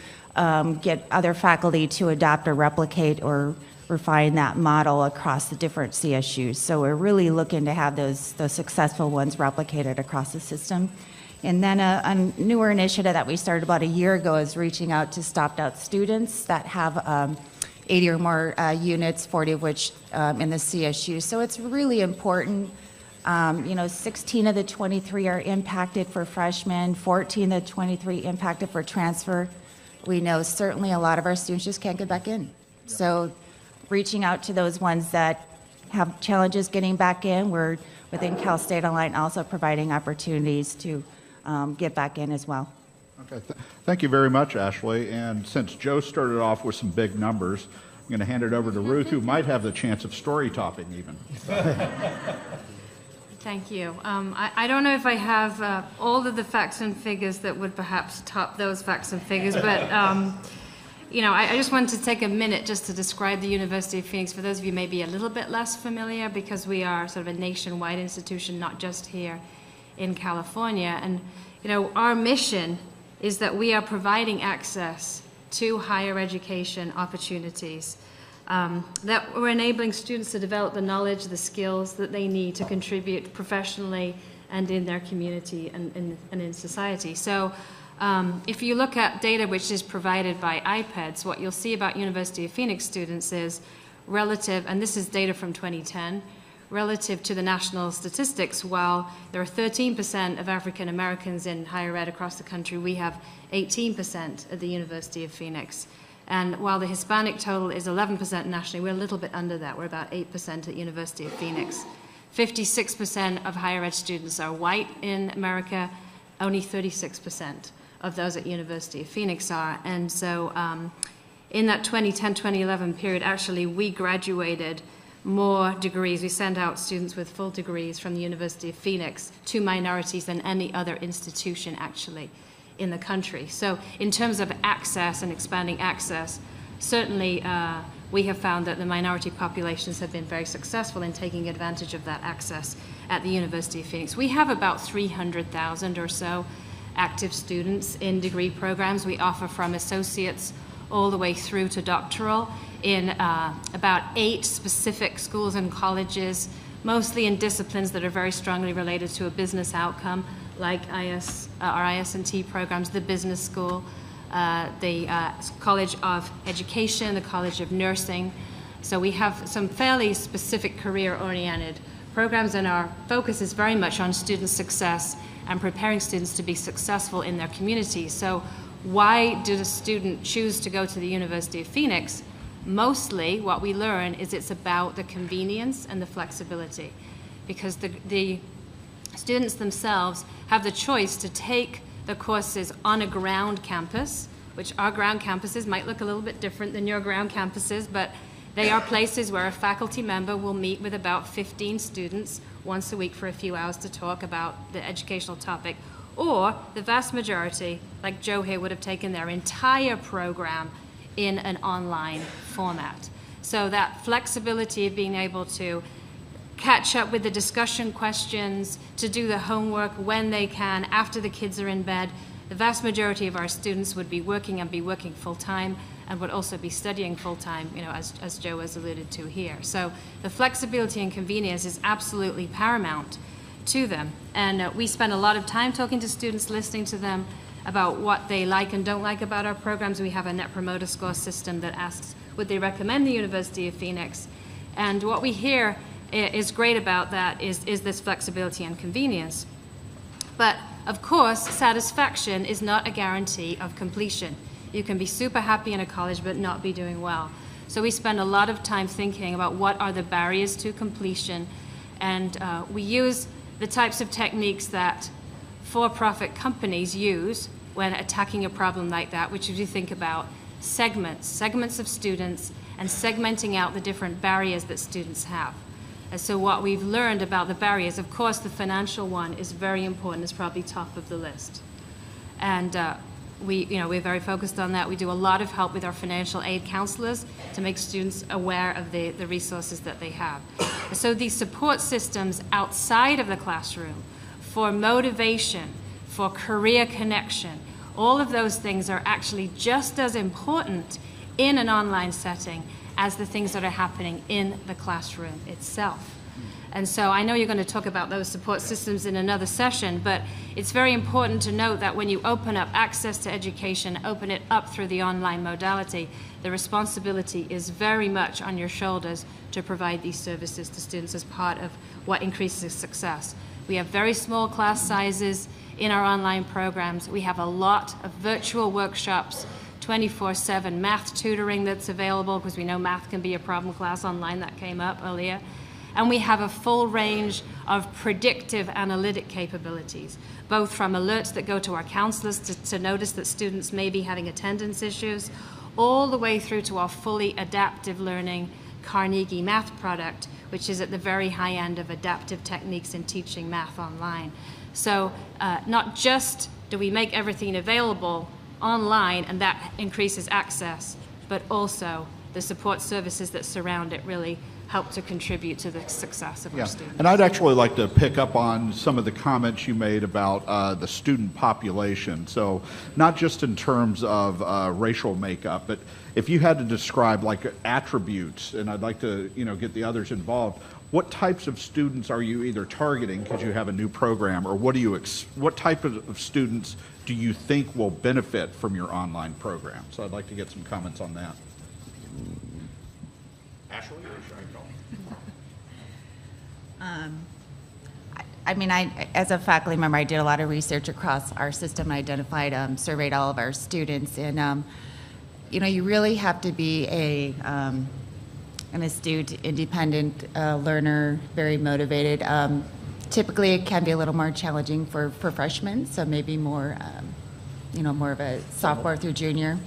get other faculty to adopt or replicate or refine that model across the different CSUs. So we're really looking to have those successful ones replicated across the system. And then a newer initiative that we started about a year ago is reaching out to stopped-out students that have 80 or more units, 40 of which in the CSU. So it's really important. 16 of the 23 are impacted for freshmen, 14 of the 23 impacted for transfer. We know certainly a lot of our students just can't get back in. So reaching out to those ones that have challenges getting back in, we're within Cal State Online also providing opportunities to get back in as well. Okay, thank you very much, Ashley. And since Joe started off with some big numbers, I'm going to hand it over to Ruth, who might have the chance of story topping even. Thank you. I don't know if I have all of the facts and figures that would perhaps top those facts and figures, but I just wanted to take a minute just to describe the University of Phoenix for those of you maybe a little bit less familiar, because we are sort of a nationwide institution, not just here in California. And our mission is that we are providing access to higher education opportunities, that we're enabling students to develop the knowledge, the skills that they need to contribute professionally and in their community and in society. So if you look at data which is provided by IPEDS, what you'll see about University of Phoenix students is relative, and this is data from 2010, relative to the national statistics, while there are 13% of African Americans in higher ed across the country, we have 18% at the University of Phoenix. And while the Hispanic total is 11% nationally, we're a little bit under that. We're about 8% at University of Phoenix. 56% of higher ed students are white in America, only 36% of those at University of Phoenix are. And so in that 2010-2011 period, actually, we graduated more degrees. We sent out students with full degrees from the University of Phoenix to minorities than any other institution actually in the country. So in terms of access and expanding access, certainly we have found that the minority populations have been very successful in taking advantage of that access at the University of Phoenix. We have about 300,000 or so active students in degree programs. We offer from associates all the way through to doctoral in about 8 specific schools and colleges, mostly in disciplines that are very strongly related to a business outcome, like our IS&T programs, the business school, the College of Education, the College of Nursing. So we have some fairly specific career-oriented programs, and our focus is very much on student success and preparing students to be successful in their communities. So why did a student choose to go to the University of Phoenix? Mostly what we learn is it's about the convenience and the flexibility, because the students themselves have the choice to take the courses on a ground campus, which our ground campuses might look a little bit different than your ground campuses, but they are places where a faculty member will meet with about 15 students once a week for a few hours to talk about the educational topic. Or the vast majority, like Joe here, would have taken their entire program in an online format. So that flexibility of being able to catch up with the discussion questions, to do the homework when they can, after the kids are in bed. The vast majority of our students would be working full-time and would also be studying full-time, as Joe has alluded to here. So the flexibility and convenience is absolutely paramount to them. And we spend a lot of time talking to students, listening to them about what they like and don't like about our programs. We have a Net Promoter Score system that asks, would they recommend the University of Phoenix? And what we hear is great about that is this flexibility and convenience. But of course, satisfaction is not a guarantee of completion. You can be super happy in a college but not be doing well. So we spend a lot of time thinking about what are the barriers to completion, and we use the types of techniques that for-profit companies use when attacking a problem like that, which is you think about segments of students and segmenting out the different barriers that students have. And so what we've learned about the barriers, of course, the financial one is very important. It's probably top of the list. And we're very focused on that. We do a lot of help with our financial aid counselors to make students aware of the resources that they have. So these support systems outside of the classroom for motivation, for career connection, all of those things are actually just as important in an online setting as the things that are happening in the classroom itself. And so I know you're going to talk about those support systems in another session, but it's very important to note that when you open up access to education, open it up through the online modality, the responsibility is very much on your shoulders to provide these services to students as part of what increases success. We have very small class sizes in our online programs. We have a lot of virtual workshops, 24/7 math tutoring that's available, because we know math can be a problem class online. That came up earlier. And we have a full range of predictive analytic capabilities, both from alerts that go to our counselors to notice that students may be having attendance issues, all the way through to our fully adaptive learning Carnegie math product, which is at the very high end of adaptive techniques in teaching math online. So not just do we make everything available online and that increases access, but also the support services that surround it really help to contribute to the success of our students. And I'd actually like to pick up on some of the comments you made about the student population. So not just in terms of racial makeup, but if you had to describe like attributes, and I'd like to get the others involved, what types of students are you either targeting because you have a new program, or what type of students do you think will benefit from your online program? So I'd like to get some comments on that. Ashley, or should I call? As a faculty member, I did a lot of research across our system. I identified, surveyed all of our students, and you really have to be an astute, independent learner, very motivated. Typically, it can be a little more challenging for freshmen, so maybe more, more of a sophomore through junior.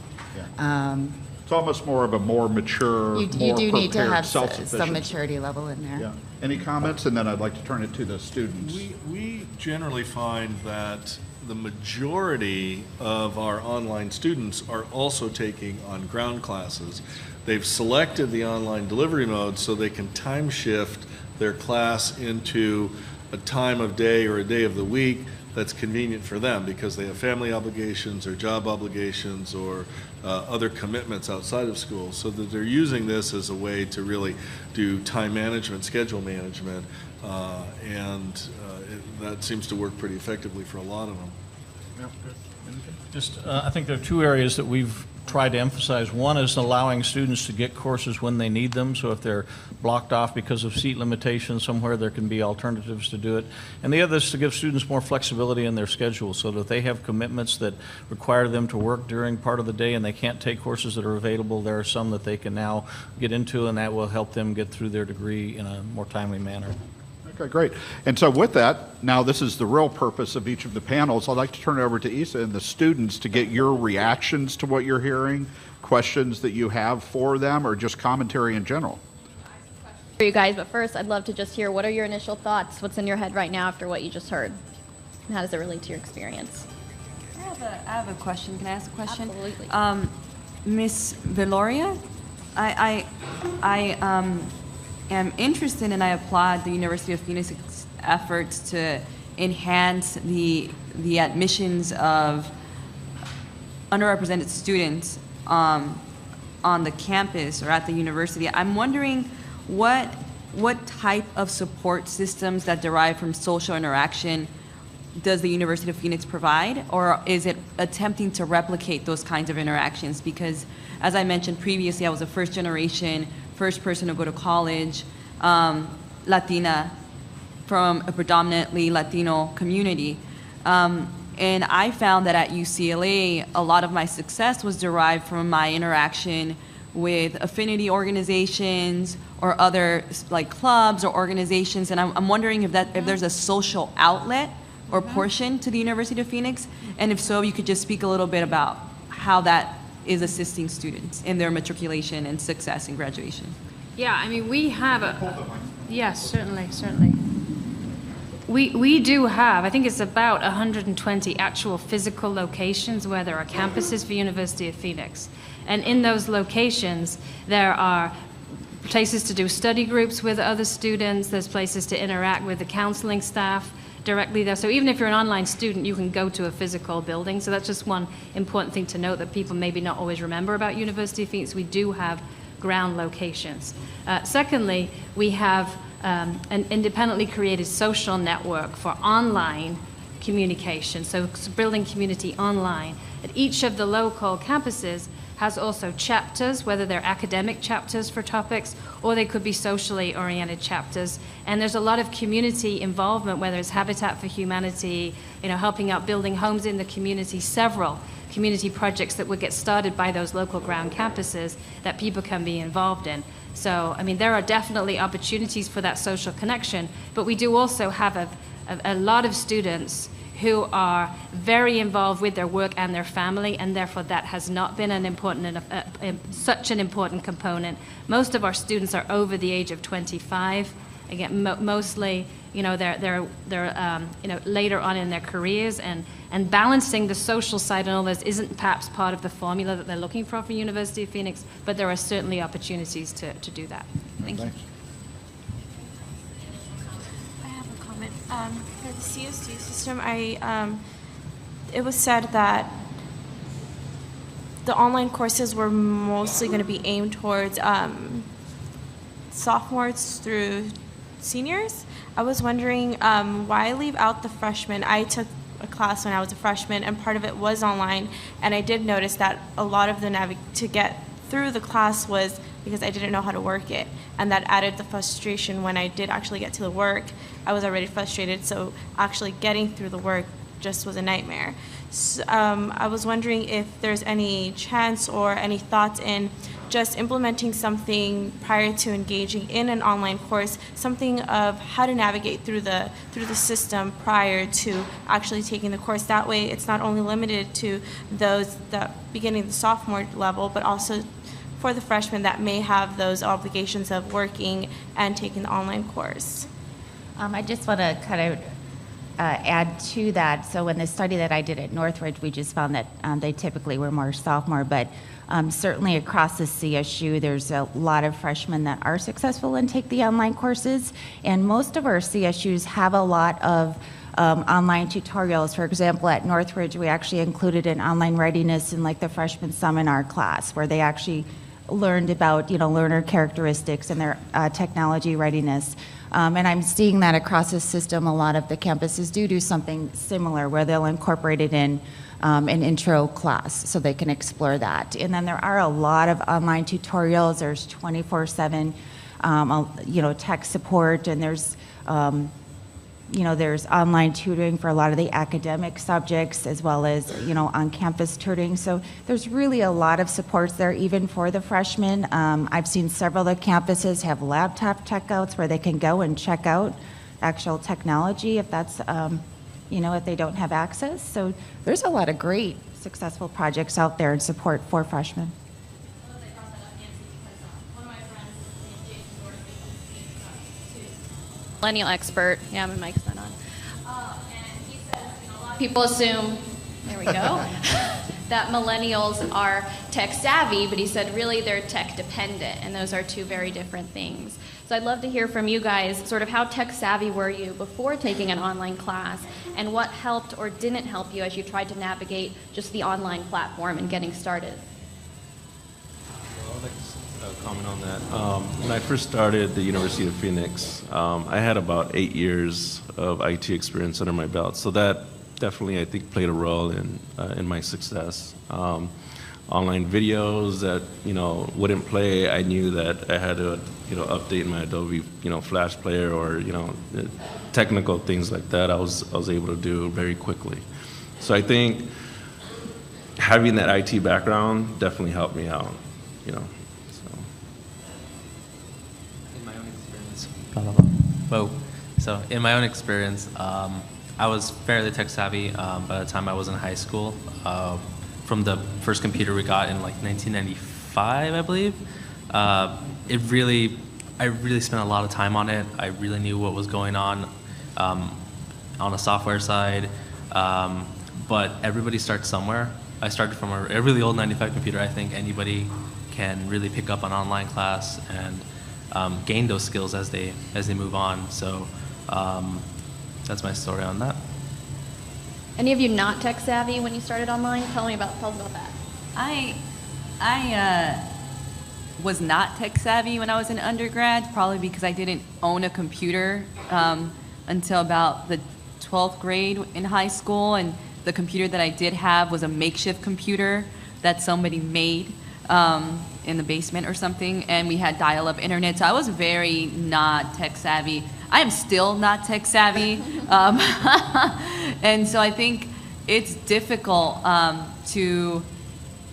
It's almost more of a more mature, you more do need to prepared, have self-sufficient. some maturity level in there. Yeah. Any comments? And then I'd like to turn it to the students. We generally find that the majority of our online students are also taking on ground classes. They've selected the online delivery mode so they can time shift their class into a time of day or a day of the week that's convenient for them because they have family obligations or job obligations or other commitments outside of school, so that they're using this as a way to really do time management, schedule management, and that seems to work pretty effectively for a lot of them. I think there are two areas that we've tried to emphasize. One is allowing students to get courses when they need them. So if they're blocked off because of seat limitations somewhere, there can be alternatives to do it. And the other is to give students more flexibility in their schedule so that they have commitments that require them to work during part of the day and they can't take courses that are available. There are some that they can now get into, and that will help them get through their degree in a more timely manner. Okay, great. And so with that, now this is the real purpose of each of the panels. I'd like to turn it over to Isa and the students to get your reactions to what you're hearing, questions that you have for them, or just commentary in general. For you guys, but first I'd love to just hear what are your initial thoughts, what's in your head right now after what you just heard, and how does it relate to your experience? I have a question. Can I ask a question? Absolutely. Miss Veloria, I am interested, and I applaud the University of Phoenix's efforts to enhance the admissions of underrepresented students on the campus or at the university. I'm wondering what type of support systems that derive from social interaction does the University of Phoenix provide, or is it attempting to replicate those kinds of interactions? Because as I mentioned previously, I was a first person to go to college, Latina, from a predominantly Latino community. And I found that at UCLA, a lot of my success was derived from my interaction with affinity organizations or other like clubs or organizations. And I'm wondering if there's a social outlet or portion to the University of Phoenix. And if so, you could just speak a little bit about how that is assisting students in their matriculation and success in graduation. Yeah, I mean, we have yes, certainly. We do have, I think it's about 120 actual physical locations where there are campuses for University of Phoenix. And in those locations, there are places to do study groups with other students, there's places to interact with the counseling staff directly there. So even if you're an online student, you can go to a physical building. So that's just one important thing to note that people maybe not always remember about University of Phoenix. We do have ground locations. Secondly, we have an independently created social network for online communication, so building community online. At each of the local campuses has also chapters, whether they're academic chapters for topics or they could be socially oriented chapters. And there's a lot of community involvement, whether it's Habitat for Humanity, helping out building homes in the community, several community projects that would get started by those local ground campuses that people can be involved in. So, I mean, there are definitely opportunities for that social connection, but we do also have a lot of students who are very involved with their work and their family, and therefore that has not been such an important component. Most of our students are over the age of 25. Again, mostly, they're later on in their careers, and balancing the social side and all this isn't perhaps part of the formula that they're looking for from University of Phoenix, but there are certainly opportunities to do that. Thank you. I have a comment. For the CSD system, it was said that the online courses were mostly going to be aimed towards sophomores through seniors. I was wondering why leave out the freshmen. I took a class when I was a freshman, and part of it was online, and I did notice that a lot of the to get through the class was because I didn't know how to work it, and that added the frustration. When I did actually get to the work, I was already frustrated, so actually getting through the work just was a nightmare. So, I was wondering if there's any chance or any thoughts in just implementing something prior to engaging in an online course, something of how to navigate through the system prior to actually taking the course. That way it's not only limited to those that beginning the sophomore level, but also for the freshmen that may have those obligations of working and taking the online course. I just want to kind of add to that. So in the study that I did at Northridge, we just found that they typically were more sophomore, but certainly across the CSU, there's a lot of freshmen that are successful and take the online courses, and most of our CSUs have a lot of online tutorials. For example, at Northridge, we actually included an online readiness in like the freshman seminar class, where they actually learned about learner characteristics and their technology readiness. And I'm seeing that across the system. A lot of the campuses do something similar, where they'll incorporate it in an intro class so they can explore that. And then there are a lot of online tutorials. There's 24/7 tech support, and there's there's online tutoring for a lot of the academic subjects, as well as on-campus tutoring. So there's really a lot of supports there, even for the freshmen. I've seen several of the campuses have laptop checkouts where they can go and check out actual technology if that's if they don't have access. So there's a lot of great successful projects out there in support for freshmen. Millennial expert. Yeah, my mic's not on. And he says, a lot of people assume, there we go, that millennials are tech savvy, but he said really they're tech dependent, and those are two very different things. So I'd love to hear from you guys, sort of how tech savvy were you before taking an online class, and what helped or didn't help you as you tried to navigate just the online platform and getting started? I'd like to comment on that. When I first started at the University of Phoenix, I had about 8 years of IT experience under my belt, so that definitely, I think, played a role in my success. Online videos that wouldn't play, I knew that I had to update my Adobe Flash player, or technical things like that. I was able to do very quickly. So I think having that IT background definitely helped me out. So. In my own experience, So in my own experience, I was fairly tech savvy by the time I was in high school. From the first computer we got in like 1995, I believe. I really spent a lot of time on it. I really knew what was going on the software side. But everybody starts somewhere. I started from a really old 95 computer. I think anybody can really pick up an online class and gain those skills as they move on. So that's my story on that. Any of you not tech savvy when you started online? Tell us about that. I was not tech savvy when I was in undergrad, probably because I didn't own a computer until about the 12th grade in high school, and the computer that I did have was a makeshift computer that somebody made in the basement or something, and we had dial-up internet, so I was very not tech savvy. I am still not tech savvy, and so I think it's difficult to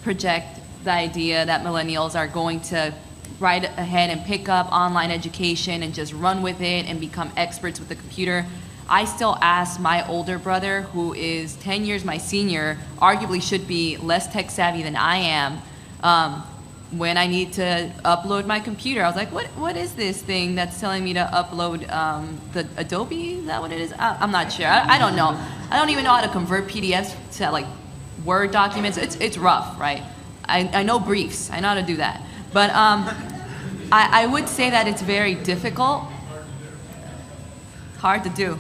project the idea that millennials are going to right ahead and pick up online education and just run with it and become experts with the computer. I still ask my older brother, who is 10 years my senior, arguably should be less tech savvy than I am, when I need to upload my computer. I was like, what is this thing that's telling me to upload the Adobe? Is that what it is? I'm not sure. I don't know. I don't even know how to convert PDFs to like Word documents. It's rough, right? I know briefs. I know how to do that. But I would say that it's very difficult. Hard to do,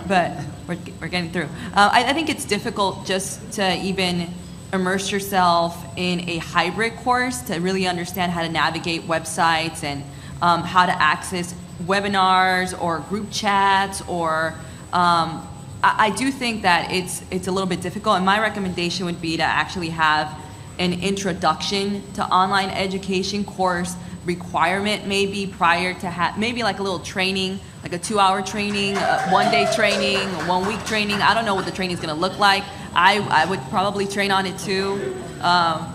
but we're getting through. I think it's difficult just to even immerse yourself in a hybrid course to really understand how to navigate websites and how to access webinars or group chats, or I do think that it's a little bit difficult, and my recommendation would be to actually have an introduction to online education course requirement, maybe prior to maybe like a little training, like a 2-hour training, 1-day training, a 1-week training. I don't know what the training is going to look like. I would probably train on it too.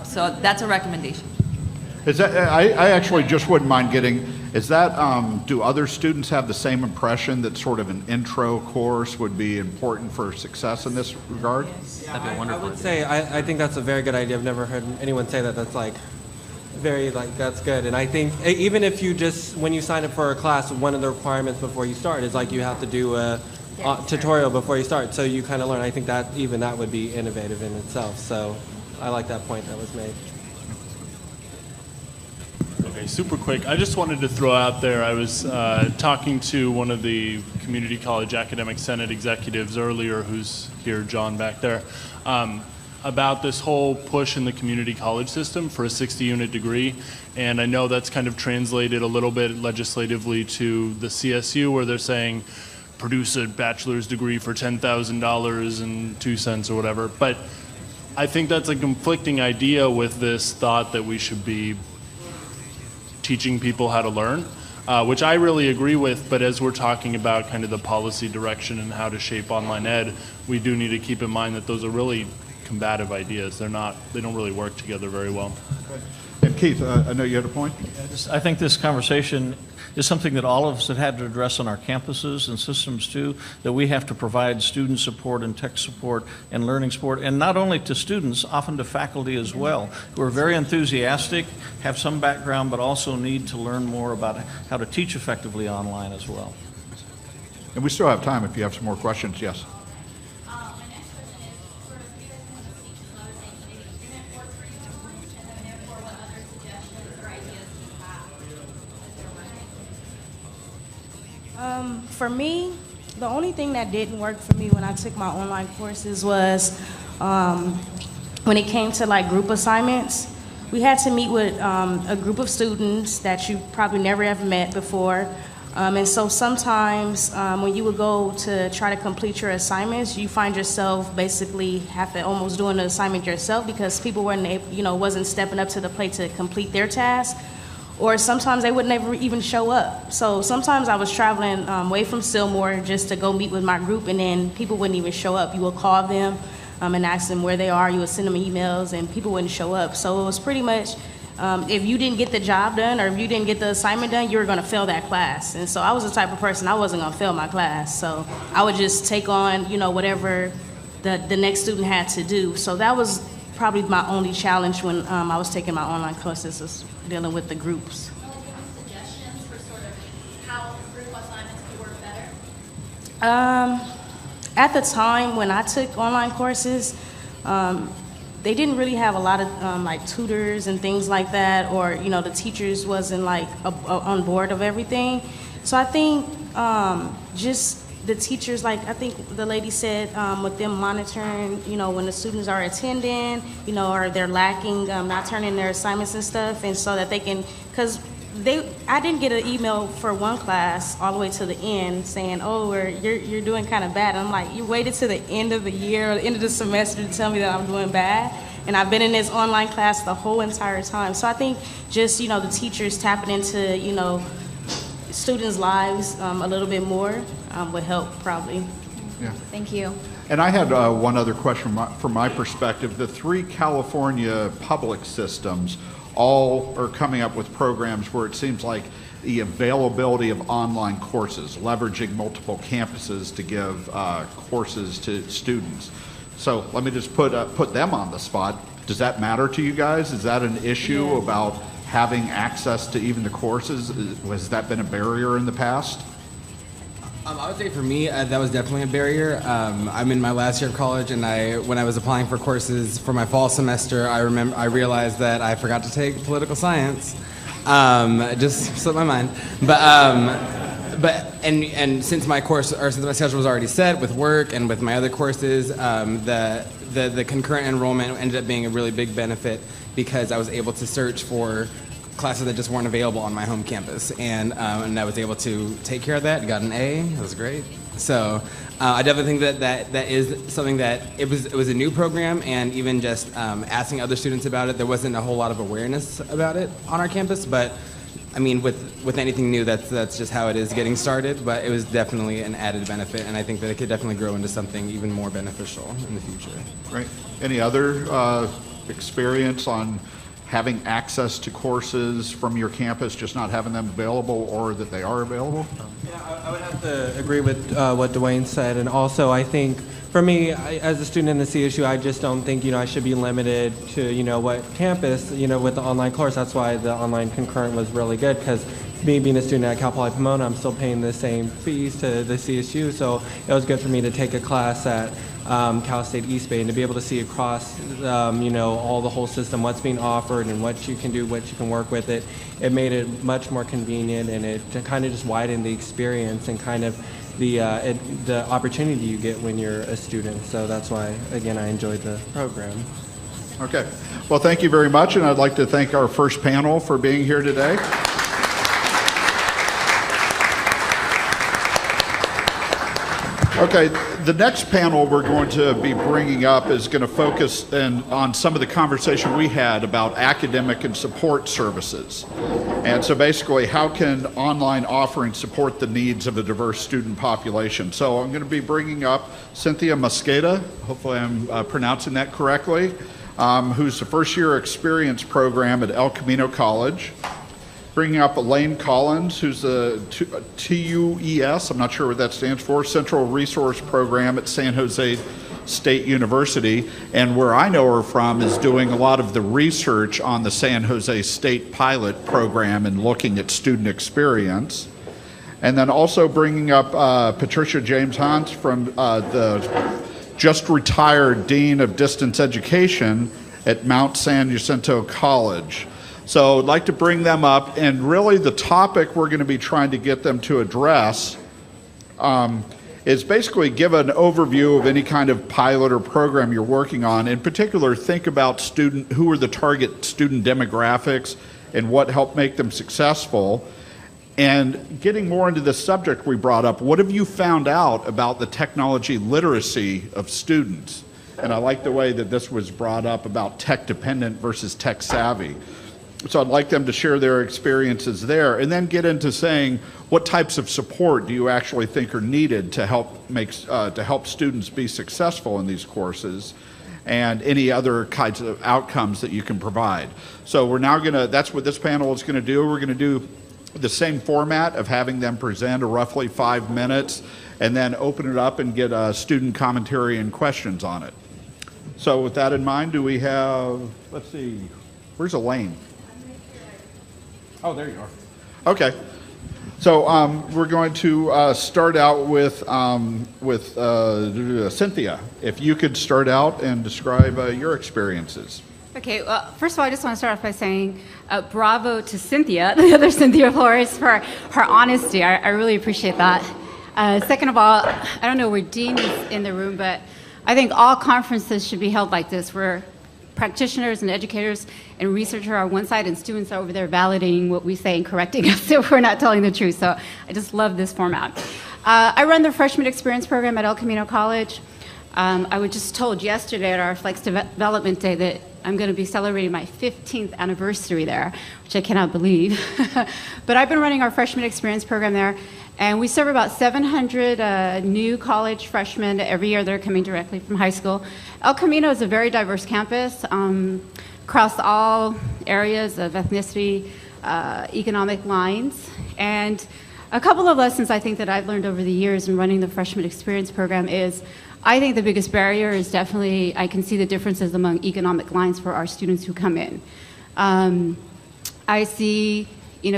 So that's a recommendation. Is that, I actually just wouldn't mind getting, is that, do other students have the same impression that sort of an intro course would be important for success in this regard? That'd be wonderful. I would say, I think that's a very good idea. I've never heard anyone say that. That's like, very, like, that's good. And I think even if you just, when you sign up for a class, one of the requirements before you start is like you have to do a tutorial before you start, so you kind of learn. I think that even that would be innovative in itself. So I like that point that was made. Okay, super quick. I just wanted to throw out there, I was talking to one of the Community College Academic Senate executives earlier, who's here, John, back there, about this whole push in the community college system for a 60-unit degree. And I know that's kind of translated a little bit legislatively to the CSU, where they're saying, produce a bachelor's degree for $10,000 and 2 cents or whatever. But I think that's a conflicting idea with this thought that we should be teaching people how to learn, which I really agree with. But as we're talking about kind of the policy direction and how to shape online ed, we do need to keep in mind that those are really combative ideas. They don't really work together very well. And Keith, I know you had a point? I think this conversation is something that all of us have had to address on our campuses and systems too, that we have to provide student support and tech support and learning support, and not only to students, often to faculty as well, who are very enthusiastic, have some background, but also need to learn more about how to teach effectively online as well. And we still have time if you have some more questions. Yes. For me, the only thing that didn't work for me when I took my online courses was when it came to like group assignments. We had to meet with a group of students that you probably never ever met before. And so sometimes when you would go to try to complete your assignments, you find yourself basically have to almost doing the assignment yourself because people wasn't stepping up to the plate to complete their task. Or sometimes they would never even show up. So sometimes I was traveling away from Sylmore just to go meet with my group, and then people wouldn't even show up. You would call them and ask them where they are. You would send them emails, and people wouldn't show up. So it was pretty much, if you didn't get the job done or if you didn't get the assignment done, you were going to fail that class. And so I was the type of person, I wasn't going to fail my class. So I would just take on, whatever the next student had to do. So that was probably my only challenge when I was taking my online courses, is dealing with the groups. Suggestions for sort of how group assignments could work better? At the time when I took online courses, they didn't really have a lot of like tutors and things like that, or the teachers wasn't like on board of everything. So I think just the teachers, like I think the lady said, with them monitoring, when the students are attending, or they're lacking, not turning their assignments and stuff, and so that they can, because I didn't get an email for one class all the way to the end saying, oh, you're doing kind of bad. And I'm like, you waited to the end of the year, or the end of the semester to tell me that I'm doing bad? And I've been in this online class the whole entire time. So I think just, the teachers tapping into, students' lives a little bit more would help probably. Yeah. Thank you. And I had one other question from my perspective. The 3 California public systems all are coming up with programs where it seems like the availability of online courses, leveraging multiple campuses to give courses to students. So let me just put them on the spot. Does that matter to you guys? Is that an issue about having access to even the courses? Has that been a barrier in the past? I would say for me, that was definitely a barrier. I'm in my last year of college, and when I was applying for courses for my fall semester, I realized that I forgot to take political science. It just slipped my mind. And since my schedule was already set with work and with my other courses, the concurrent enrollment ended up being a really big benefit because I was able to search for classes that just weren't available on my home campus, and I was able to take care of that. Got an A. It was great. So I definitely think that is something that it was a new program, and even just asking other students about it, there wasn't a whole lot of awareness about it on our campus. But I mean, with anything new, that's just how it is getting started. But it was definitely an added benefit, and I think that it could definitely grow into something even more beneficial in the future. Great. Any other experience on having access to courses from your campus, just not having them available, or that they are available? Yeah, I would have to agree with what Dwayne said, and also I think for me, as a student in the CSU, I just don't think I should be limited to what campus with the online course. That's why the online concurrent was really good, because me being a student at Cal Poly Pomona, I'm still paying the same fees to the CSU, so it was good for me to take a class at Cal State East Bay and to be able to see across all the whole system, what's being offered and what you can do, what you can work with it. It made it much more convenient, and it kind of just widened the experience and kind of the opportunity you get when you're a student. So that's why, again, I enjoyed the program. Okay. Well, thank you very much, and I'd like to thank our first panel for being here today. Okay, the next panel we're going to be bringing up is going to focus on some of the conversation we had about academic and support services. And so basically, how can online offerings support the needs of a diverse student population? So I'm going to be bringing up Cynthia Mosqueda, hopefully I'm pronouncing that correctly, who's the first-year experience program at El Camino College. Bringing up Elaine Collins, who's the TUES, I'm not sure what that stands for, Central Resource Program at San Jose State University. And where I know her from is doing a lot of the research on the San Jose State pilot program and looking at student experience. And then also bringing up Patricia James Hans from the just retired Dean of Distance Education at Mount San Jacinto College. So I'd like to bring them up, and really the topic we're going to be trying to get them to address is basically give an overview of any kind of pilot or program you're working on. In particular, think about who are the target student demographics and what helped make them successful. And getting more into the subject we brought up, what have you found out about the technology literacy of students? And I like the way that this was brought up about tech dependent versus tech savvy. So I'd like them to share their experiences there, and then get into saying what types of support do you actually think are needed to help students be successful in these courses, and any other kinds of outcomes that you can provide. So we're now that's what this panel is going to do. We're going to do the same format of having them present a roughly 5 minutes, and then open it up and get student commentary and questions on it. So with that in mind, do we have, let's see, where's Elaine? Oh, there you are. Okay. So we're going to start out with Cynthia. If you could start out and describe your experiences. Okay, well, first of all, I just want to start off by saying bravo to Cynthia, the other Cynthia Flores, for her honesty. I really appreciate that. Second of all, I don't know where Dean is in the room, but I think all conferences should be held like this, where practitioners and educators and researchers are on one side and students are over there validating what we say and correcting us if we're not telling the truth. So I just love this format. I run the freshman experience program at El Camino College. I was just told yesterday at our Flex Development Day that I'm going to be celebrating my 15th anniversary there, which I cannot believe. But I've been running our freshman experience program there, and we serve about 700 new college freshmen every year that are coming directly from high school. El Camino is a very diverse campus across all areas of ethnicity, economic lines. And a couple of lessons I think that I've learned over the years in running the Freshman Experience program is I think the biggest barrier is definitely, I can see the differences among economic lines for our students who come in. I see,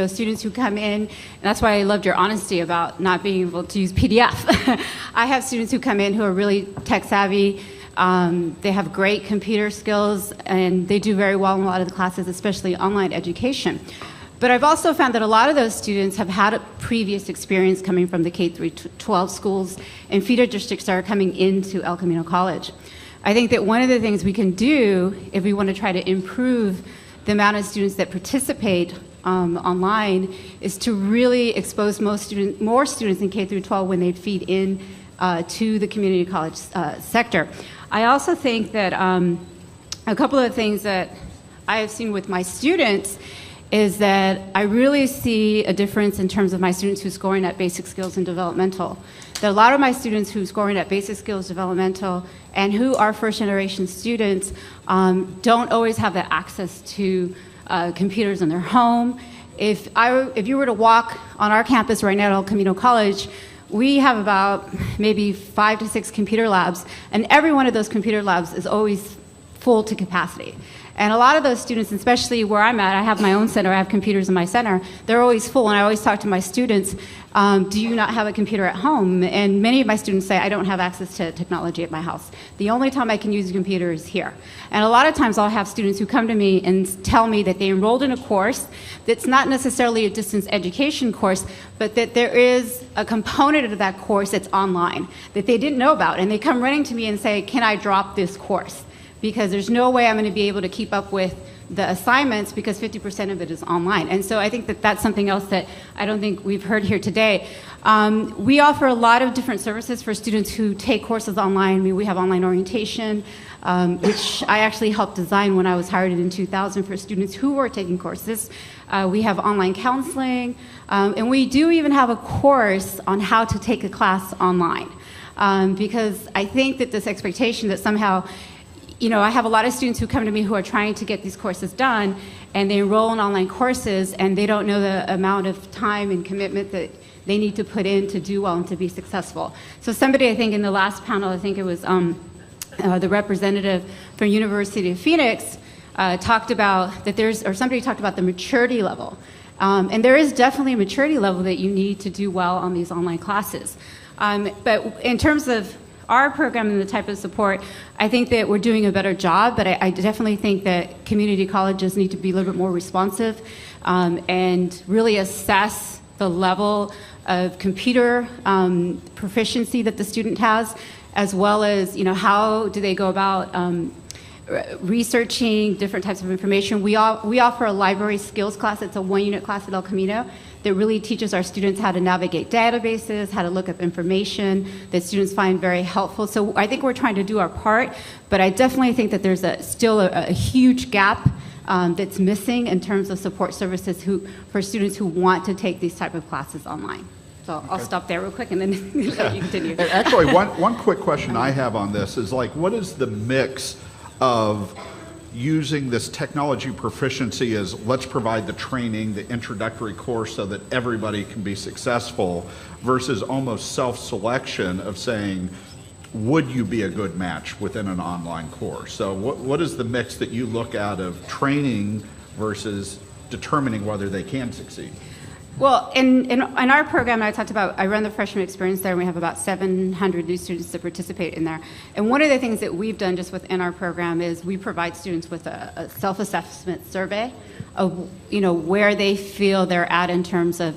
students who come in, and that's why I loved your honesty about not being able to use PDF. I have students who come in who are really tech savvy. They have great computer skills, and they do very well in a lot of the classes, especially online education. But I've also found that a lot of those students have had a previous experience coming from the K-12 schools and feeder districts that are coming into El Camino College. I think that one of the things we can do if we want to try to improve the amount of students that participate online is to really expose more students in K-12 when they feed in to the community college sector. I also think that a couple of things that I have seen with my students is that I really see a difference in terms of my students who are scoring at basic skills and developmental. That a lot of my students who are scoring at basic skills developmental and who are first generation students don't always have the access to computers in their home. If you were to walk on our campus right now at El Camino College, we have about maybe 5 to 6 computer labs, and every one of those computer labs is always full to capacity. And a lot of those students, especially where I'm at, I have my own center, I have computers in my center, they're always full, and I always talk to my students, do you not have a computer at home? And many of my students say, I don't have access to technology at my house. The only time I can use a computer is here. And a lot of times I'll have students who come to me and tell me that they enrolled in a course that's not necessarily a distance education course, but that there is a component of that course that's online that they didn't know about. And they come running to me and say, can I drop this course? Because there's no way I'm going to be able to keep up with the assignments because 50% of it is online. And so I think that that's something else that I don't think we've heard here today. We offer a lot of different services for students who take courses online. I mean, we have online orientation, which I actually helped design when I was hired in 2000 for students who were taking courses. We have online counseling, and we do even have a course on how to take a class online. Because I think that this expectation that somehow I have a lot of students who come to me who are trying to get these courses done, and they enroll in online courses, and they don't know the amount of time and commitment that they need to put in to do well and to be successful. So somebody, I think in the last panel, I think it was the representative from University of Phoenix, talked about that somebody talked about the maturity level. And there is definitely a maturity level that you need to do well on these online classes. But in terms of our program and the type of support, I think that we're doing a better job, but I definitely think that community colleges need to be a little bit more responsive and really assess the level of computer proficiency that the student has, as well as how do they go about researching different types of information. We offer a library skills class. It's a 1-unit class at El Camino that really teaches our students how to navigate databases, how to look up information that students find very helpful. So I think we're trying to do our part, but I definitely think that there's still a huge gap that's missing in terms of support services for students who want to take these type of classes online. So I'll stop there real quick and then you continue. And actually, one quick question I have on this is what is the mix of using this technology proficiency as let's provide the training, the introductory course so that everybody can be successful versus almost self-selection of saying, would you be a good match within an online course? So what is the mix that you look at of training versus determining whether they can succeed? Well, in our program, I run the freshman experience there, and we have about 700 new students that participate in there. And one of the things that we've done just within our program is we provide students with a self-assessment survey of, where they feel they're at in terms of,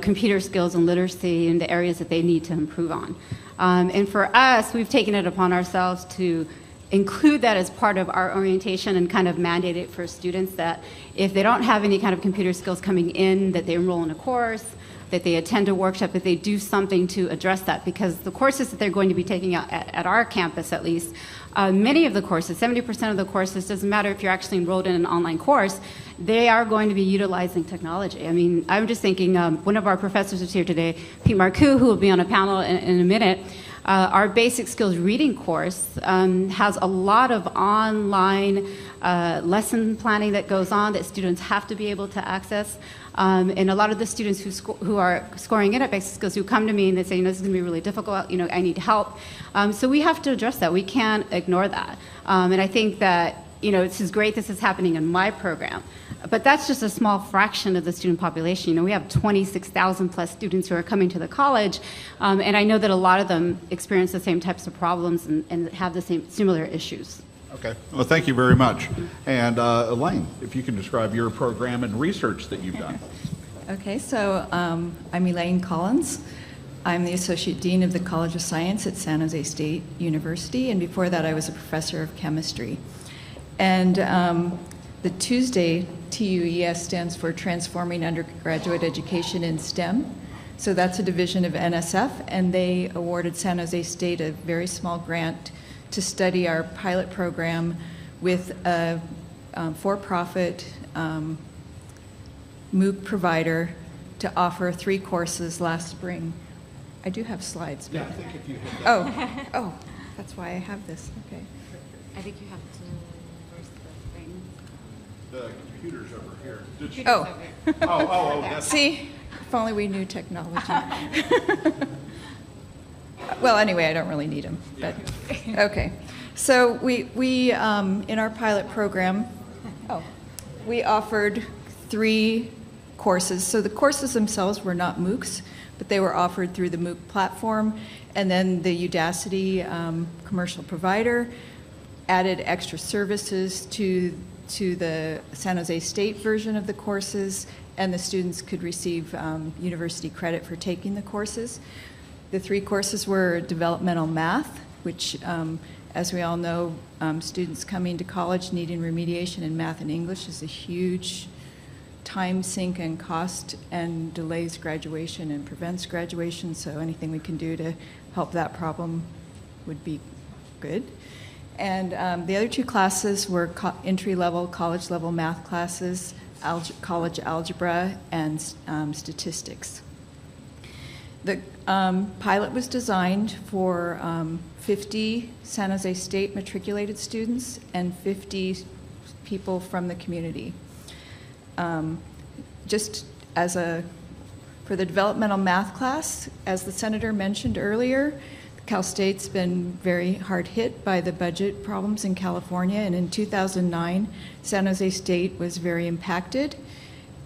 computer skills and literacy and the areas that they need to improve on. And for us, we've taken it upon ourselves to include that as part of our orientation and kind of mandate it for students that if they don't have any kind of computer skills coming in, that they enroll in a course, that they attend a workshop, that they do something to address that, because the courses that they're going to be taking out at our campus at least, many of the courses, 70% of the courses, doesn't matter if you're actually enrolled in an online course, they are going to be utilizing technology. I mean, I'm just thinking, one of our professors is here today, Pete Marcoux, who will be on a panel in a minute. Our basic skills reading course has a lot of online lesson planning that goes on that students have to be able to access. And a lot of the students who are scoring in at basic skills who come to me and they say, this is going to be really difficult, I need help. So we have to address that. We can't ignore that. And I think that, this is great this is happening in my program. But that's just a small fraction of the student population. We have 26,000 plus students who are coming to the college, and I know that a lot of them experience the same types of problems and have the same similar issues. Okay. Well, thank you very much. And Elaine, if you can describe your program and research that you've done. Okay, so I'm Elaine Collins. I'm the Associate Dean of the College of Science at San Jose State University, and before that I was a professor of chemistry. And the Tuesday, TUES stands for Transforming Undergraduate Education in STEM. So that's a division of NSF, and they awarded San Jose State a very small grant to study our pilot program with a for-profit MOOC provider to offer 3 courses last spring. I do have slides. Yeah, I think if you hit that. Oh, that's why I have this. Okay. I think you have to, where's the thing? The computer's over here. That's see, if only we knew technology. Well, anyway, I don't really need them, but okay. So we in our pilot program, we offered 3 courses. So the courses themselves were not MOOCs, but they were offered through the MOOC platform, and then the Udacity commercial provider added extra services to the San Jose State version of the courses, and the students could receive university credit for taking the courses. The 3 courses were developmental math, which, as we all know, students coming to college needing remediation in math and English is a huge time sink and cost and delays graduation and prevents graduation, so anything we can do to help that problem would be good. And the other 2 classes were entry-level, college-level math classes, college algebra, and statistics. The pilot was designed for 50 San Jose State matriculated students and 50 people from the community. Just as for the developmental math class, as the senator mentioned earlier, Cal State's been very hard hit by the budget problems in California, and in 2009, San Jose State was very impacted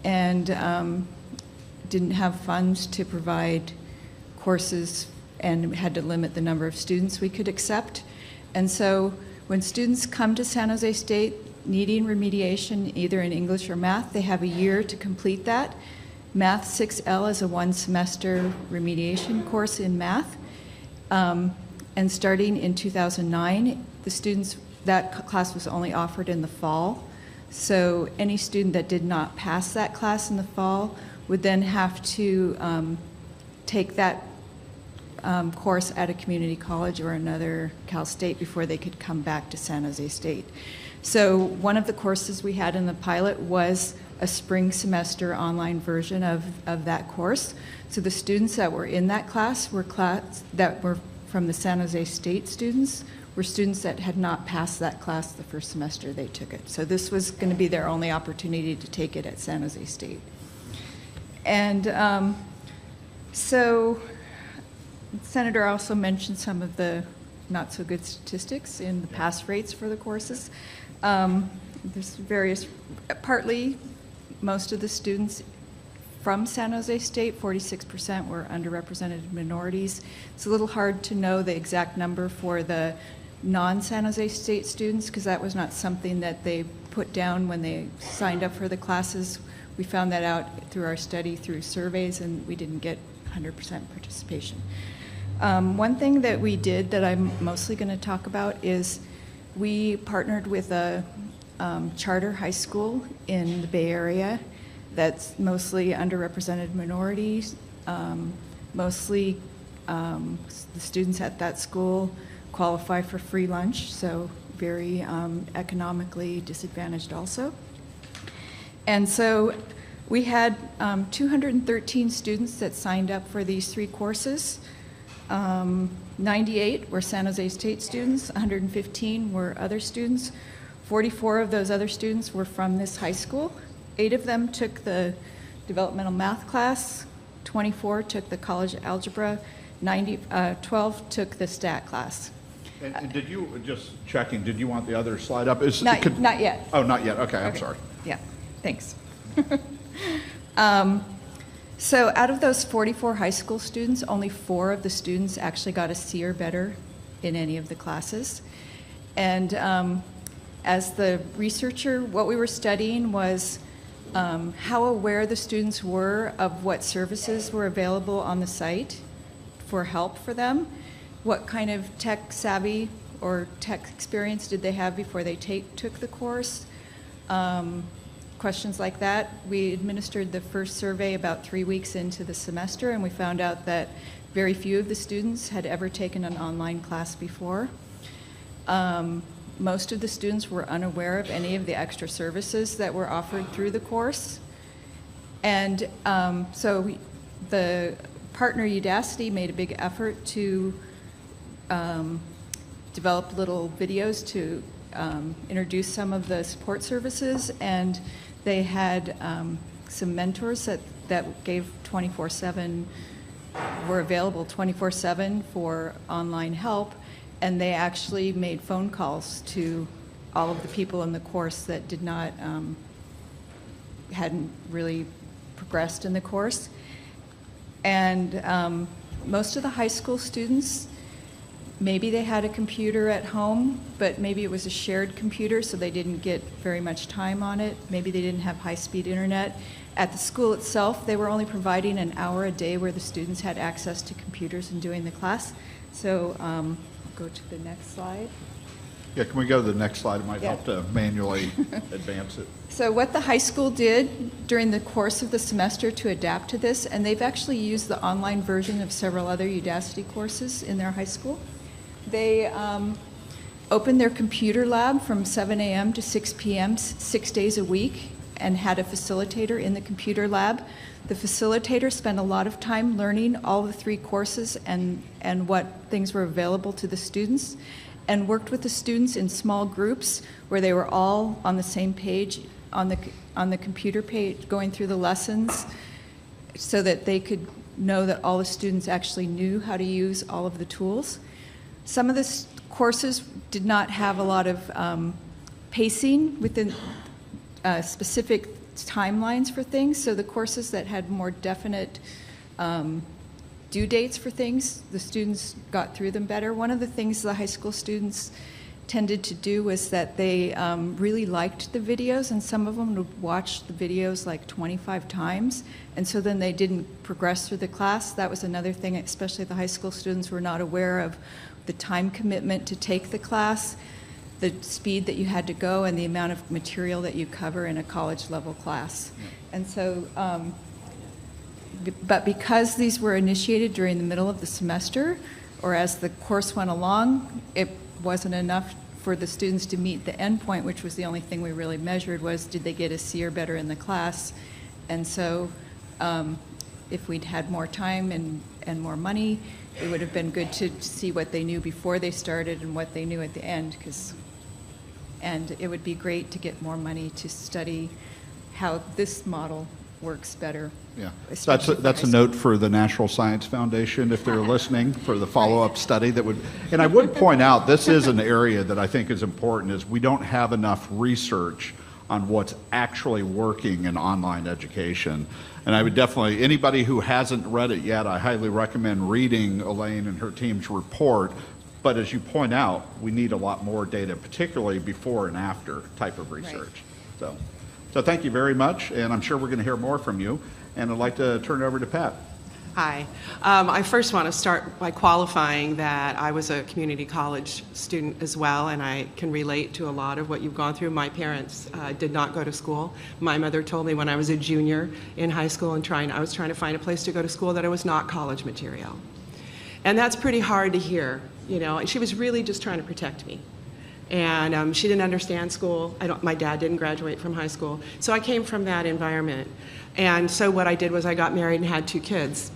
and didn't have funds to provide courses and had to limit the number of students we could accept. And so when students come to San Jose State needing remediation either in English or math, they have a year to complete that. Math 6L is a 1-semester remediation course in math. And starting in 2009, that class was only offered in the fall. So any student that did not pass that class in the fall would then have to take that course at a community college or another Cal State before they could come back to San Jose State. So one of the courses we had in the pilot was a spring semester online version of that course. So the students that were in that class that were from the San Jose State students were students that had not passed that class the first semester they took it. So this was going to be their only opportunity to take it at San Jose State. And so the senator also mentioned some of the not so good statistics in the pass rates for the courses. There's various, partly most of the students from San Jose State, 46% were underrepresented minorities. It's a little hard to know the exact number for the non-San Jose State students because that was not something that they put down when they signed up for the classes. We found that out through our study, through surveys, and we didn't get 100% participation. One thing that we did that I'm mostly going to talk about is we partnered with a charter high school in the Bay Area that's mostly underrepresented minorities. Mostly the students at that school qualify for free lunch, so very economically disadvantaged also. And so we had 213 students that signed up for these 3 courses. 98 were San Jose State students, 115 were other students. 44 of those other students were from this high school. 8 of them took the developmental math class, 24 took the college algebra, 12 took the stat class. And did you, just checking, did you want the other slide up? Not yet. Oh, not yet. Okay, I'm sorry. Yeah, thanks. So out of those 44 high school students, only 4 of the students actually got a C or better in any of the classes. And as the researcher, what we were studying was how aware the students were of what services were available on the site for help for them, what kind of tech savvy or tech experience did they have before they took the course, questions like that. We administered the first survey about 3 weeks into the semester, and we found out that very few of the students had ever taken an online class before. Most of the students were unaware of any of the extra services that were offered through the course. And the partner Udacity made a big effort to develop little videos to introduce some of the support services, and they had some mentors that gave 24/7, were available 24/7 for online help, and they actually made phone calls to all of the people in the course that did not, hadn't really progressed in the course. And most of the high school students, maybe they had a computer at home, but maybe it was a shared computer, so they didn't get very much time on it. Maybe they didn't have high-speed internet. At the school itself, they were only providing an hour a day where the students had access to computers and doing the class. So I'll go to the next slide. Yeah, can we go to the next slide? It might Yeah. help to manually advance it. So what the high school did during the course of the semester to adapt to this, and they've actually used the online version of several other Udacity courses in their high school, they opened their computer lab from 7 a.m. to 6 p.m. 6 days a week and had a facilitator in the computer lab. The facilitator spent a lot of time learning all the 3 courses and what things were available to the students, and worked with the students in small groups where they were all on the same page on the computer page going through the lessons, so that they could know that all the students actually knew how to use all of the tools. Some of the courses did not have a lot of pacing within specific timelines for things, so the courses that had more definite due dates for things, the students got through them better. One of the things the high school students tended to do was that they really liked the videos, and some of them would watch the videos like 25 times, and so then they didn't progress through the class. That was another thing, especially the high school students were not aware of the time commitment to take the class, the speed that you had to go, and the amount of material that you cover in a college level class. And so, but because these were initiated during the middle of the semester, or as the course went along, it wasn't enough for the students to meet the endpoint, which was the only thing we really measured, was did they get a C or better in the class. And so if we'd had more time and more money, it would have been good to see what they knew before they started and what they knew at the end, and it would be great to get more money to study how this model works better. Yeah, that's a note for the National Science Foundation, if they're listening, for the follow-up study that would, and I would point out, this is an area that I think is important, is we don't have enough research on what's actually working in online education. And I would definitely, anybody who hasn't read it yet, I highly recommend reading Elaine and her team's report. But as you point out, we need a lot more data, particularly before and after type of research. Right. So thank you very much, and I'm sure we're going to hear more from you. And I'd like to turn it over to Pat. Hi. I first want to start by qualifying that I was a community college student as well, and I can relate to a lot of what you've gone through. My parents did not go to school. My mother told me when I was a junior in high school and I was trying to find a place to go to school that it was not college material. And that's pretty hard to hear, you know. She was really just trying to protect me. And she didn't understand school. My dad didn't graduate from high school. So I came from that environment. And so what I did was I got married and had 2 kids.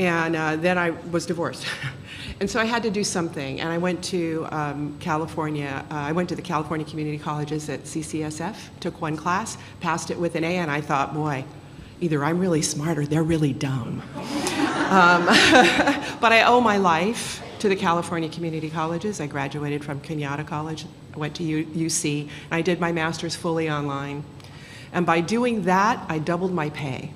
And then I was divorced. And so I had to do something, and I went to California. I went to the California Community Colleges at CCSF, took one class, passed it with an A, and I thought, boy, either I'm really smart or they're really dumb. But I owe my life to the California Community Colleges. I graduated from Kenyatta College. I went to UC, and I did my master's fully online. And by doing that, I doubled my pay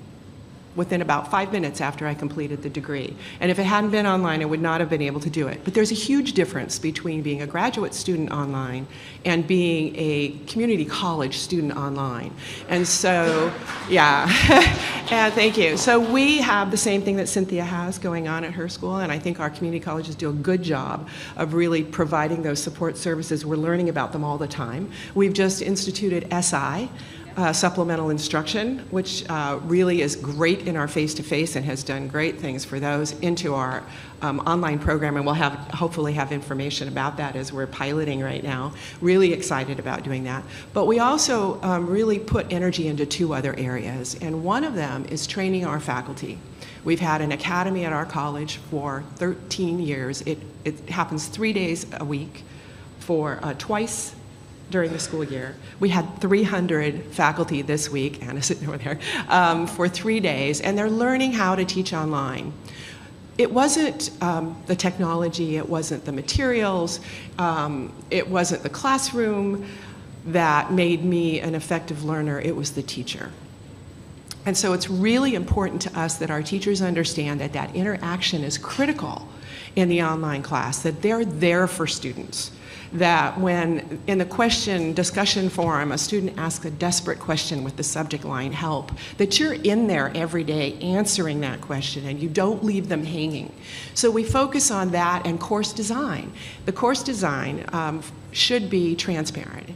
within about 5 minutes after I completed the degree. And if it hadn't been online, I would not have been able to do it. But there's a huge difference between being a graduate student online and being a community college student online. And so, yeah, and thank you. So we have the same thing that Cynthia has going on at her school, and I think our community colleges do a good job of really providing those support services. We're learning about them all the time. We've just instituted SI, supplemental instruction, which really is great in our face-to-face and has done great things for those, into our online program, and we'll hopefully have information about that as we're piloting right now. Really excited about doing that. But we also really put energy into 2 other areas, and one of them is training our faculty. We've had an academy at our college for 13 years. It happens 3 days a week for twice during the school year. We had 300 faculty this week, Anna's sitting over there, for 3 days, and they're learning how to teach online. It wasn't the technology, it wasn't the materials, it wasn't the classroom that made me an effective learner, it was the teacher. And so it's really important to us that our teachers understand that that interaction is critical in the online class, that they're there for students. That when in the discussion forum, a student asks a desperate question with the subject line, help, that you're in there every day answering that question and you don't leave them hanging. So we focus on that and course design. The course design should be transparent.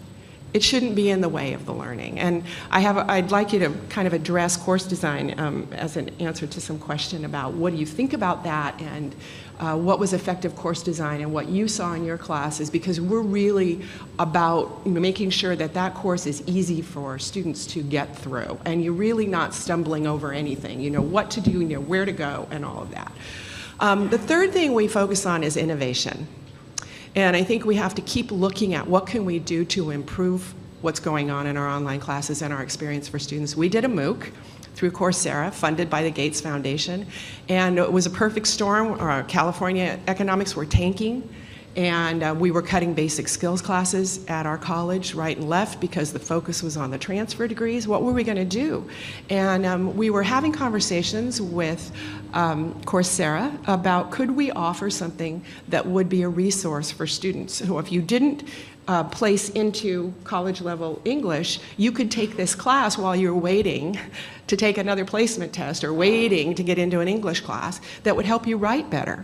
It shouldn't be in the way of the learning. And I'd like you to kind of address course design as an answer to some question about what do you think about that, and what was effective course design and what you saw in your classes, because we're really about making sure that that course is easy for students to get through, and you're really not stumbling over anything. You know what to do, you know where to go, and all of that. The third thing we focus on is innovation. And I think we have to keep looking at what can we do to improve what's going on in our online classes and our experience for students. We did a MOOC through Coursera, funded by the Gates Foundation, and it was a perfect storm. California economics were tanking, and we were cutting basic skills classes at our college right and left because the focus was on the transfer degrees. What were we going to do? And we were having conversations with Coursera about could we offer something that would be a resource for students. So if you didn't place into college level English, you could take this class while you're waiting to take another placement test or waiting to get into an English class that would help you write better.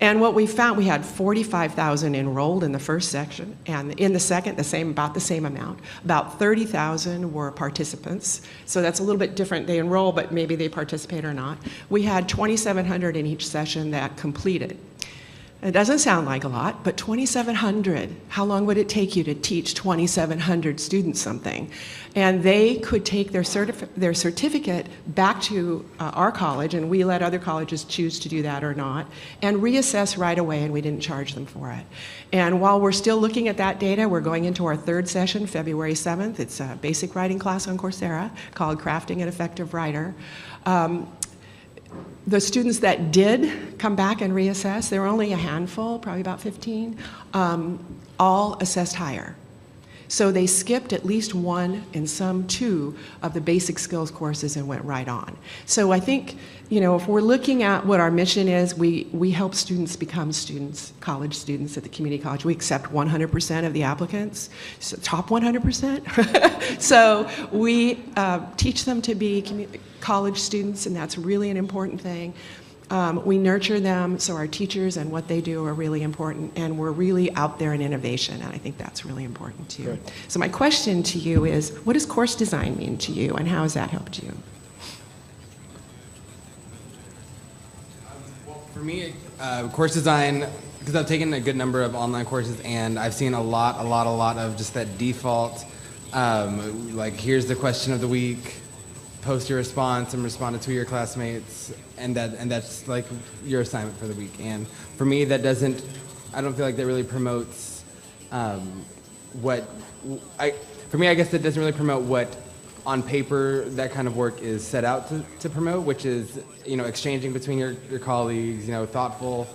And what we found, we had 45,000 enrolled in the first section, and in the second, about the same amount. About 30,000 were participants, so that's a little bit different. They enroll, but maybe they participate or not. We had 2,700 in each session that completed. It doesn't sound like a lot, but 2,700, how long would it take you to teach 2,700 students something? And they could take their certificate back to our college, and we let other colleges choose to do that or not, and reassess right away, and we didn't charge them for it. And while we're still looking at that data, we're going into our 3rd session, February 7th. It's a basic writing class on Coursera called Crafting an Effective Writer. The students that did come back and reassess, there were only a handful, probably about 15, all assessed higher. So they skipped at least 1 and some 2 of the basic skills courses and went right on. So I think, if we're looking at what our mission is, we help students become students, college students at the community college. We accept 100% of the applicants, so top 100%. So we teach them to be college students, and that's really an important thing. We nurture them, so our teachers and what they do are really important, and we're really out there in innovation, and I think that's really important too. Right. So my question to you is, what does course design mean to you, and how has that helped you? For me, course design, because I've taken a good number of online courses, and I've seen a lot of just that default, like here's the question of the week, post your response and respond to your classmates, and that's like your assignment for the week. And for me, I don't feel like that really promotes I guess that doesn't really promote what on paper that kind of work is set out to promote, which is, exchanging between your colleagues, thoughtful,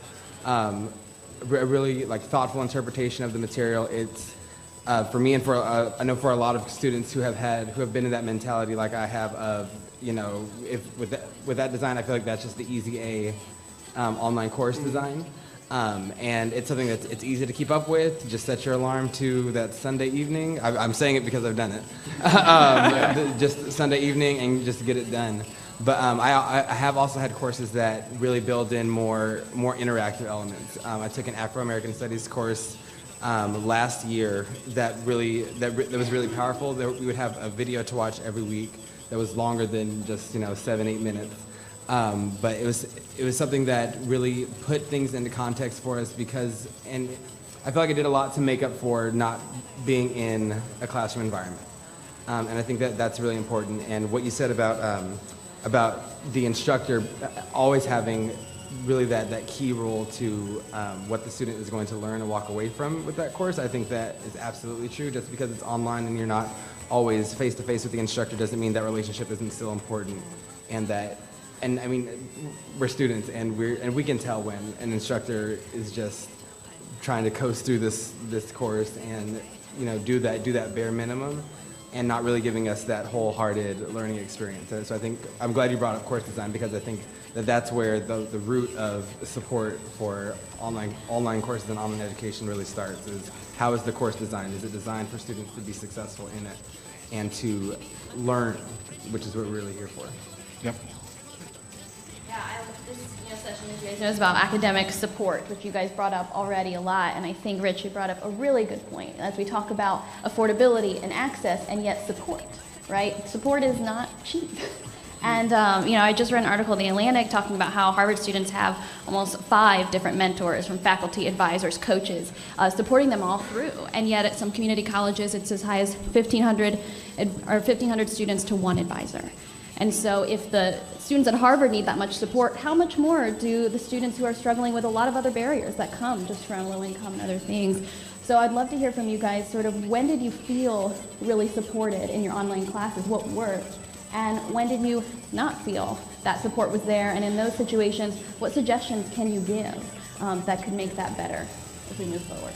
really like thoughtful interpretation of the material. It's for me, and I know for a lot of students who have been in that mentality like I have of, if with that design, I feel like that's just the easy A online course design. And it's something it's easy to keep up with. Just set your alarm to that Sunday evening. I'm saying it because I've done it. Just Sunday evening and just get it done. But I have also had courses that really build in more interactive elements. I took an Afro-American Studies course last year that was really powerful. We would have a video to watch every week that was longer than just 7-8 minutes. But it was something that really put things into context for us and I feel like I did a lot to make up for not being in a classroom environment. And I think that's really important. And what you said about the instructor always having really that key role to what the student is going to learn and walk away from with that course, I think that is absolutely true. Just because it's online and you're not always face-to-face with the instructor doesn't mean that relationship isn't still important, and I mean, we're students, and we can tell when an instructor is just trying to coast through this course and do that bare minimum, and not really giving us that wholehearted learning experience. So I think I'm glad you brought up course design, because I think that's where the root of support for online courses and online education really starts. Is how is the course designed? Is it designed for students to be successful in it and to learn, which is what we're really here for. Yep. This session, as you guys know, is about academic support, which you guys brought up already a lot. And I think, Rich, you brought up a really good point as we talk about affordability and access, and yet support, right? Support is not cheap. And, I just read an article in The Atlantic talking about how Harvard students have almost 5 different mentors, from faculty, advisors, coaches, supporting them all through. And yet at some community colleges, it's as high as 1,500 students to 1 advisor. And so if the students at Harvard need that much support, how much more do the students who are struggling with a lot of other barriers that come just from low income and other things? So I'd love to hear from you guys, sort of, when did you feel really supported in your online classes? What worked? And when did you not feel that support was there? And in those situations, what suggestions can you give that could make that better as we move forward?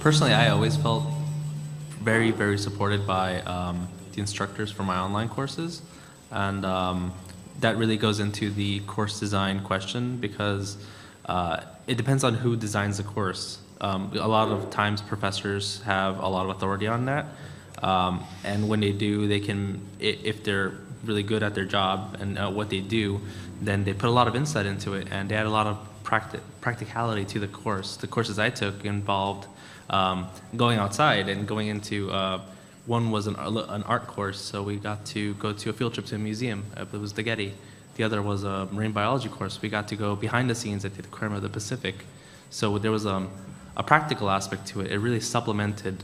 Personally, I always felt very, very supported by the instructors for my online courses, and that really goes into the course design question, because it depends on who designs the course. A lot of times professors have a lot of authority on that, and when they do, they can, if they're really good at their job and what they do, then they put a lot of insight into it, and they add a lot of practicality to the course. The courses I took involved going outside and going into one was an art course, so we got to go to a field trip to a museum. It was the Getty. The other was a marine biology course. We got to go behind the scenes at the Aquarium of the Pacific. So there was a practical aspect to it. It really supplemented,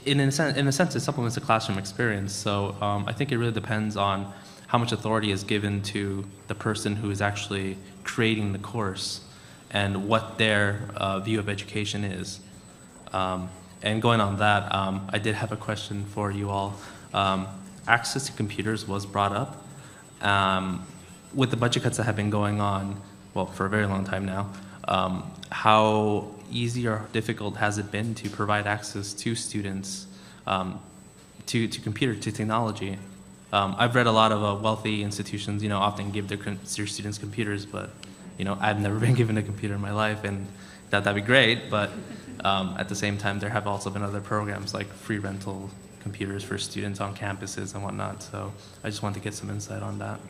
in a sense, it supplements the classroom experience. So I think it really depends on how much authority is given to the person who is actually creating the course and what their view of education is. And going on that, I did have a question for you all. Access to computers was brought up. With the budget cuts that have been going on, well, for a very long time now, how easy or difficult has it been to provide access to students to technology? I've read a lot of wealthy institutions, often give their students computers, but, I've never been given a computer in my life, and that'd be great, but at the same time, there have also been other programs like free rental computers for students on campuses and whatnot. So I just wanted to get some insight on that.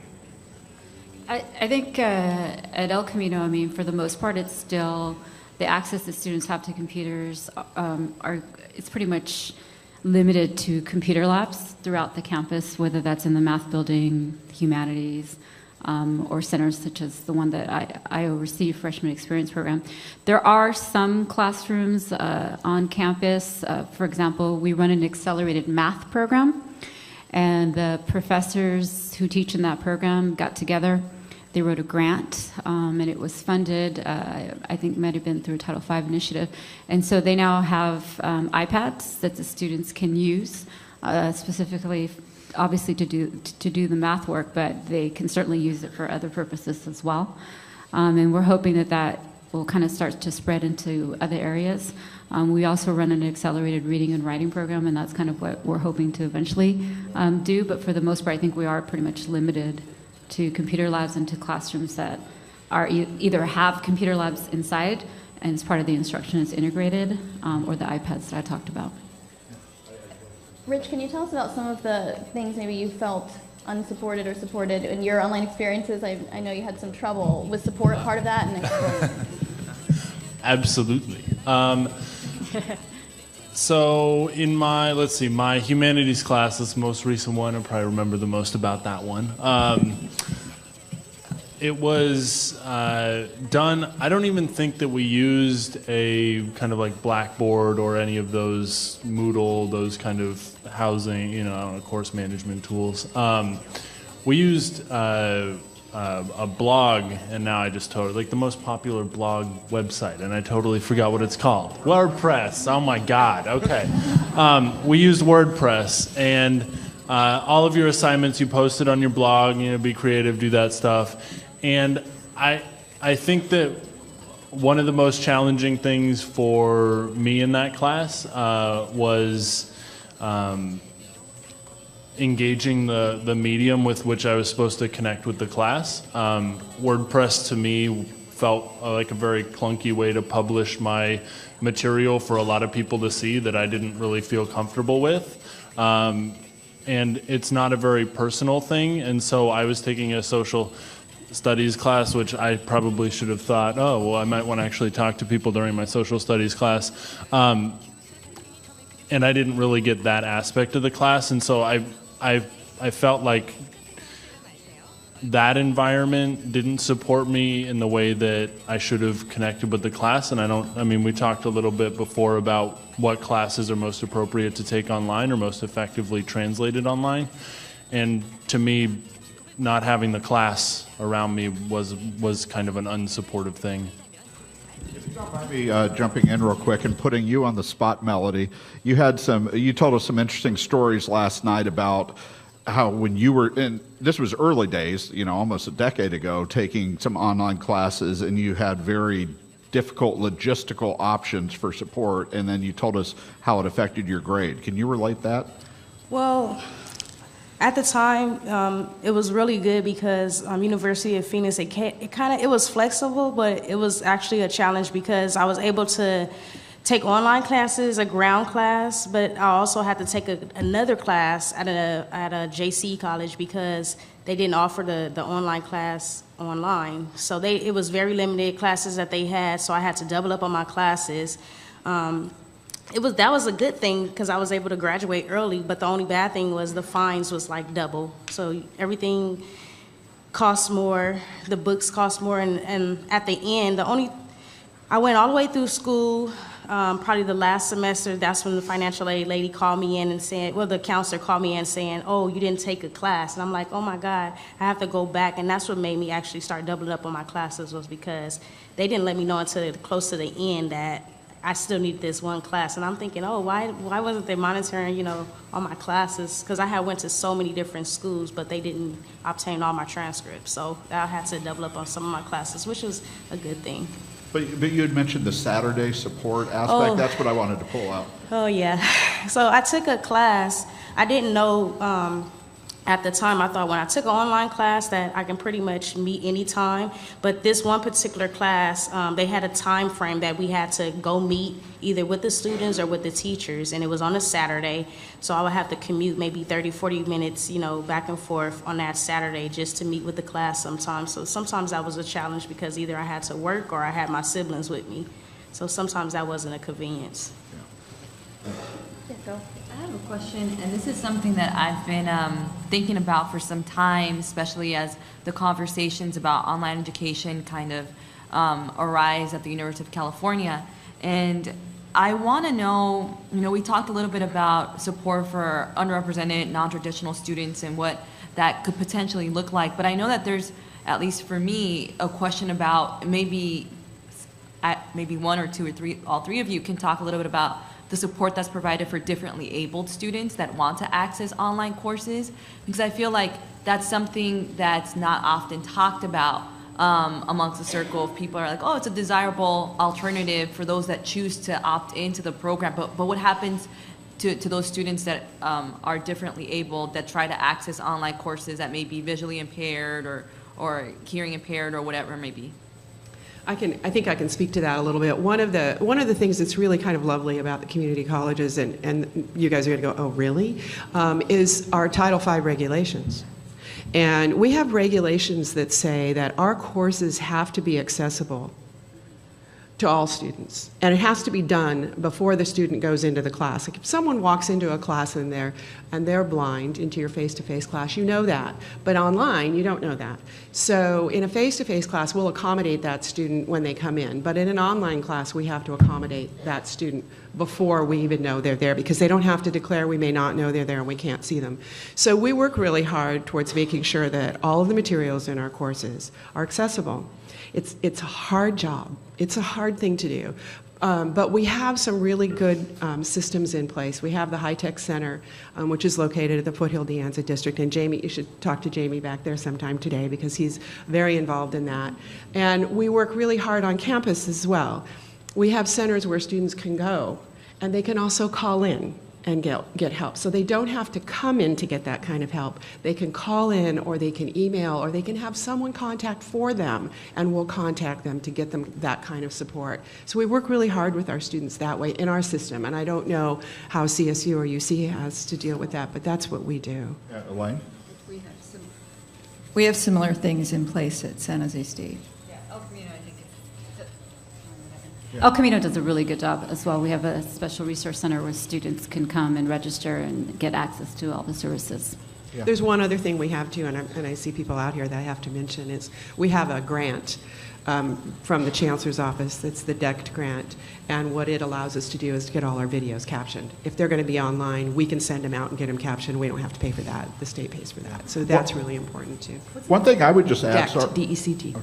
I think at El Camino, for the most part, it's still the access that students have to computers it's pretty much limited to computer labs throughout the campus, whether that's in the math building, humanities, or centers such as the one that I oversee, Freshman Experience Program. There are some classrooms on campus. For example, we run an accelerated math program. And the professors who teach in that program got together. They wrote a grant, and it was funded, I think it might have been through a Title V initiative. And so they now have iPads that the students can use, specifically, obviously, to do the math work, but they can certainly use it for other purposes as well. And we're hoping that that will kind of start to spread into other areas. We also run an accelerated reading and writing program, and that's kind of what we're hoping to eventually do. But for the most part, I think we are pretty much limited to computer labs and to classrooms that are either have computer labs inside and as part of the instruction is integrated, or the iPads that I talked about. Rich, can you tell us about some of the things maybe you felt unsupported or supported in your online experiences? I know you had some trouble. Was support part of that? And Absolutely. So in my, my humanities class, this most recent one, I probably remember the most about that one. It was done, I don't even think that we used a kind of like Blackboard or any of those Moodle, those kind of housing, course management tools. We used a blog, and now I just totally, like the most popular blog website, and I totally forgot what it's called. WordPress, oh my God, okay. We used WordPress, and all of your assignments you posted on your blog, be creative, do that stuff. And I think that one of the most challenging things for me in that class was engaging the medium with which I was supposed to connect with the class. WordPress to me felt like a very clunky way to publish my material for a lot of people to see that I didn't really feel comfortable with. And it's not a very personal thing, and so I was taking a social studies class, which I probably should have thought, oh, well, I might want to actually talk to people during my social studies class. And I didn't really get that aspect of the class, and so I felt like that environment didn't support me in the way that I should have connected with the class. And we talked a little bit before about what classes are most appropriate to take online or most effectively translated online. And to me, not having the class around me was kind of an unsupportive thing. If you don't mind me jumping in real quick and putting you on the spot, Melody, you told us some interesting stories last night about how when you were in, this was early days, almost a decade ago, taking some online classes, and you had very difficult logistical options for support, and then you told us how it affected your grade. Can you relate that? Well, at the time, it was really good because University of Phoenix, it was flexible, but it was actually a challenge because I was able to take online classes, a ground class, but I also had to take another class at a JC college because they didn't offer the online class online. So it was very limited classes that they had, so I had to double up on my classes. That was a good thing because I was able to graduate early, but the only bad thing was the fines was like double. So everything cost more, the books cost more, and at the end, I went all the way through school, probably the last semester, that's when the financial aid lady called me in and said, the counselor called me in saying, oh, you didn't take a class. And I'm like, oh my God, I have to go back. And that's what made me actually start doubling up on my classes, was because they didn't let me know until close to the end that I still needed this one class. And I'm thinking, oh, why wasn't they monitoring, all my classes? Because I had went to so many different schools, but they didn't obtain all my transcripts. So I had to double up on some of my classes, which was a good thing. But you had mentioned the Saturday support aspect. Oh. That's what I wanted to pull out. Oh, yeah. So I took a class. I didn't know at the time. I thought when I took an online class that I can pretty much meet anytime. But this one particular class, they had a time frame that we had to go meet either with the students or with the teachers. And it was on a Saturday. So I would have to commute maybe 30, 40 minutes, back and forth on that Saturday just to meet with the class sometimes. So sometimes that was a challenge because either I had to work or I had my siblings with me. So sometimes that wasn't a convenience. Yeah, go. I have a question, and this is something that I've been thinking about for some time, especially as the conversations about online education kind of arise at the University of California. And I want to know, we talked a little bit about support for underrepresented, non-traditional students and what that could potentially look like, but I know that there's, at least for me, a question about maybe one or two or three, all three of you can talk a little bit about the support that's provided for differently abled students that want to access online courses, because I feel like that's something that's not often talked about amongst the circle of people are like, oh, it's a desirable alternative for those that choose to opt into the program. But what happens to those students that are differently abled that try to access online courses that may be visually impaired or hearing impaired or whatever it may be? I think I can speak to that a little bit. One of the things that's really kind of lovely about the community colleges, and you guys are going to go, oh, really, is our Title V regulations. And we have regulations that say that our courses have to be accessible to all students. And it has to be done before the student goes into the class. Like if someone walks into a class and they're blind into your face-to-face class, you know that. But online, you don't know that. So in a face-to-face class, we'll accommodate that student when they come in. But in an online class, we have to accommodate that student before we even know they're there, because they don't have to declare we may not know they're there and we can't see them. So we work really hard towards making sure that all of the materials in our courses are accessible. It's a hard job. It's a hard thing to do. But we have some really good systems in place. We have the High Tech Center, which is located at the Foothill De Anza District. And Jamie, you should talk to Jamie back there sometime today because he's very involved in that. And we work really hard on campus as well. We have centers where students can go, and they can also call in and get help. So they don't have to come in to get that kind of help. They can call in, or they can email, or they can have someone contact for them, and we'll contact them to get them that kind of support. So we work really hard with our students that way in our system, and I don't know how CSU or UC has to deal with that, but that's what we do. Elaine? We have similar things in place at San Jose State. El Camino does a really good job as well. We have a special resource center where students can come and register and get access to all the services. Yeah. There's one other thing we have too, and I see people out here that I have to mention, is we have a grant from the Chancellor's Office. It's the DECT grant, and what it allows us to do is to get all our videos captioned. If they're going to be online, we can send them out and get them captioned. We don't have to pay for that. The state pays for that. So that's really important too. One thing I would just add, DECT, D-E-C-T.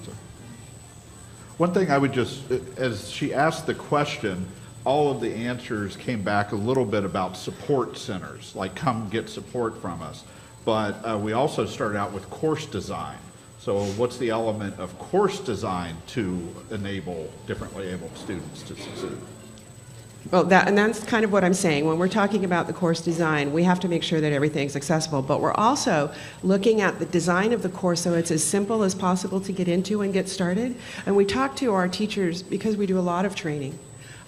One thing I would just, as she asked the question, all of the answers came back a little bit about support centers, like come get support from us. But we also started out with course design. So what's the element of course design to enable differently abled students to succeed? Well, that's kind of what I'm saying. When we're talking about the course design, we have to make sure that everything's accessible, but we're also looking at the design of the course so it's as simple as possible to get into and get started. And we talk to our teachers because we do a lot of training.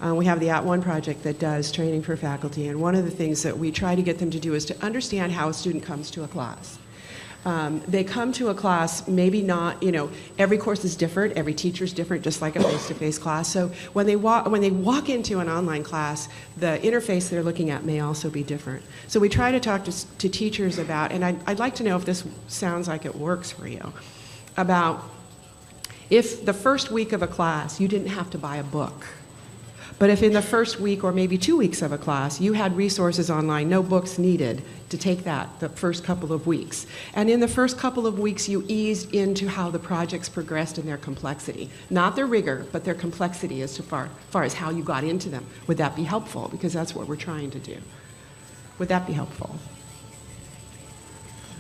We have the At One project that does training for faculty, and one of the things that we try to get them to do is to understand how a student comes to a class. They come to a class, maybe not, every course is different, every teacher's different, just like a face-to-face class. So when they walk into an online class, the interface they're looking at may also be different. So we try to talk to teachers about, and I'd like to know if this sounds like it works for you, about if the first week of a class you didn't have to buy a book. But if in the first week or maybe 2 weeks of a class, you had resources online, no books needed to take that the first couple of weeks. And in the first couple of weeks, you eased into how the projects progressed in their complexity. Not their rigor, but their complexity as far as how you got into them. Would that be helpful? Because that's what we're trying to do. Would that be helpful?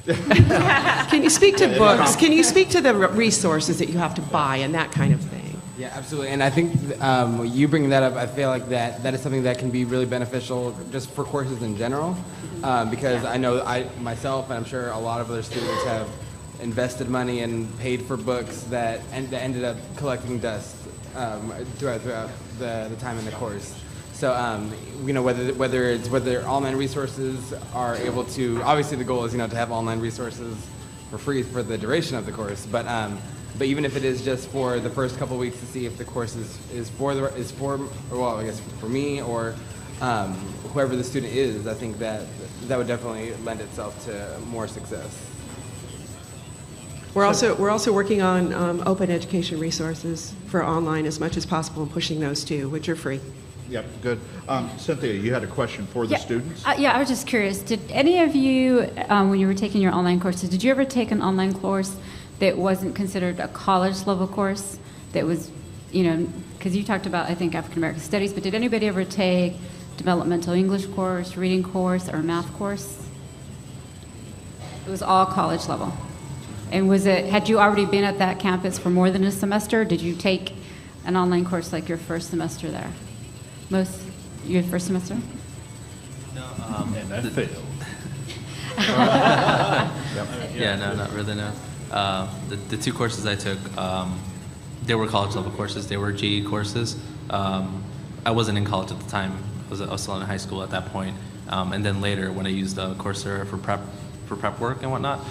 Can you speak to books? Can you speak to the resources that you have to buy and that kind of thing? Yeah, absolutely. And I think you bringing that up, I feel like that is something that can be really beneficial just for courses in general, because I know myself, and I'm sure a lot of other students have invested money and paid for books that ended up collecting dust throughout the time in the course. So whether online resources are able to, obviously the goal is to have online resources for free for the duration of the course, but even if it is just for the first couple of weeks to see if the course is for I guess for me or whoever the student is, I think that would definitely lend itself to more success. We're also working on open education resources for online as much as possible and pushing those too, which are free. Yep, good. Cynthia, you had a question for the students? Yeah, I was just curious. Did any of you, when you were taking your online courses, did you ever take an online course that wasn't considered a college level course? That was, because you talked about, I think, African American studies, but did anybody ever take developmental English course, reading course, or math course? It was all college level. And had you already been at that campus for more than a semester? Did you take an online course like your first semester there? Your first semester? No. And I failed. Yeah, no, not really, no. The two courses I took, they were college level courses. They were GE courses. I wasn't in college at the time. I was still in high school at that point. And then later, when I used Coursera for prep work and whatnot,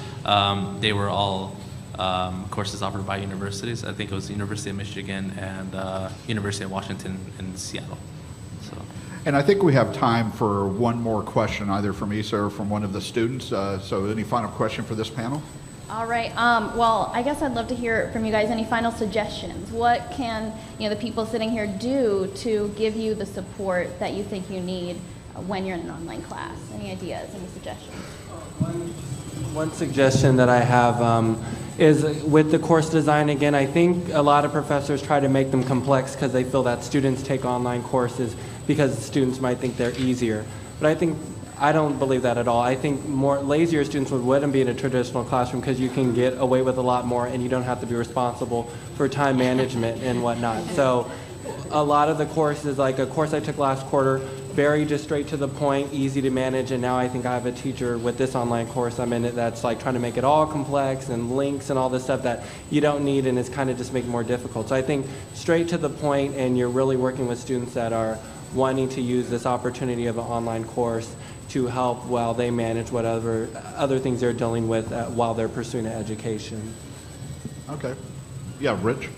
they were all courses offered by universities. I think it was the University of Michigan and University of Washington in Seattle. So. And I think we have time for one more question, either from Isa or from one of the students. So any final question for this panel? All right. Well, I guess I'd love to hear from you guys any final suggestions. What can the people sitting here do to give you the support that you think you need when you're in an online class? Any ideas, any suggestions? One suggestion that I have is with the course design, again, I think a lot of professors try to make them complex because they feel that students take online courses because students might think they're easier. But I don't believe that at all. I think more lazier students wouldn't be in a traditional classroom because you can get away with a lot more and you don't have to be responsible for time management and whatnot. So a lot of the courses, like a course I took last quarter, very just straight to the point, easy to manage, and now I think I have a teacher with this online course I'm in it that's like trying to make it all complex and links and all this stuff that you don't need and it's kind of just making it more difficult. So I think straight to the point, and you're really working with students that are wanting to use this opportunity of an online course to help while they manage whatever other things they're dealing with while they're pursuing an education. Okay. Yeah, Rich?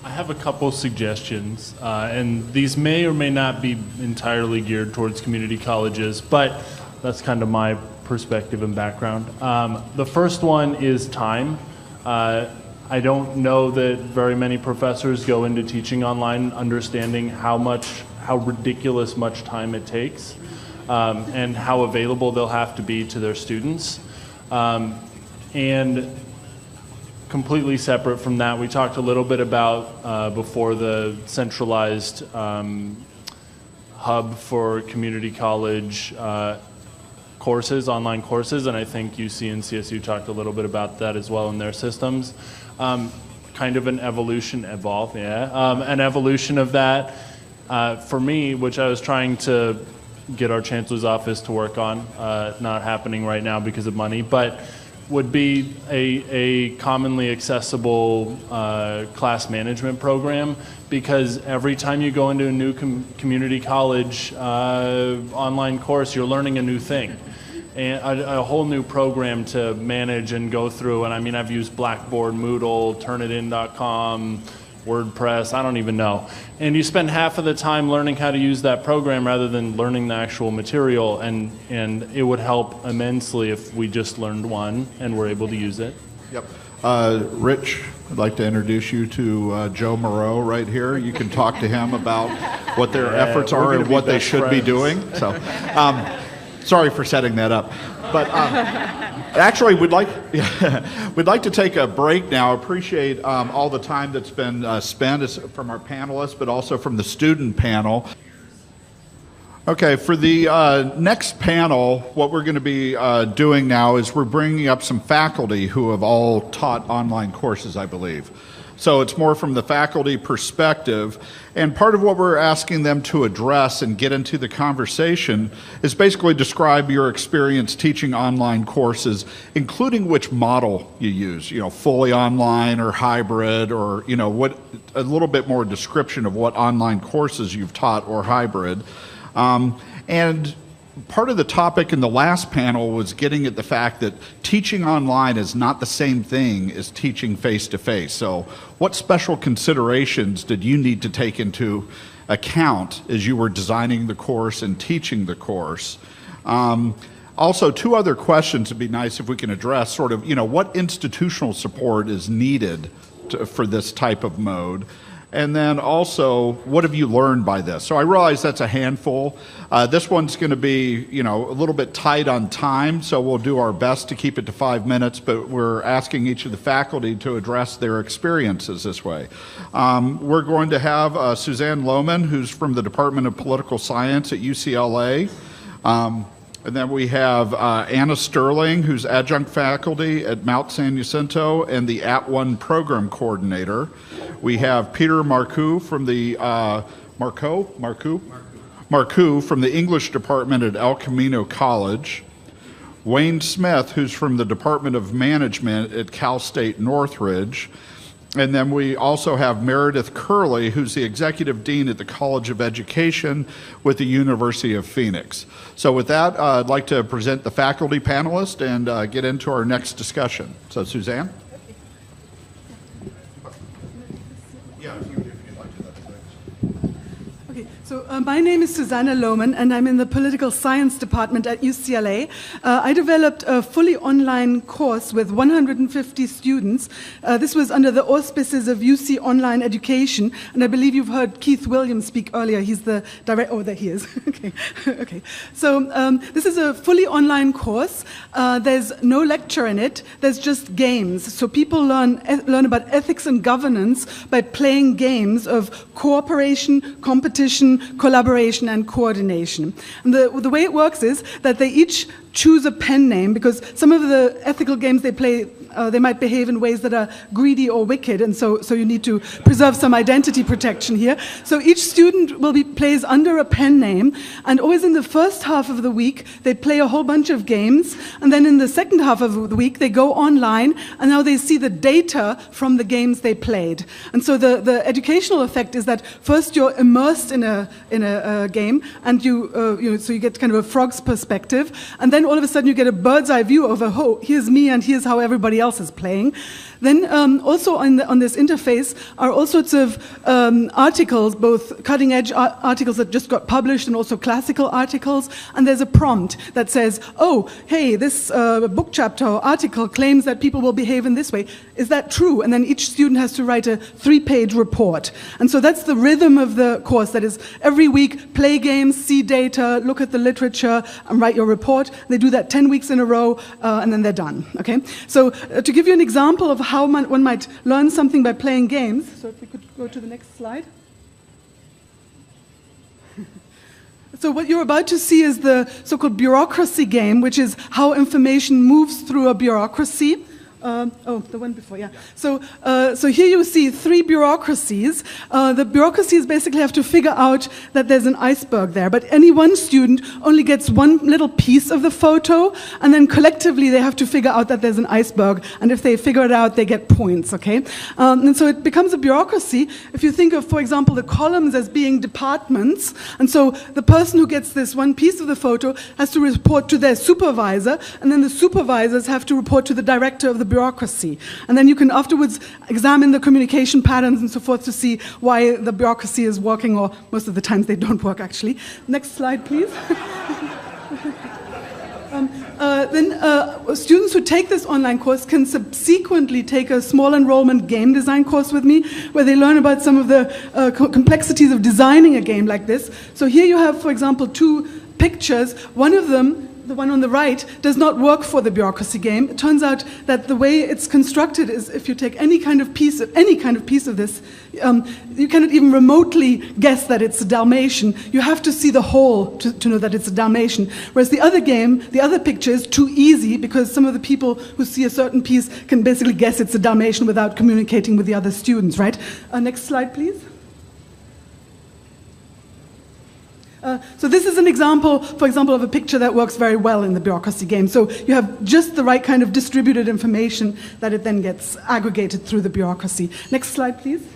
I have a couple suggestions, and these may or may not be entirely geared towards community colleges, but that's kind of my perspective and background. The first one is time. I don't know that very many professors go into teaching online understanding how ridiculous much time it takes, and how available they'll have to be to their students. And completely separate from that, we talked a little bit about before the centralized hub for community college courses, online courses, and I think UC and CSU talked a little bit about that as well in their systems. Kind of an evolution of that for me, which I was trying to get our chancellor's office to work on, not happening right now because of money, but would be a commonly accessible class management program, because every time you go into a new community college online course, you're learning a new thing. And a whole new program to manage and go through. And I mean, I've used Blackboard, Moodle, Turnitin.com, WordPress, I don't even know. And you spend half of the time learning how to use that program rather than learning the actual material, and it would help immensely if we just learned one and were able to use it. Yep. Rich, I'd like to introduce you to Joe Moreau right here. You can talk to him about what their efforts are and what they should be doing. So, sorry for setting that up. But actually, we'd like to take a break now. Appreciate all the time that's been spent from our panelists, but also from the student panel. Okay, for the next panel, what we're going to be doing now is we're bringing up some faculty who have all taught online courses, I believe. So it's more from the faculty perspective. And part of what we're asking them to address and get into the conversation is basically describe your experience teaching online courses, including which model you use, fully online or hybrid, or, what a little bit more description of what online courses you've taught or hybrid. And part of the topic in the last panel was getting at the fact that teaching online is not the same thing as teaching face-to-face. So what special considerations did you need to take into account as you were designing the course and teaching the course? Also, two other questions would be nice if we can address, sort of, what institutional support is needed for this type of mode? And then also, what have you learned by this? So I realize that's a handful. This one's going to be, a little bit tight on time, so we'll do our best to keep it to 5 minutes, but we're asking each of the faculty to address their experiences this way. We're going to have Suzanne Lohman, who's from the Department of Political Science at UCLA. And then we have Anna Sterling, who's adjunct faculty at Mount San Jacinto and the @ONE program coordinator. We have Peter Marcoux from the Marcoux from the English department at El Camino College. Wayne Smith, who's from the Department of Management at Cal State Northridge. And then we also have Meredith Curley, who's the executive dean at the College of Education with the University of Phoenix. So with that, I'd like to present the faculty panelist and get into our next discussion. So Suzanne? So my name is Susanna Lohman, and I'm in the Political Science Department at UCLA. I developed a fully online course with 150 students. This was under the auspices of UC Online Education, and I believe you've heard Keith Williams speak earlier. He's the director. Oh, there he is. Okay. Okay. So this is a fully online course. There's no lecture in it. There's just games. So people learn about ethics and governance by playing games of cooperation, competition, collaboration, and coordination. And the way it works is that they each choose a pen name, because some of the ethical games they play, they might behave in ways that are greedy or wicked, and so you need to preserve some identity protection here. So each student plays under a pen name, and always in the first half of the week they play a whole bunch of games, and then in the second half of the week they go online, and now they see the data from the games they played. And so the educational effect is that first you're immersed in a game, and so you get kind of a frog's perspective, and then all of a sudden you get a bird's eye view of here's me and here's how everybody else is playing. Then also on this interface are all sorts of articles, both cutting-edge articles that just got published and also classical articles, and there's a prompt that says, oh, hey, this book chapter or article claims that people will behave in this way. Is that true? And then each student has to write a 3-page report. And so that's the rhythm of the course. That is, every week, play games, see data, look at the literature, and write your report. They do that 10 weeks in a row, and then they're done. Okay? So to give you an example of how one might learn something by playing games. So if we could go to the next slide. So what you're about to see is the so-called bureaucracy game, which is how information moves through a bureaucracy. The one before, yeah. So here you see 3 bureaucracies. The bureaucracies basically have to figure out that there's an iceberg there, but any one student only gets one little piece of the photo, and then collectively they have to figure out that there's an iceberg, and if they figure it out, they get points, okay? And so it becomes a bureaucracy if you think of, for example, the columns as being departments, and so the person who gets this one piece of the photo has to report to their supervisor, and then the supervisors have to report to the director of the bureaucracy. And then you can afterwards examine the communication patterns and so forth to see why the bureaucracy is working, or most of the times they don't work, actually. Next slide, please. Then students who take this online course can subsequently take a small enrollment game design course with me, where they learn about some of the complexities of designing a game like this. So here you have, for example, 2 pictures. One of them, the one on the right, does not work for the bureaucracy game. It turns out that the way it's constructed is if you take any kind of piece of this, you cannot even remotely guess that it's a Dalmatian. You have to see the whole to know that it's a Dalmatian. Whereas the other game, the other picture is too easy, because some of the people who see a certain piece can basically guess it's a Dalmatian without communicating with the other students, right? Next slide, please. So this is an example, for example, of a picture that works very well in the bureaucracy game. So you have just the right kind of distributed information that it then gets aggregated through the bureaucracy. Next slide, please.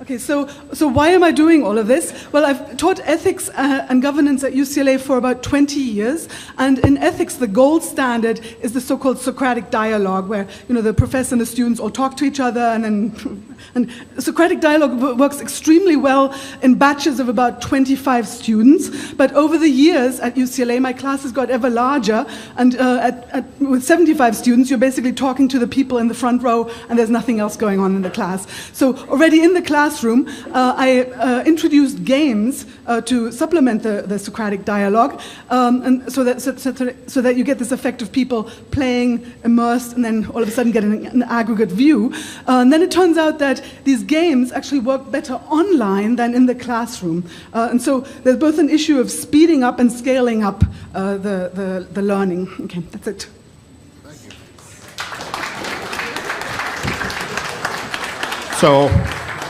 Okay, so why am I doing all of this? Well, I've taught ethics and governance at UCLA for about 20 years, and in ethics, the gold standard is the so-called Socratic dialogue, where the professor and the students all talk to each other, and then And Socratic dialogue works extremely well in batches of about 25 students, but over the years at UCLA, my classes got ever larger, and with 75 students, you're basically talking to the people in the front row, and there's nothing else going on in the class. So already in the classroom, I introduced games to supplement the Socratic dialogue, and so that you get this effect of people playing, immersed, and then all of a sudden getting an aggregate view. And then it turns out that these games actually work better online than in the classroom. And so there's both an issue of speeding up and scaling up the learning. Okay, that's it. So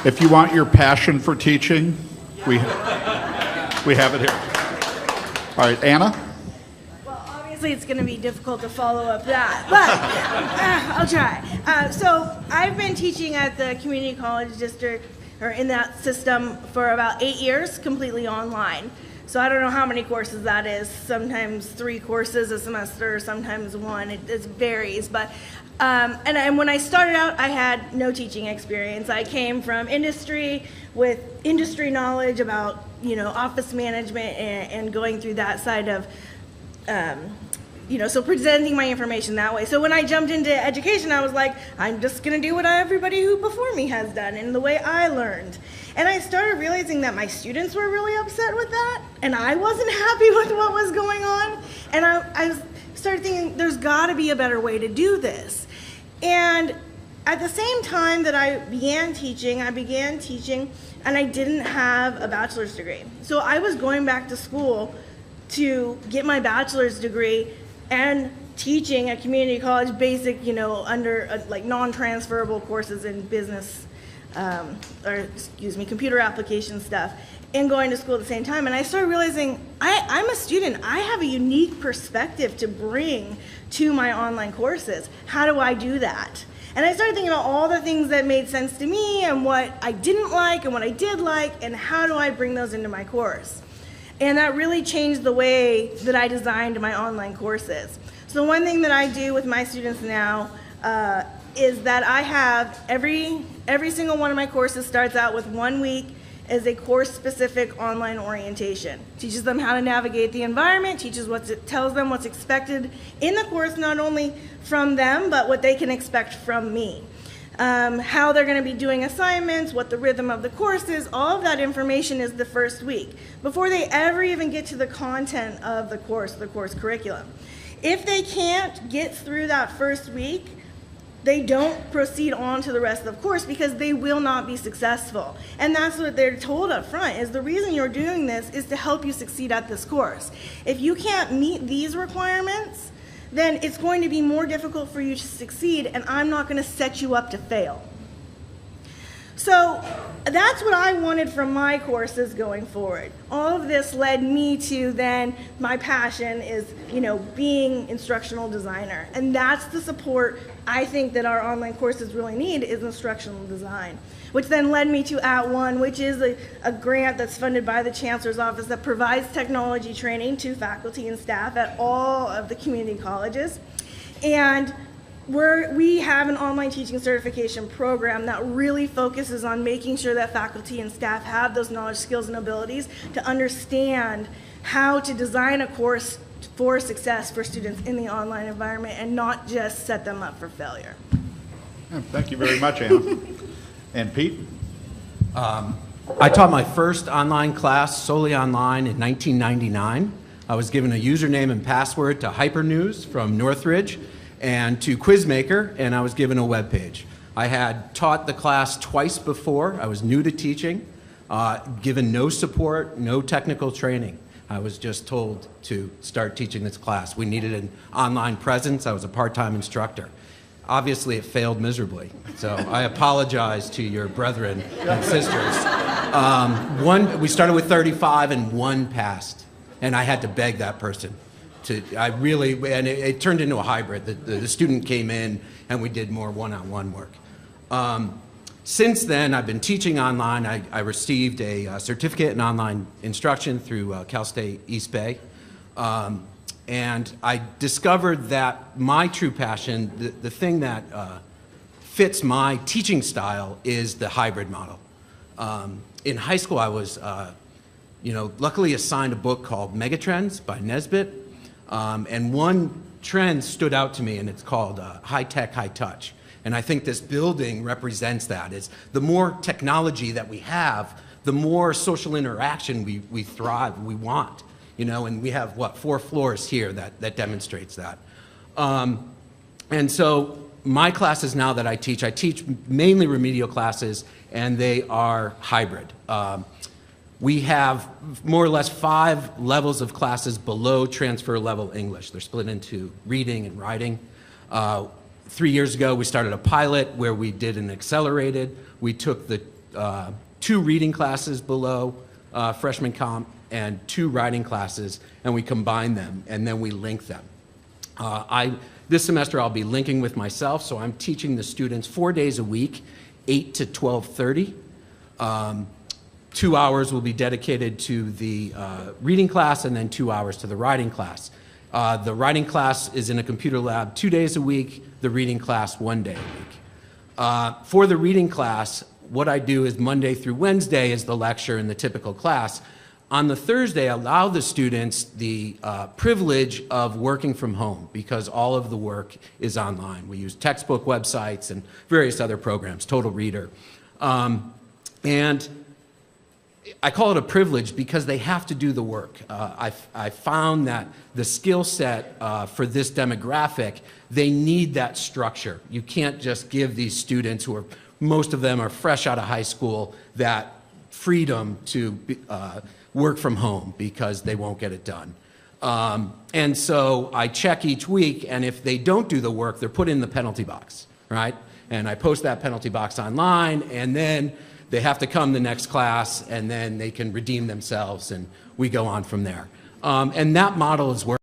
if you want your passion for teaching, we have it here. All right, Anna? Obviously, it's going to be difficult to follow up that, but I'll try. So I've been teaching at the community college district, or in that system, for about 8 years, completely online. So I don't know how many courses that is. Sometimes 3 courses a semester, sometimes 1. It varies. But and when I started out, I had no teaching experience. I came from industry with industry knowledge about office management and going through that side of so presenting my information that way. So when I jumped into education, I was like, I'm just going to do what everybody who before me has done and the way I learned. And I started realizing that my students were really upset with that, and I wasn't happy with what was going on. And I started thinking, there's got to be a better way to do this. And at the same time that I began teaching, and I didn't have a bachelor's degree. So I was going back to school to get my bachelor's degree and teaching at community college basic, under like non-transferable courses in business, computer application stuff, and going to school at the same time. And I started realizing I'm a student. I have a unique perspective to bring to my online courses. How do I do that? And I started thinking about all the things that made sense to me and what I didn't like and what I did like, and how do I bring those into my course? And that really changed the way that I designed my online courses. So one thing that I do with my students now is that I have every single one of my courses starts out with 1 week as a course-specific online orientation. Teaches them how to navigate the environment, tells them what's expected in the course, not only from them, but what they can expect from me. How they're going to be doing assignments, what the rhythm of the course is, all of that information is the first week, before they ever even get to the content of the course curriculum. If they can't get through that first week, they don't proceed on to the rest of the course because they will not be successful. And that's what they're told up front, is the reason you're doing this is to help you succeed at this course. If you can't meet these requirements, then it's going to be more difficult for you to succeed, and I'm not going to set you up to fail. So that's what I wanted from my courses going forward. All of this led me to then my passion is, being instructional designer. And that's the support I think that our online courses really need, is instructional design. Which then led me to @ONE, which is a grant that's funded by the Chancellor's Office that provides technology training to faculty and staff at all of the community colleges. And we have an online teaching certification program that really focuses on making sure that faculty and staff have those knowledge, skills, and abilities to understand how to design a course for success for students in the online environment and not just set them up for failure. Thank you very much, Anna. And Pete? I taught my first online class solely online in 1999. I was given a username and password to Hypernews from Northridge and to Quizmaker, and I was given a web page. I had taught the class twice before. I was new to teaching, given no support, no technical training. I was just told to start teaching this class. We needed an online presence. I was a part-time instructor. Obviously, it failed miserably, so I apologize to your brethren and sisters. We started with 35 and 1 passed, and I had to beg that person and it turned into a hybrid. The student came in and we did more one-on-one work. Since then, I've been teaching online. I received a certificate in online instruction through Cal State East Bay. And I discovered that my true passion, the thing that fits my teaching style is the hybrid model. In high school, I was, luckily assigned a book called Megatrends by Nesbitt, and one trend stood out to me, and it's called high tech, high touch. And I think this building represents that. Is the more technology that we have, the more social interaction we thrive, we want. And we have, 4 floors here that demonstrates that. And so my classes now that I teach mainly remedial classes, and they are hybrid. We have more or less 5 levels of classes below transfer level English. They're split into reading and writing. 3 years ago, we started a pilot where we did an accelerated. We took the 2 reading classes below freshman comp and 2 writing classes, and we combined them, and then we linked them. This semester, I'll be linking with myself, so I'm teaching the students 4 days a week, 8 to 12:30. 2 hours will be dedicated to the reading class and then 2 hours to the writing class. The writing class is in a computer lab 2 days a week, the reading class 1 day a week. For the reading class, what I do is Monday through Wednesday is the lecture in the typical class. On the Thursday, I allow the students the privilege of working from home because all of the work is online. We use textbook websites and various other programs, Total Reader. And I call it a privilege because they have to do the work. I found that the skill set for this demographic, they need that structure. You can't just give these students who are, most of them are fresh out of high school, that freedom to work from home because they won't get it done. And so I check each week, and if they don't do the work, they're put in the penalty box, right? And I post that penalty box online, and then they have to come the next class, and then they can redeem themselves, and we go on from there. And that model is working.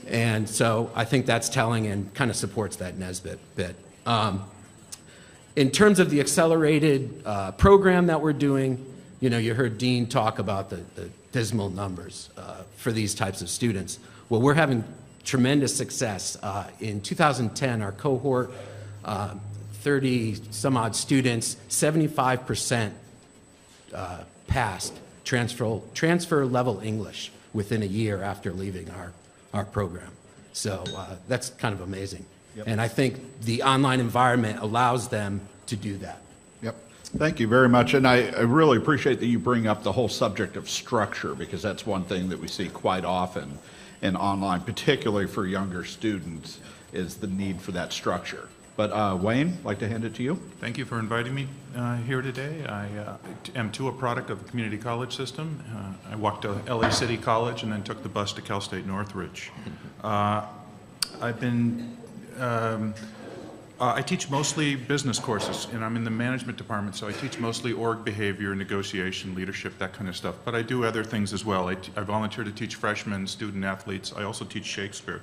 And so I think that's telling and kind of supports that Nesbitt bit. In terms of the accelerated program that we're doing, you know, you heard Dean talk about the dismal numbers for these types of students. Well, we're having tremendous success. In 2010, our cohort, 30 some odd students, 75% passed transfer level English within a year after leaving our program. So that's kind of amazing. Yep. And I think the online environment allows them to do that. Yep. Thank you very much. And I really appreciate that you bring up the whole subject of structure, because that's one thing that we see quite often in online, particularly for younger students, is the need for that structure. But Wayne, I'd like to hand it to you. Thank you for inviting me here today. I am too a product of the community college system. I walked to LA City College and then took the bus to Cal State Northridge. I've been I teach mostly business courses, and I'm in the management department, so I teach mostly org behavior, negotiation, leadership, that kind of stuff. But I do other things as well. I volunteer to teach freshmen, student athletes. I also teach Shakespeare.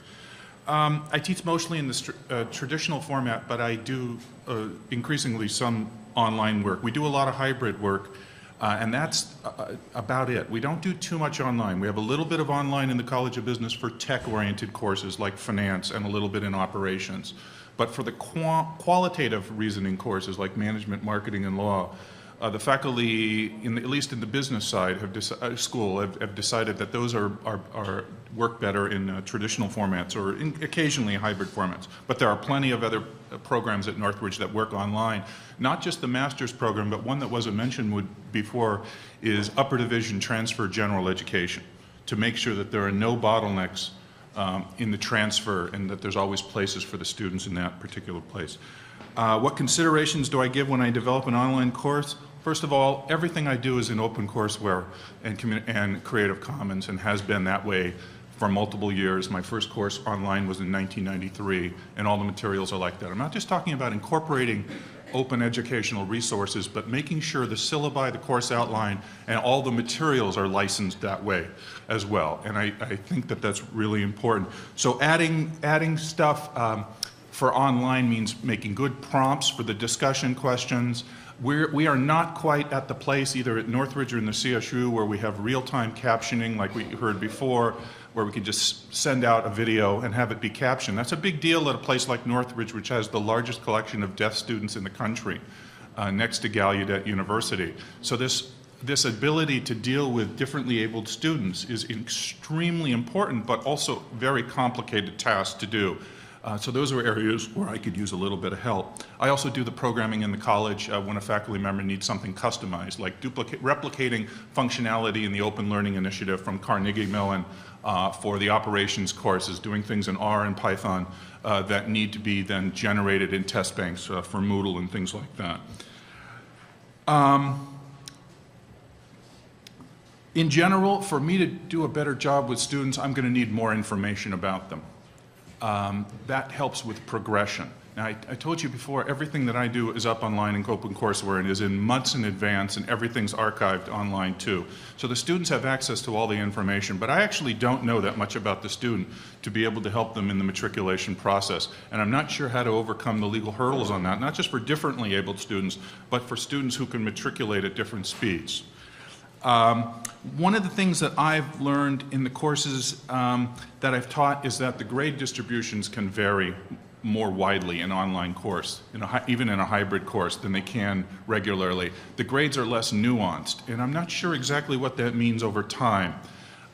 I teach mostly in the traditional format, but I do increasingly some online work. We do a lot of hybrid work, and that's about it. We don't do too much online. We have a little bit of online in the College of Business for tech-oriented courses like finance, and a little bit in operations. But for the qualitative reasoning courses like management, marketing, and law, the faculty, at least in the business side, have decided that those work better in traditional formats, or occasionally hybrid formats. But there are plenty of other programs at Northridge that work online. Not just the master's program, but one that wasn't mentioned before is upper division transfer general education, to make sure that there are no bottlenecks in the transfer, and that there's always places for the students in that particular place. What considerations do I give when I develop an online course? First of all, everything I do is in open courseware and Creative Commons, and has been that way for multiple years. My first course online was in 1993, and all the materials are like that. I'm not just talking about incorporating open educational resources, but making sure the syllabi, the course outline, and all the materials are licensed that way as well. And I think that that's really important. So adding stuff for online means making good prompts for the discussion questions. We are not quite at the place, either at Northridge or in the CSU, where we have real-time captioning like we heard before, where we can just send out a video and have it be captioned. That's a big deal at a place like Northridge, which has the largest collection of deaf students in the country, next to Gallaudet University. So this ability to deal with differently abled students is extremely important, but also very complicated task to do. So those are areas where I could use a little bit of help. I also do the programming in the college when a faculty member needs something customized, like replicating functionality in the Open Learning Initiative from Carnegie Mellon for the operations courses, doing things in R and Python that need to be then generated in test banks for Moodle and things like that. In general, for me to do a better job with students, I'm going to need more information about them. That helps with progression. Now, I told you before, everything that I do is up online in OpenCourseWare and is in months in advance, and everything's archived online too. So the students have access to all the information, but I actually don't know that much about the student to be able to help them in the matriculation process. And I'm not sure how to overcome the legal hurdles on that, not just for differently abled students, but for students who can matriculate at different speeds. One of the things that I've learned in the courses that I've taught is that the grade distributions can vary more widely in an online course, even in a hybrid course, than they can regularly. The grades are less nuanced, and I'm not sure exactly what that means over time,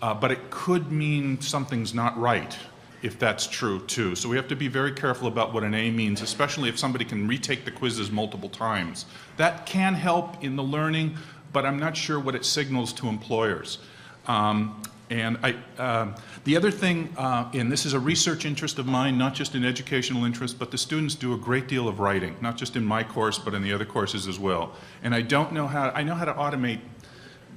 but it could mean something's not right, if that's true too. So we have to be very careful about what an A means, especially if somebody can retake the quizzes multiple times. That can help in the learning, but I'm not sure what it signals to employers. The other thing, and this is a research interest of mine, not just an educational interest, but the students do a great deal of writing, not just in my course, but in the other courses as well. And I know how to automate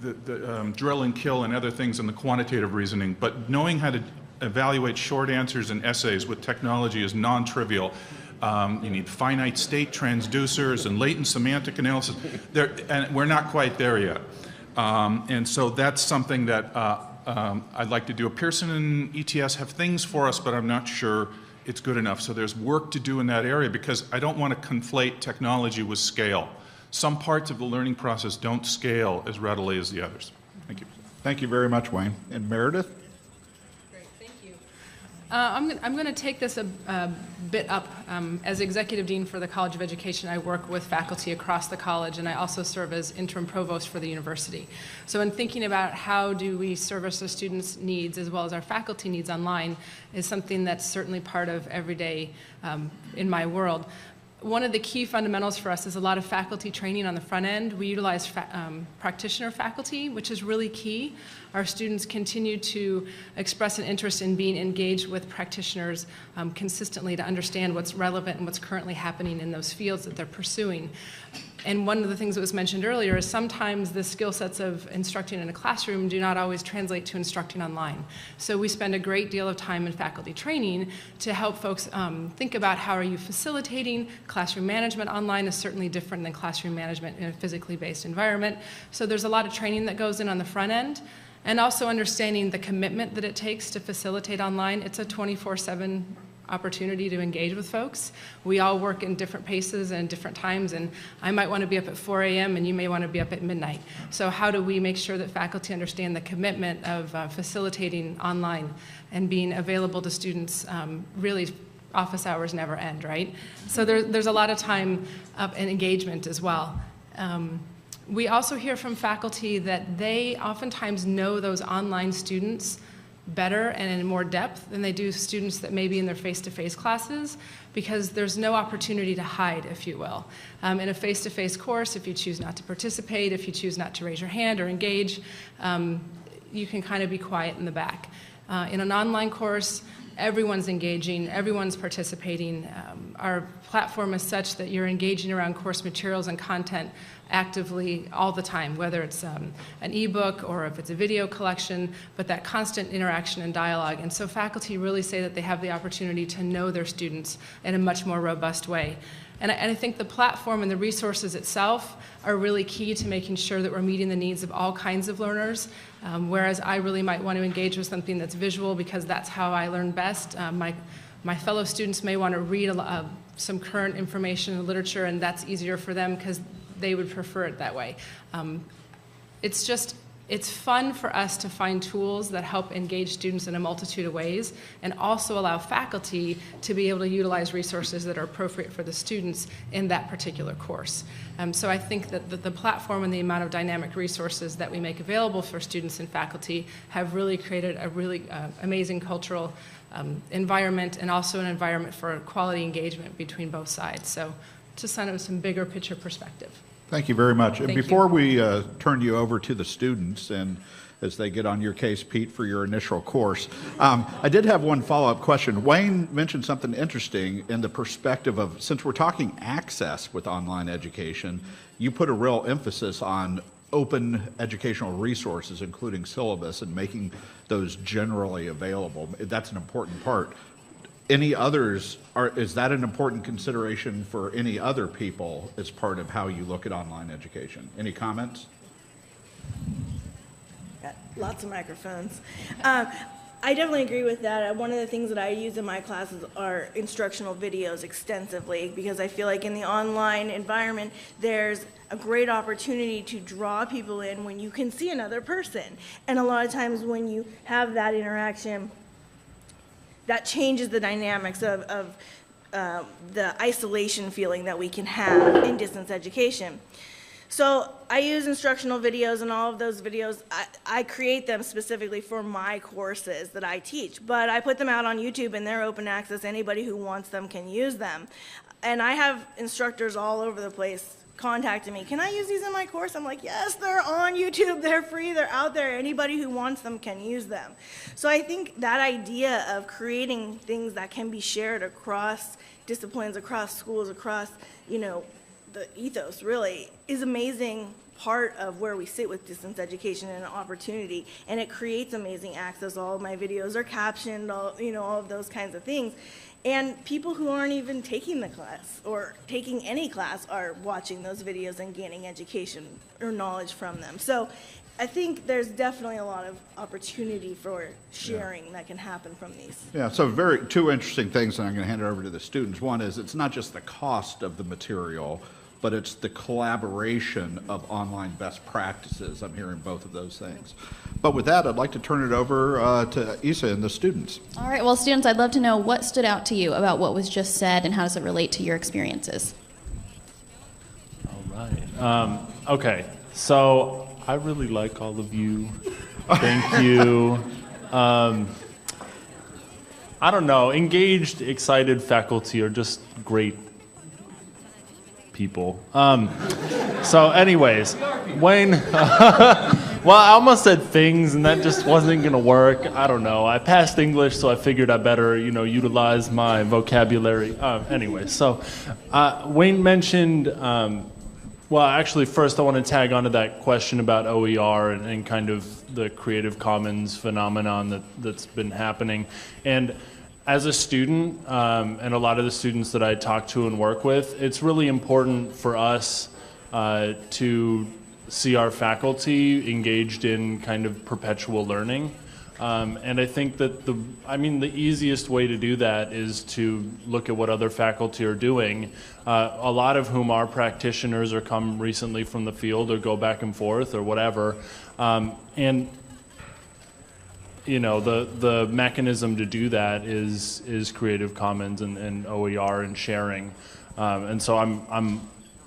the drill and kill and other things in the quantitative reasoning, but knowing how to evaluate short answers and essays with technology is non-trivial. You need finite state transducers and latent semantic analysis. And we're not quite there yet. And so that's something that I'd like to do a Pearson and ETS have things for us, but I'm not sure it's good enough. So there's work to do in that area because I don't want to conflate technology with scale. Some parts of the learning process don't scale as readily as the others. Thank you. Thank you very much, Wayne. And Meredith? I'm going to take this a bit up. As Executive Dean for the College of Education, I work with faculty across the college, and I also serve as interim provost for the university. So in thinking about how do we service the students' needs as well as our faculty needs online is something that's certainly part of every day in my world. One of the key fundamentals for us is a lot of faculty training on the front end. We utilize practitioner faculty, which is really key. Our students continue to express an interest in being engaged with practitioners consistently to understand what's relevant and what's currently happening in those fields that they're pursuing. And one of the things that was mentioned earlier is sometimes the skill sets of instructing in a classroom do not always translate to instructing online. So we spend a great deal of time in faculty training to help folks think about how are you facilitating. Classroom management online is certainly different than classroom management in a physically based environment. So there's a lot of training that goes in on the front end, and also understanding the commitment that it takes to facilitate online. It's a 24/7 opportunity to engage with folks. We all work in different paces and different times, and I might want to be up at 4 a.m. and you may want to be up at midnight. So how do we make sure that faculty understand the commitment of facilitating online and being available to students? Really, office hours never end, right? So there's a lot of time and engagement as well. We also hear from faculty that they oftentimes know those online students better and in more depth than they do students that may be in their face-to-face classes, because there's no opportunity to hide, if you will. In a face-to-face course, if you choose not to participate, if you choose not to raise your hand or engage, you can kind of be quiet in the back. In an online course, everyone's engaging, everyone's participating. Our platform is such that you're engaging around course materials and content actively all the time, whether it's an ebook or if it's a video collection, but that constant interaction and dialogue. And so faculty really say that they have the opportunity to know their students in a much more robust way. And I think the platform and the resources itself are really key to making sure that we're meeting the needs of all kinds of learners, whereas I really might want to engage with something that's visual because that's how I learn best. My fellow students may want to read some current information and literature, and that's easier for them because they would prefer it that way. It's fun for us to find tools that help engage students in a multitude of ways and also allow faculty to be able to utilize resources that are appropriate for the students in that particular course. So I think that the platform and the amount of dynamic resources that we make available for students and faculty have really created a really amazing cultural environment, and also an environment for quality engagement between both sides. So just kind of some bigger picture perspective. Thank you very much. And Thank before you. we turn you over to the students, and as they get on your case, Pete, for your initial course, I did have one follow-up question. Wayne mentioned something interesting in the perspective of, since we're talking access with online education, you put a real emphasis on open educational resources, including syllabus, and making those generally available. That's an important part. Any others, is that an important consideration for any other people as part of how you look at online education? Any comments? Got lots of microphones. I definitely agree with that. One of the things that I use in my classes are instructional videos extensively, because I feel like in the online environment, there's a great opportunity to draw people in when you can see another person. And a lot of times when you have that interaction, that changes the dynamics of the isolation feeling that we can have in distance education. So I use instructional videos, and all of those videos, I create them specifically for my courses that I teach, but I put them out on YouTube and they're open access. Anybody who wants them can use them. And I have instructors all over the place contacting me, can I use these in my course? I'm like, yes, they're on YouTube, they're free, they're out there, anybody who wants them can use them. So I think that idea of creating things that can be shared across disciplines, across schools, across, the ethos really is amazing part of where we sit with distance education and opportunity, and it creates amazing access. All of my videos are captioned, all of those kinds of things. And people who aren't even taking the class or taking any class are watching those videos and gaining education or knowledge from them. So I think there's definitely a lot of opportunity for sharing that can happen from these. Yeah, so two interesting things, and I'm going to hand it over to the students. One is it's not just the cost of the material, but it's the collaboration of online best practices. I'm hearing both of those things. But with that, I'd like to turn it over to Isa and the students. All right, well, students, I'd love to know what stood out to you about what was just said and how does it relate to your experiences? All right. Okay, so I really like all of you. Thank you. I don't know, engaged, excited faculty are just great people. So anyways, Wayne, well, I almost said things and that just wasn't gonna work. I don't know. I passed English, so I figured I better, utilize my vocabulary. Anyway, so Wayne mentioned, well, actually, first I want to tag onto that question about OER and kind of the Creative Commons phenomenon that's been happening. And as a student, and a lot of the students that I talk to and work with, it's really important for us to see our faculty engaged in kind of perpetual learning. And I think that the easiest way to do that is to look at what other faculty are doing, a lot of whom are practitioners or come recently from the field or go back and forth or whatever. And the mechanism to do that is Creative Commons and OER and sharing. And so I'm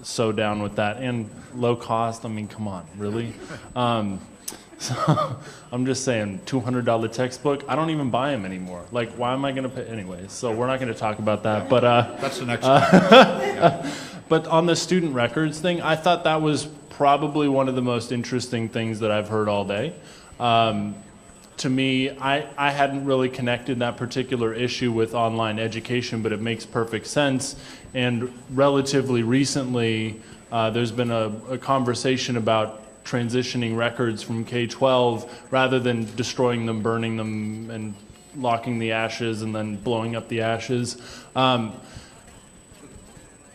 so down with that. And low cost, I mean, come on, really? So I'm just saying, $200 textbook, I don't even buy them anymore. Like, why am I going to pay? Anyways, so we're not going to talk about that. But that's the next one. But on the student records thing, I thought that was probably one of the most interesting things that I've heard all day. To me, I hadn't really connected that particular issue with online education, but it makes perfect sense. And relatively recently, there's been a conversation about transitioning records from K-12 rather than destroying them, burning them, and locking the ashes and then blowing up the ashes,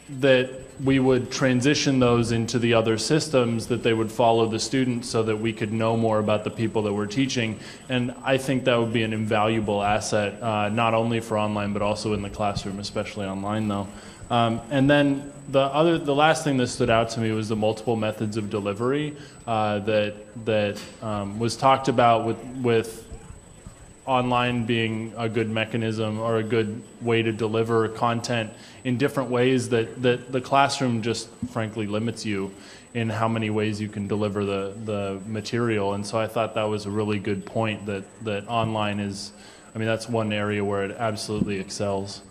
that we would transition those into the other systems, that they would follow the students so that we could know more about the people that we're teaching. And I think that would be an invaluable asset, not only for online, but also in the classroom, especially online though. And then the last thing that stood out to me was the multiple methods of delivery that was talked about with online being a good mechanism or a good way to deliver content in different ways that the classroom just frankly limits you in how many ways you can deliver the material. And so I thought that was a really good point that online is, that's one area where it absolutely excels.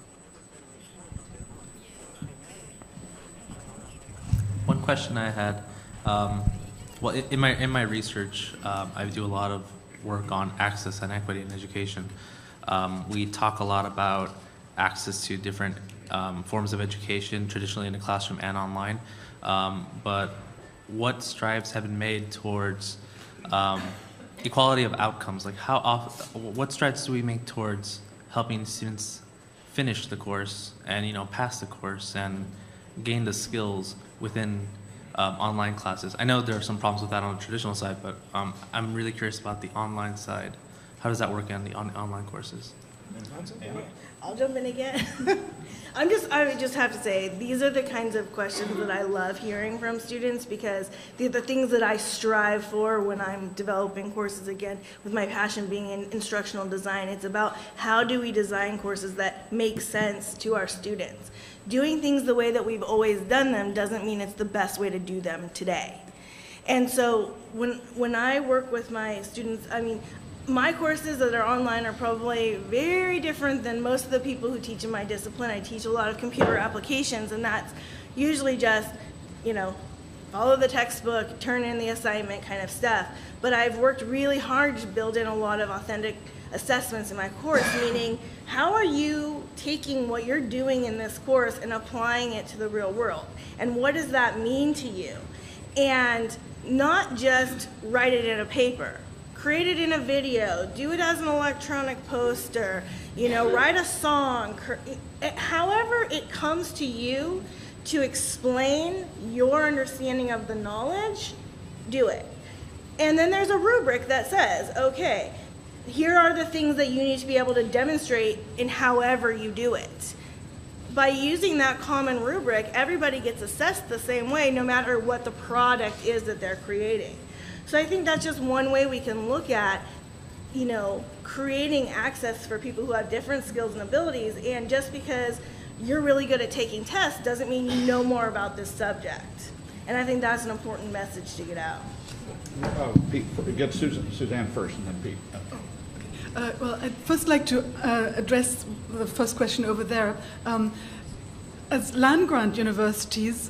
One question I had, well, in my research, I do a lot of work on access and equity in education. We talk a lot about access to different forms of education, traditionally in the classroom and online. But what strides have been made towards equality of outcomes? Like what strides do we make towards helping students finish the course and pass the course and gain the skills within online classes? I know there are some problems with that on the traditional side, but I'm really curious about the online side. How does that work on the online courses? I'll jump in again. I would just have to say, these are the kinds of questions that I love hearing from students, because they're the things that I strive for when I'm developing courses, again, with my passion being in instructional design. It's about how do we design courses that make sense to our students. Doing things the way that we've always done them doesn't mean it's the best way to do them today. And so when I work with my students, my courses that are online are probably very different than most of the people who teach in my discipline. I teach a lot of computer applications, and that's usually just, follow the textbook, turn in the assignment kind of stuff. But I've worked really hard to build in a lot of authentic assessments in my course, meaning how are you taking what you're doing in this course and applying it to the real world? And what does that mean to you? And not just write it in a paper. Create it in a video, do it as an electronic poster, write a song. However it comes to you to explain your understanding of the knowledge, do it. And then there's a rubric that says, okay, here are the things that you need to be able to demonstrate in however you do it. By using that common rubric, everybody gets assessed the same way, no matter what the product is that they're creating. So I think that's just one way we can look at, you know, creating access for people who have different skills and abilities. And just because you're really good at taking tests doesn't mean you know more about this subject. And I think that's an important message to get out. Pete, get Suzanne first, and then Pete. Well, I'd first like to address the first question over there. As land-grant universities,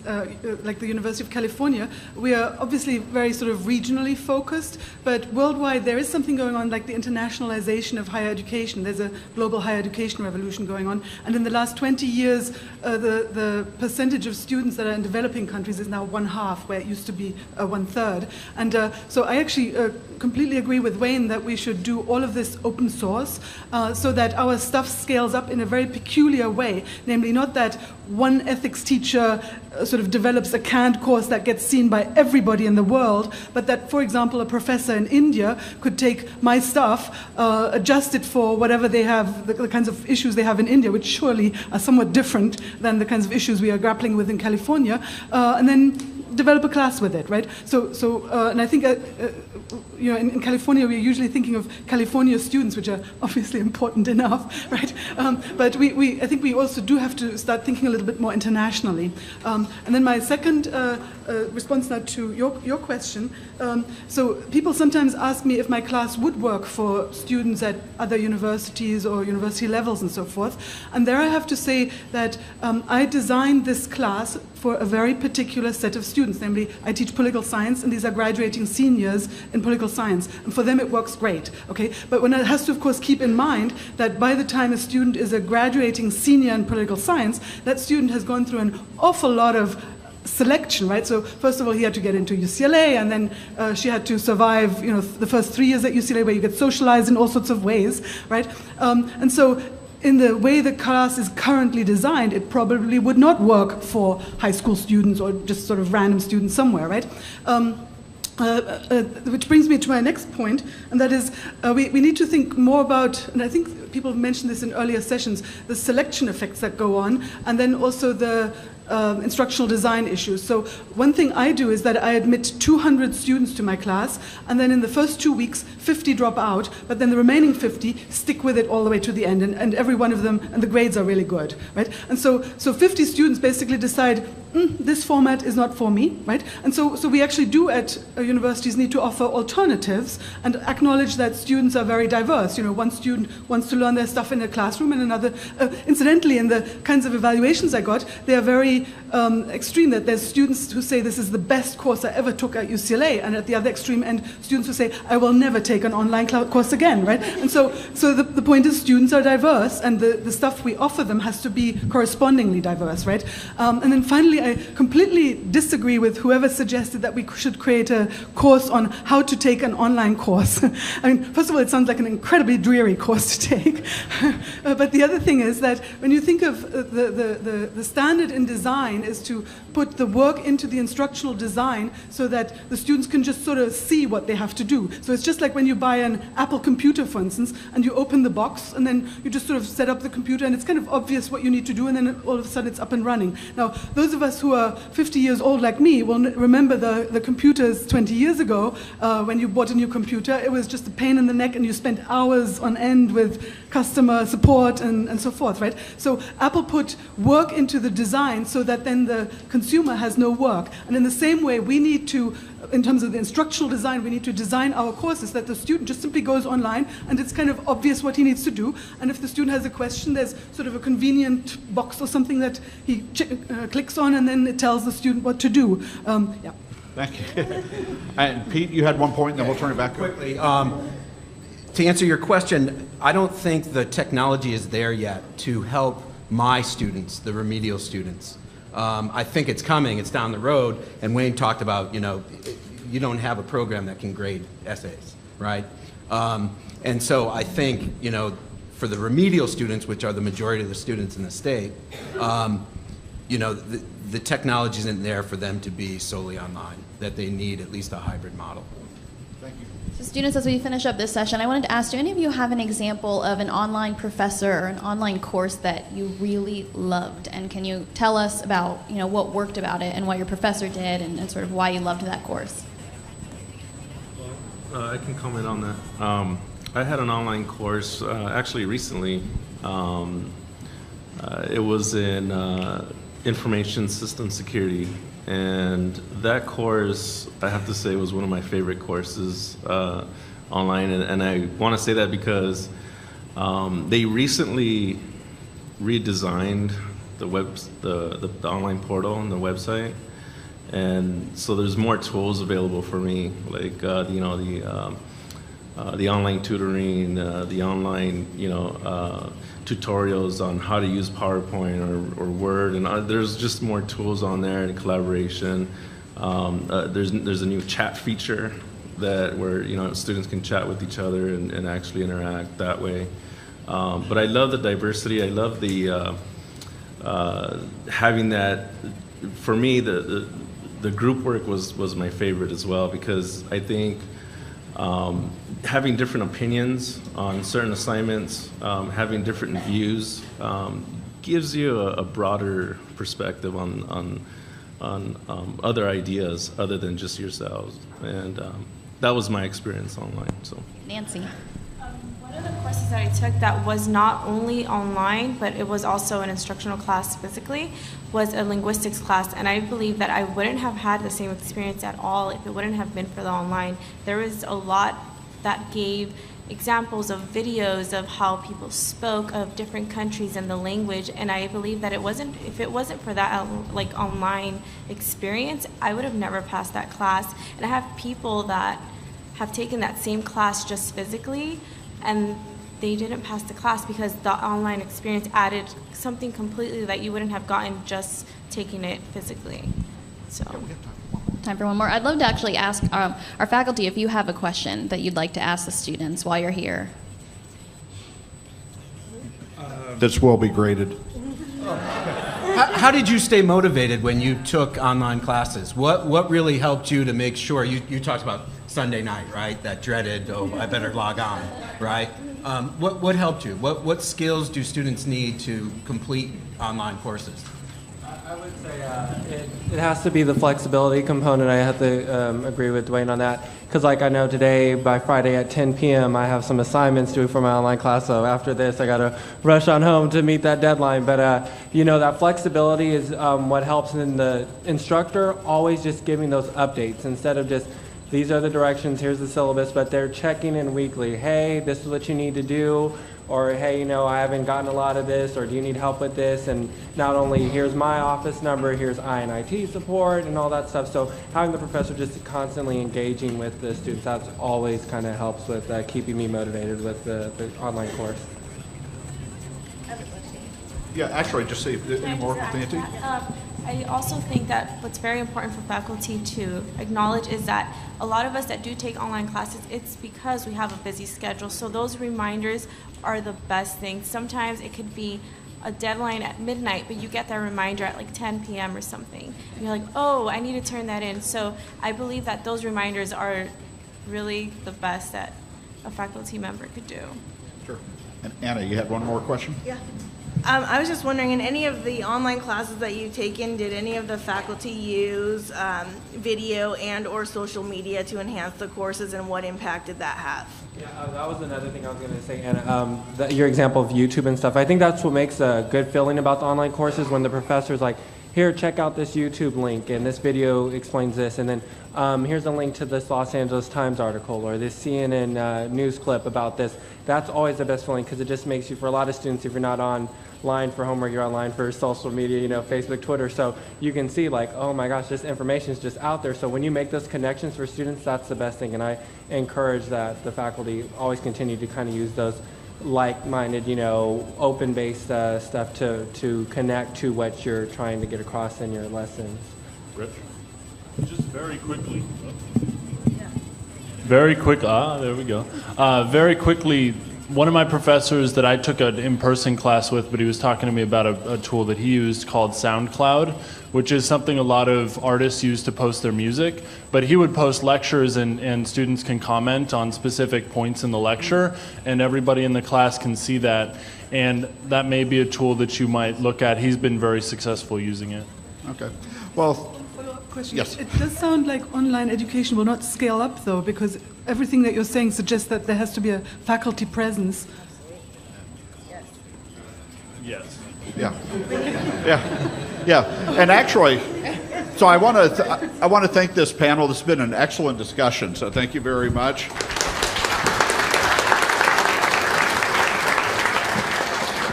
like the University of California, we are obviously very sort of regionally focused, but worldwide there is something going on like the internationalization of higher education. There's a global higher education revolution going on, and in the last 20 years, the percentage of students that are in developing countries is now 1/2, where it used to be 1/3. And so I actually completely agree with Wayne that we should do all of this open source so that our stuff scales up in a very peculiar way, namely not that one ethics teacher sort of develops a canned course that gets seen by everybody in the world, but that, for example, a professor in India could take my stuff, adjust it for whatever they have, the kinds of issues they have in India, which surely are somewhat different than the kinds of issues we are grappling with in California, and then develop a class with it, right? And I think, you know, in California, we're usually thinking of California students, which are obviously important enough, right? But I think we also do have to start thinking a little bit more internationally. And then my second response now to your question. So people sometimes ask me if my class would work for students at other universities or university levels and so forth. And there I have to say that I designed this class for a very particular set of students. Namely, I teach political science, and these are graduating seniors in political science. And for them, it works great, okay? But one has to, of course, keep in mind that by the time a student is a graduating senior in political science, that student has gone through an awful lot of selection, right? So first of all, he had to get into UCLA, and then she had to survive, you know, the first 3 years at UCLA, where you get socialized in all sorts of ways, right? And so in the way the class is currently designed, it probably would not work for high school students or just sort of random students somewhere, right? Which brings me to my next point, and that is we need to think more about, and I think people have mentioned this in earlier sessions, the selection effects that go on, and then also the instructional design issues. So one thing I do is that I admit 200 students to my class, and then in the first 2 weeks, 50 drop out, but then the remaining 50 stick with it all the way to the end, and every one of them, and the grades are really good, right? And so 50 students basically decide, this format is not for me, right? And so we actually do at universities need to offer alternatives and acknowledge that students are very diverse. You know, one student wants to learn their stuff in a classroom, and another, incidentally, in the kinds of evaluations I got, they are very extreme, that there's students who say this is the best course I ever took at UCLA, and at the other extreme end, students who say I will never take an online course again, right? And so the point is students are diverse, and the stuff we offer them has to be correspondingly diverse, right? And then finally, I completely disagree with whoever suggested that we should create a course on how to take an online course. I mean, first of all, it sounds like an incredibly dreary course to take, but the other thing is that when you think of the standard in design is to put the work into the instructional design so that the students can just sort of see what they have to do. So it's just like when you buy an Apple computer, for instance, and you open the box, and then you just sort of set up the computer, and it's kind of obvious what you need to do, and then all of a sudden it's up and running. Now, those of us who are 50 years old like me will remember the computers 20 years ago when you bought a new computer. It was just a pain in the neck, and you spent hours on end with customer support and so forth, right? So Apple put work into the design so that then the consumer has no work. And in the same way, we need to, in terms of the instructional design, we need to design our courses that the student just simply goes online, and it's kind of obvious what he needs to do. And if the student has a question, there's sort of a convenient box or something that he clicks on, and then it tells the student what to do. Yeah. Thank you. And Pete, you had one point, and then we'll turn it back quickly. To answer your question, I don't think the technology is there yet to help my students, the remedial students. I think it's coming, it's down the road, and Wayne talked about, you know, you don't have a program that can grade essays, right? And so I think, you know, for the remedial students, which are the majority of the students in the state, you know, the technology isn't there for them to be solely online, that they need at least a hybrid model. So students, as we finish up this session, I wanted to ask, do any of you have an example of an online professor or an online course that you really loved? And can you tell us about, what worked about it and what your professor did and sort of why you loved that course? I can comment on that. I had an online course actually recently. It was in information system security, and that course, I have to say, was one of my favorite courses online. And I want to say that because they recently redesigned the online portal and the website. And so there's more tools available for me, like the online tutoring, the online tutorials on how to use PowerPoint or Word, and there's just more tools on there and collaboration. There's a new chat feature where students can chat with each other and actually interact that way. But I love the diversity. I love the having that. For me, the group work was my favorite as well, because I think having different opinions on certain assignments, having different views, gives you a broader perspective on other ideas other than just yourselves. And that was my experience online. So, Nancy. One of the courses that I took that was not only online, but it was also an instructional class physically, was a linguistics class, and I believe that I wouldn't have had the same experience at all if it wouldn't have been for the online. There was a lot that gave examples of videos of how people spoke of different countries and the language, and I believe that if it wasn't for that online experience, I would have never passed that class. And I have people that have taken that same class just physically, and they didn't pass the class because the online experience added something completely that you wouldn't have gotten just taking it physically. So. Time for one more. I'd love to actually ask our faculty if you have a question that you'd like to ask the students while you're here. This will be graded. How did you stay motivated when you took online classes? What really helped you to make sure, you talked about Sunday night, right? That dreaded, I better log on, right? What helped you? What skills do students need to complete online courses? I would say it has to be the flexibility component. I have to agree with Dwayne on that. Because I know today, by Friday at 10 p.m., I have some assignments due for my online class. So after this, I got to rush on home to meet that deadline. But, that flexibility is what helps in the instructor always just giving those updates instead of just, these are the directions, here's the syllabus, but they're checking in weekly. Hey, this is what you need to do. Or, hey, I haven't gotten a lot of this, or do you need help with this? And not only here's my office number, here's I&IT support and all that stuff. So having the professor just constantly engaging with the students, that's always kind of helps with keeping me motivated with the online course. Yeah, actually, just see any more, Nancy? I also think that what's very important for faculty to acknowledge is that a lot of us that do take online classes, it's because we have a busy schedule. So those reminders are the best thing. Sometimes it could be a deadline at midnight, but you get that reminder at 10 p.m. or something. And you're like, oh, I need to turn that in. So I believe that those reminders are really the best that a faculty member could do. Sure. And Anna, you had one more question? Yeah. I was just wondering, in any of the online classes that you've taken, did any of the faculty use video and or social media to enhance the courses, and what impact did that have? Yeah, that was another thing I was going to say, Anna. Your example of YouTube and stuff, I think that's what makes a good feeling about the online courses, when the professor's like, here, check out this YouTube link, and this video explains this, and then here's a link to this Los Angeles Times article or this CNN news clip about this. That's always the best feeling, because it just makes you, for a lot of students, if you're not online for homework, you're online for social media, Facebook, Twitter, so you can see oh my gosh, this information is just out there. So when you make those connections for students, that's the best thing, and I encourage that the faculty always continue to kind of use those like-minded, open-based stuff to connect to what you're trying to get across in your lessons. Rich? Just very quickly. Very quick, there we go. Very quickly, one of my professors that I took an in-person class with, but he was talking to me about a tool that he used called SoundCloud, which is something a lot of artists use to post their music. But he would post lectures and students can comment on specific points in the lecture, and everybody in the class can see that. And that may be a tool that you might look at. He's been very successful using it. Okay. Well, Question. yes. It does sound like online education will not scale up, though, because everything that you're saying suggests that there has to be a faculty presence. Yes. Yeah. Yeah. Yeah. And actually, so I want to thank this panel. This has been an excellent discussion, so thank you very much.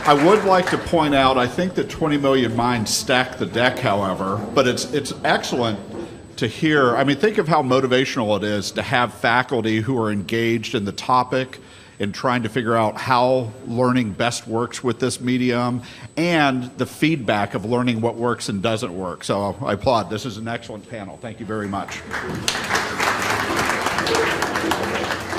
I would like to point out, I think that 20 Million Minds stacked the deck, however, but it's excellent to hear. I mean, think of how motivational it is to have faculty who are engaged in the topic and trying to figure out how learning best works with this medium, and the feedback of learning what works and doesn't work. So I applaud. This is an excellent panel. Thank you very much.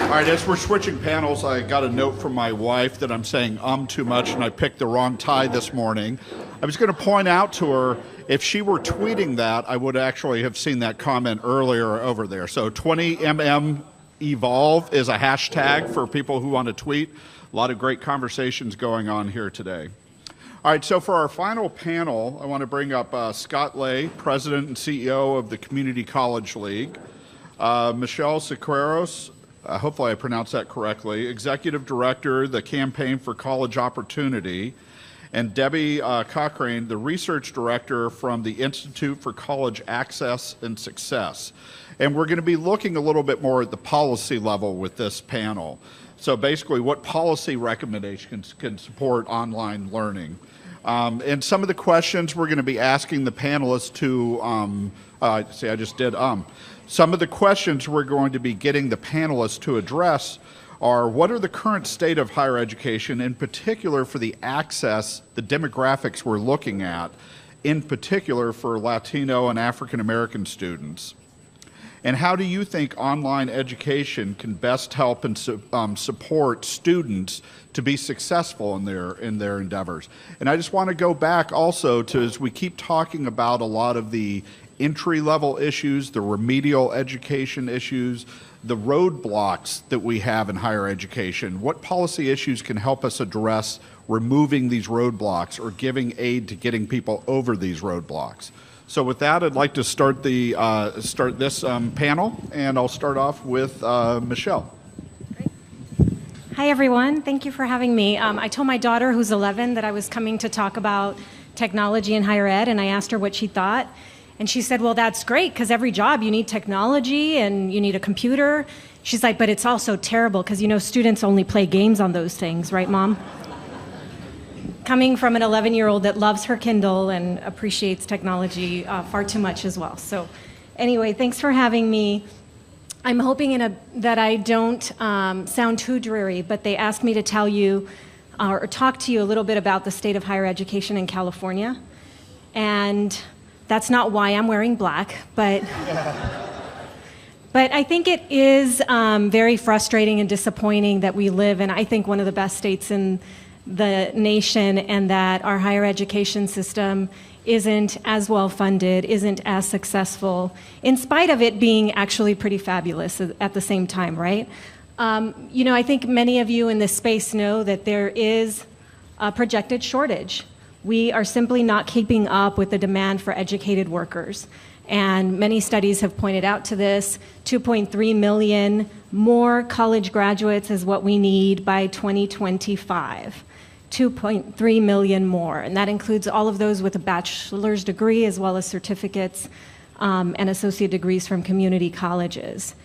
All right, as we're switching panels, I got a note from my wife that I'm saying too much and I picked the wrong tie this morning. I was going to point out to her, if she were tweeting that, I would actually have seen that comment earlier over there. So 20MM Evolve is a hashtag for people who want to tweet. A lot of great conversations going on here today. All right, so for our final panel, I want to bring up Scott Lay, President and CEO of the Community College League, Michelle Siqueiros, hopefully I pronounced that correctly, Executive Director, the Campaign for College Opportunity, and Debbie Cochrane, the Research Director from the Institute for College Access and Success. And we're going to be looking a little bit more at the policy level with this panel. So basically, what policy recommendations can support online learning? And some of the questions we're going to be asking the panelists to, see, I just did Some of the questions we're going to be getting the panelists to address are, what are the current state of higher education, in particular for the access, the demographics we're looking at, in particular for Latino and African American students? And how do you think online education can best help and support students to be successful in their endeavors? And I just want to go back also to, as we keep talking about a lot of the entry-level issues, the remedial education issues, the roadblocks that we have in higher education, what policy issues can help us address removing these roadblocks or giving aid to getting people over these roadblocks? So with that, I'd like to start this panel, and I'll start off with Michelle. Hi, everyone. Thank you for having me. I told my daughter, who's 11, that I was coming to talk about technology in higher ed, and I asked her what she thought. And she said, well, that's great, because every job you need technology and you need a computer. She's like, but it's also terrible, because, you know, students only play games on those things, right, Mom? Coming from an 11-year-old that loves her Kindle and appreciates technology far too much as well. So anyway, thanks for having me. I'm hoping that I don't sound too dreary, but they asked me to tell you or talk to you a little bit about the state of higher education in California. And that's not why I'm wearing black, but I think it is very frustrating and disappointing that we live in, I think, one of the best states in the nation, and that our higher education system isn't as well funded, isn't as successful, in spite of it being actually pretty fabulous at the same time, right? You know, I think many of you in this space know that there is a projected shortage. We are simply not keeping up with the demand for educated workers. And many studies have pointed out to this. 2.3 million more college graduates is what we need by 2025. 2.3 million more. And that includes all of those with a bachelor's degree, as well as certificates and associate degrees from community colleges.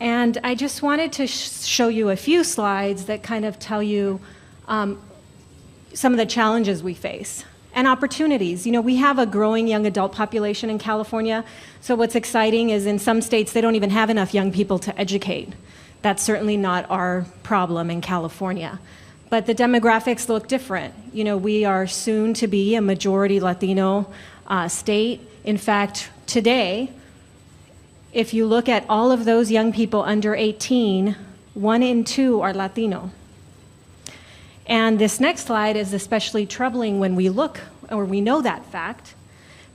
And I just wanted to show you a few slides that kind of tell you some of the challenges we face and opportunities. You know, we have a growing young adult population in California. So what's exciting is in some states, they don't even have enough young people to educate. That's certainly not our problem in California. But the demographics look different. You know, we are soon to be a majority Latino state. In fact, today, if you look at all of those young people under 18, 1 in 2 are Latino. And this next slide is especially troubling when we look, or we know that fact,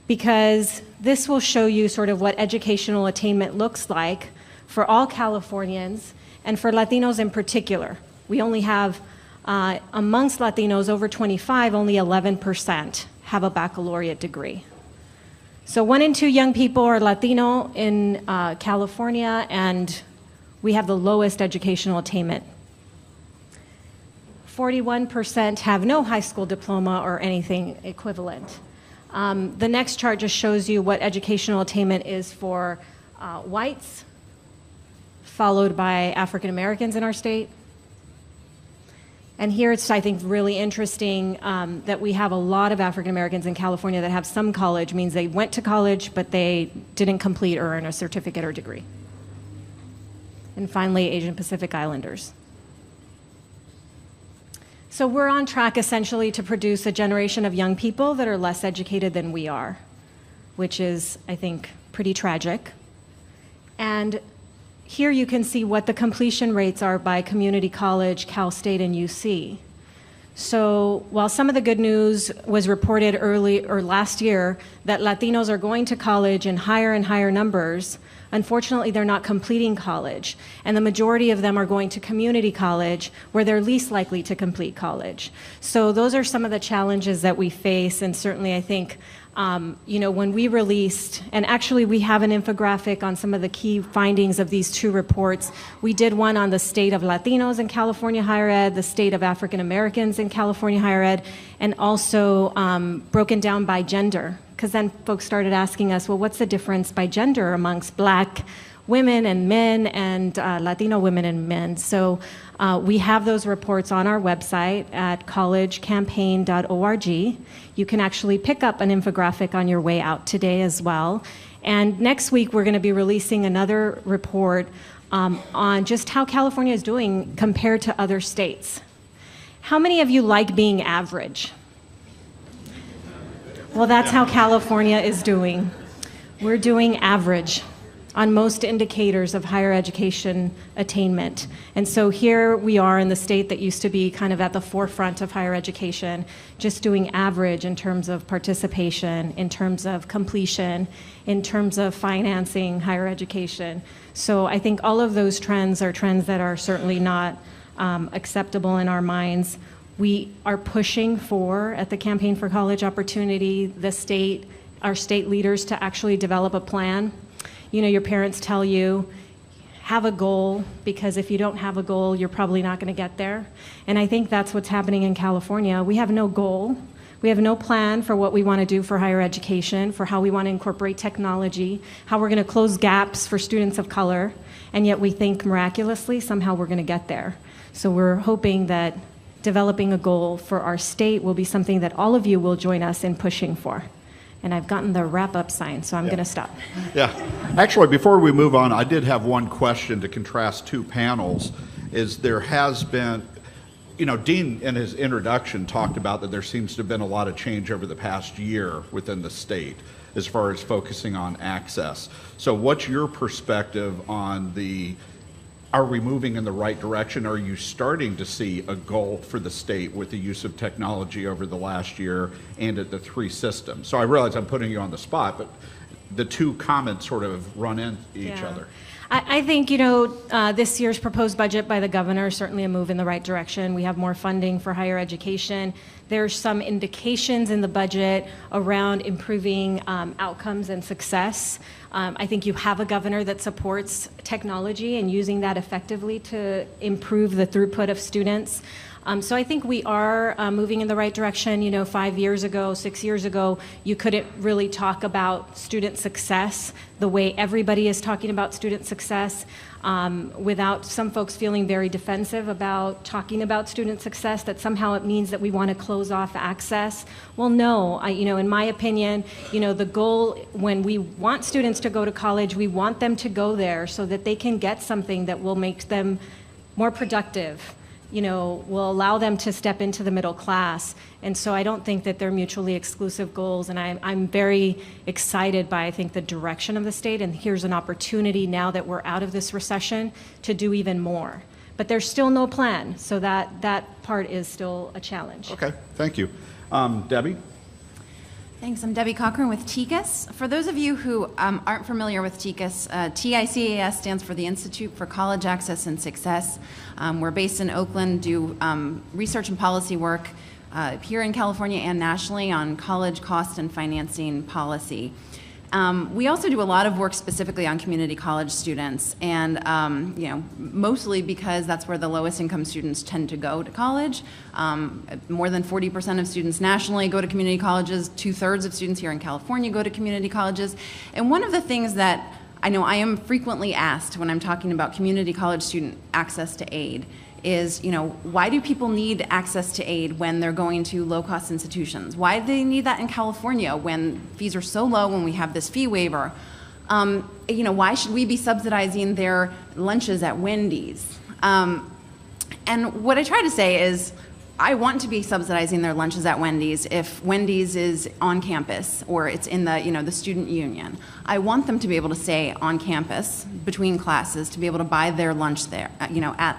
because this will show you sort of what educational attainment looks like for all Californians and for Latinos in particular. We only have, amongst Latinos over 25, only 11% have a baccalaureate degree. So 1 in 2 young people are Latino in California, and we have the lowest educational attainment. 41% have no high school diploma or anything equivalent. The next chart just shows you what educational attainment is for whites, followed by African Americans in our state. And here it's, I think, really interesting that we have a lot of African Americans in California that have some college, means they went to college, but they didn't complete or earn a certificate or degree. And finally, Asian Pacific Islanders. So we're on track essentially to produce a generation of young people that are less educated than we are, which is, I think, pretty tragic. And here you can see what the completion rates are by community college, Cal State, and UC. So while some of the good news was reported early or last year that Latinos are going to college in higher and higher numbers, unfortunately they're not completing college. And the majority of them are going to community college where they're least likely to complete college. So those are some of the challenges that we face, and certainly I think when we released, and actually we have an infographic on some of the key findings of these 2 reports. We did one on the state of Latinos in California higher ed, the state of African Americans in California higher ed, and also broken down by gender, because then folks started asking us, well, what's the difference by gender amongst Black women and men and Latino women and men? So we have those reports on our website at collegecampaign.org. You can actually pick up an infographic on your way out today as well. And next week, we're going to be releasing another report on just how California is doing compared to other states. How many of you like being average? Well, that's how California is doing. We're doing average on most indicators of higher education attainment. And so here we are in the state that used to be kind of at the forefront of higher education, just doing average in terms of participation, in terms of completion, in terms of financing higher education. So I think all of those trends are trends that are certainly not acceptable in our minds. We are pushing for, at the Campaign for College Opportunity, our state leaders to actually develop a plan. You know, your parents tell you, have a goal, because if you don't have a goal, you're probably not going to get there. And I think that's what's happening in California. We have no goal. We have no plan for what we want to do for higher education, for how we want to incorporate technology, how we're going to close gaps for students of color, and yet we think miraculously somehow we're going to get there. So we're hoping that developing a goal for our state will be something that all of you will join us in pushing for. And I've gotten the wrap-up sign, so I'm going to stop. Yeah. Actually, before we move on, I did have one question to contrast 2 panels. Is there has been, Dean in his introduction talked about that there seems to have been a lot of change over the past year within the state as far as focusing on access. So what's your perspective on are we moving in the right direction? Are you starting to see a goal for the state with the use of technology over the last year and at the 3 systems? So I realize I'm putting you on the spot, but the 2 comments sort of run into each other. I think, this year's proposed budget by the governor is certainly a move in the right direction. We have more funding for higher education. There's some indications in the budget around improving outcomes and success. I think you have a governor that supports technology and using that effectively to improve the throughput of students. So I think we are moving in the right direction. 5 years ago, 6 years ago, you couldn't really talk about student success the way everybody is talking about student success, without some folks feeling very defensive about talking about student success, that somehow it means that we want to close off access. Well, no, in my opinion, the goal when we want students to go to college, we want them to go there so that they can get something that will make them more productive, will allow them to step into the middle class. And so I don't think that they're mutually exclusive goals. And I'm very excited by, I think, the direction of the state. And here's an opportunity now that we're out of this recession to do even more. But there's still no plan, so that part is still a challenge. Okay, thank you. Debbie? Thanks. I'm Debbie Cochran with TICAS. For those of you who aren't familiar with TICAS, TICAS stands for the Institute for College Access and Success. We're based in Oakland, do research and policy work here in California and nationally on college cost and financing policy. We also do a lot of work specifically on community college students, and mostly because that's where the lowest income students tend to go to college. More than 40% of students nationally go to community colleges. 2/3 of students here in California go to community colleges. And one of the things that I know I am frequently asked when I'm talking about community college student access to aid is, why do people need access to aid when they're going to low-cost institutions? Why do they need that in California when fees are so low, when we have this fee waiver? Why should we be subsidizing their lunches at Wendy's? And what I try to say is, I want to be subsidizing their lunches at Wendy's if Wendy's is on campus or it's in the student union. I want them to be able to stay on campus between classes, to be able to buy their lunch there,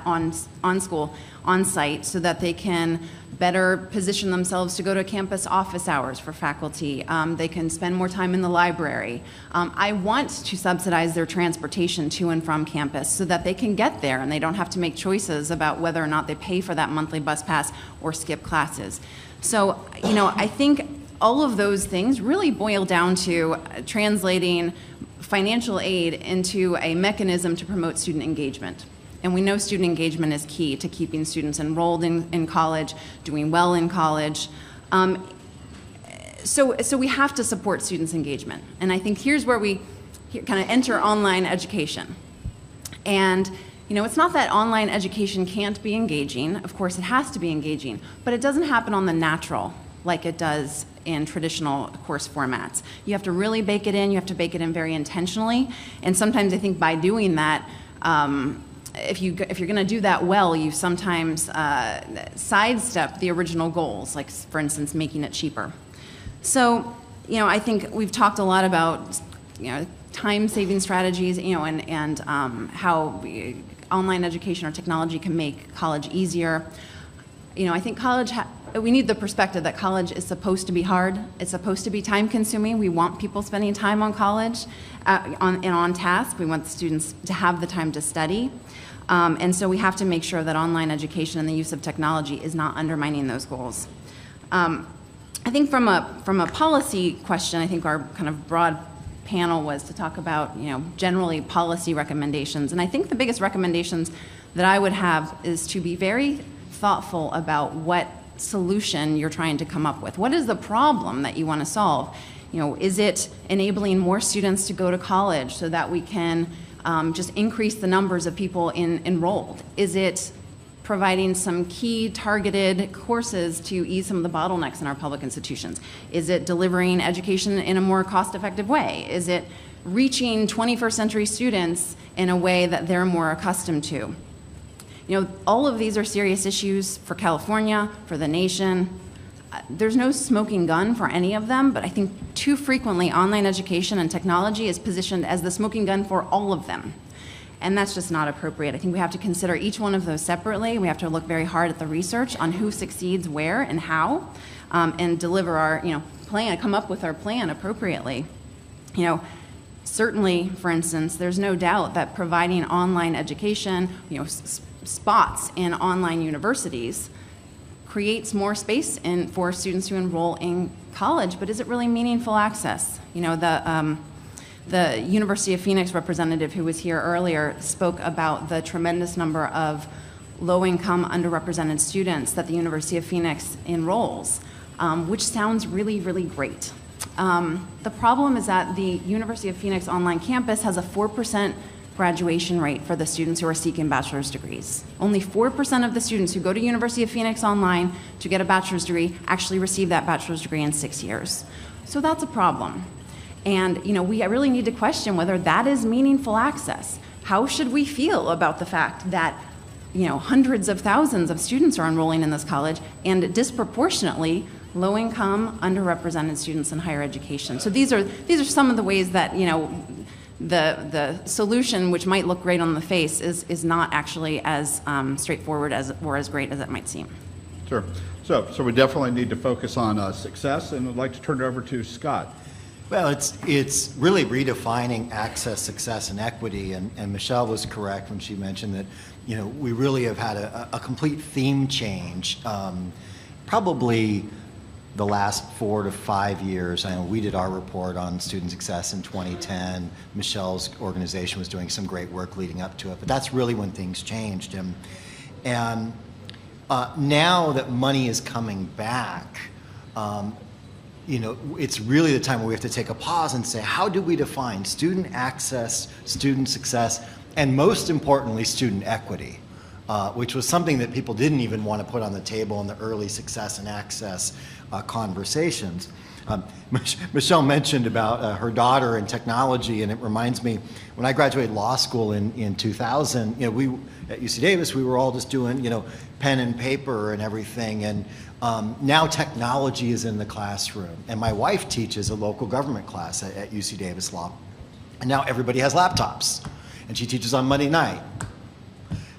on school, on site, so that they can better position themselves to go to campus office hours for faculty. They can spend more time in the library. I want to subsidize their transportation to and from campus so that they can get there and they don't have to make choices about whether or not they pay for that monthly bus pass or skip classes. So, I think all of those things really boil down to translating financial aid into a mechanism to promote student engagement. And we know student engagement is key to keeping students enrolled in college, doing well in college. So we have to support students' engagement. And I think here's where we kind of enter online education. And it's not that online education can't be engaging. Of course, it has to be engaging. But it doesn't happen on the natural like it does in traditional course formats. You have to really bake it in. You have to bake it in very intentionally. And sometimes I think by doing that, if you're going to do that well, you sometimes sidestep the original goals, like, for instance, making it cheaper. So, I think we've talked a lot about, time-saving strategies, and how online education or technology can make college easier. I think we need the perspective that college is supposed to be hard. It's supposed to be time-consuming. We want people spending time on college and on task. We want the students to have the time to study. And so we have to make sure that online education and the use of technology is not undermining those goals. I think from a policy question, I think our kind of broad panel was to talk about, generally policy recommendations. And I think the biggest recommendations that I would have is to be very thoughtful about what solution you're trying to come up with. What is the problem that you want to solve? Is it enabling more students to go to college so that we can just increase the numbers of people enrolled? Is it providing some key targeted courses to ease some of the bottlenecks in our public institutions? Is it delivering education in a more cost-effective way? Is it reaching 21st century students in a way that they're more accustomed to? All of these are serious issues for California, for the nation. There's no smoking gun for any of them, but I think too frequently online education and technology is positioned as the smoking gun for all of them. And that's just not appropriate. I think we have to consider each one of those separately. We have to look very hard at the research on who succeeds where and how, and deliver our plan, come up with our plan appropriately. Certainly, for instance, there's no doubt that providing online education, spots in online universities creates more space for students to enroll in college, but is it really meaningful access? The University of Phoenix representative who was here earlier spoke about the tremendous number of low-income, underrepresented students that the University of Phoenix enrolls, which sounds really, really great. The problem is that the University of Phoenix online campus has a 4% graduation rate for the students who are seeking bachelor's degrees. Only 4% of the students who go to University of Phoenix online to get a bachelor's degree actually receive that bachelor's degree in 6 years. So that's a problem. And we really need to question whether that is meaningful access. How should we feel about the fact that hundreds of thousands of students are enrolling in this college, and disproportionately low-income, underrepresented students in higher education? So these are some of the ways that the solution, which might look great on the face, is not actually as straightforward or as great as it might seem. Sure. So we definitely need to focus on success, and I'd like to turn it over to Scott. Well, it's really redefining access, success, and equity, and Michelle was correct when she mentioned that, you know, we really have had a complete theme change, probably the last 4 to 5 years. I know we did our report on student success in 2010. Michelle's organization was doing some great work leading up to it, but that's really when things changed. And now that money is coming back, you know, it's really the time where we have to take a pause and say, how do we define student access, student success, and most importantly, student equity, which was something that people didn't even want to put on the table in the early success and access conversations. Michelle mentioned about her daughter and technology, and it reminds me, when I graduated law school in 2000, you know, we at UC Davis, we were all just doing, you know, pen and paper and everything, and now technology is in the classroom. And my wife teaches a local government class at UC Davis Law, and now everybody has laptops, and she teaches on Monday night.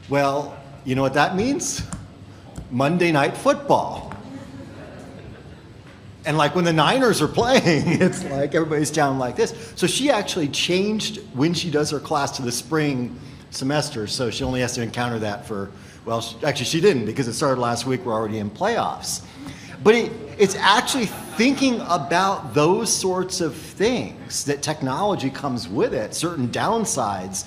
Well, you know what that means? Monday night football. And like when the Niners are playing, it's like everybody's down like this. So she actually changed when she does her class to the spring semester, so she only has to encounter that for, well, actually she didn't, because it started last week, we're already in playoffs. But it's actually thinking about those sorts of things, that technology comes with it, certain downsides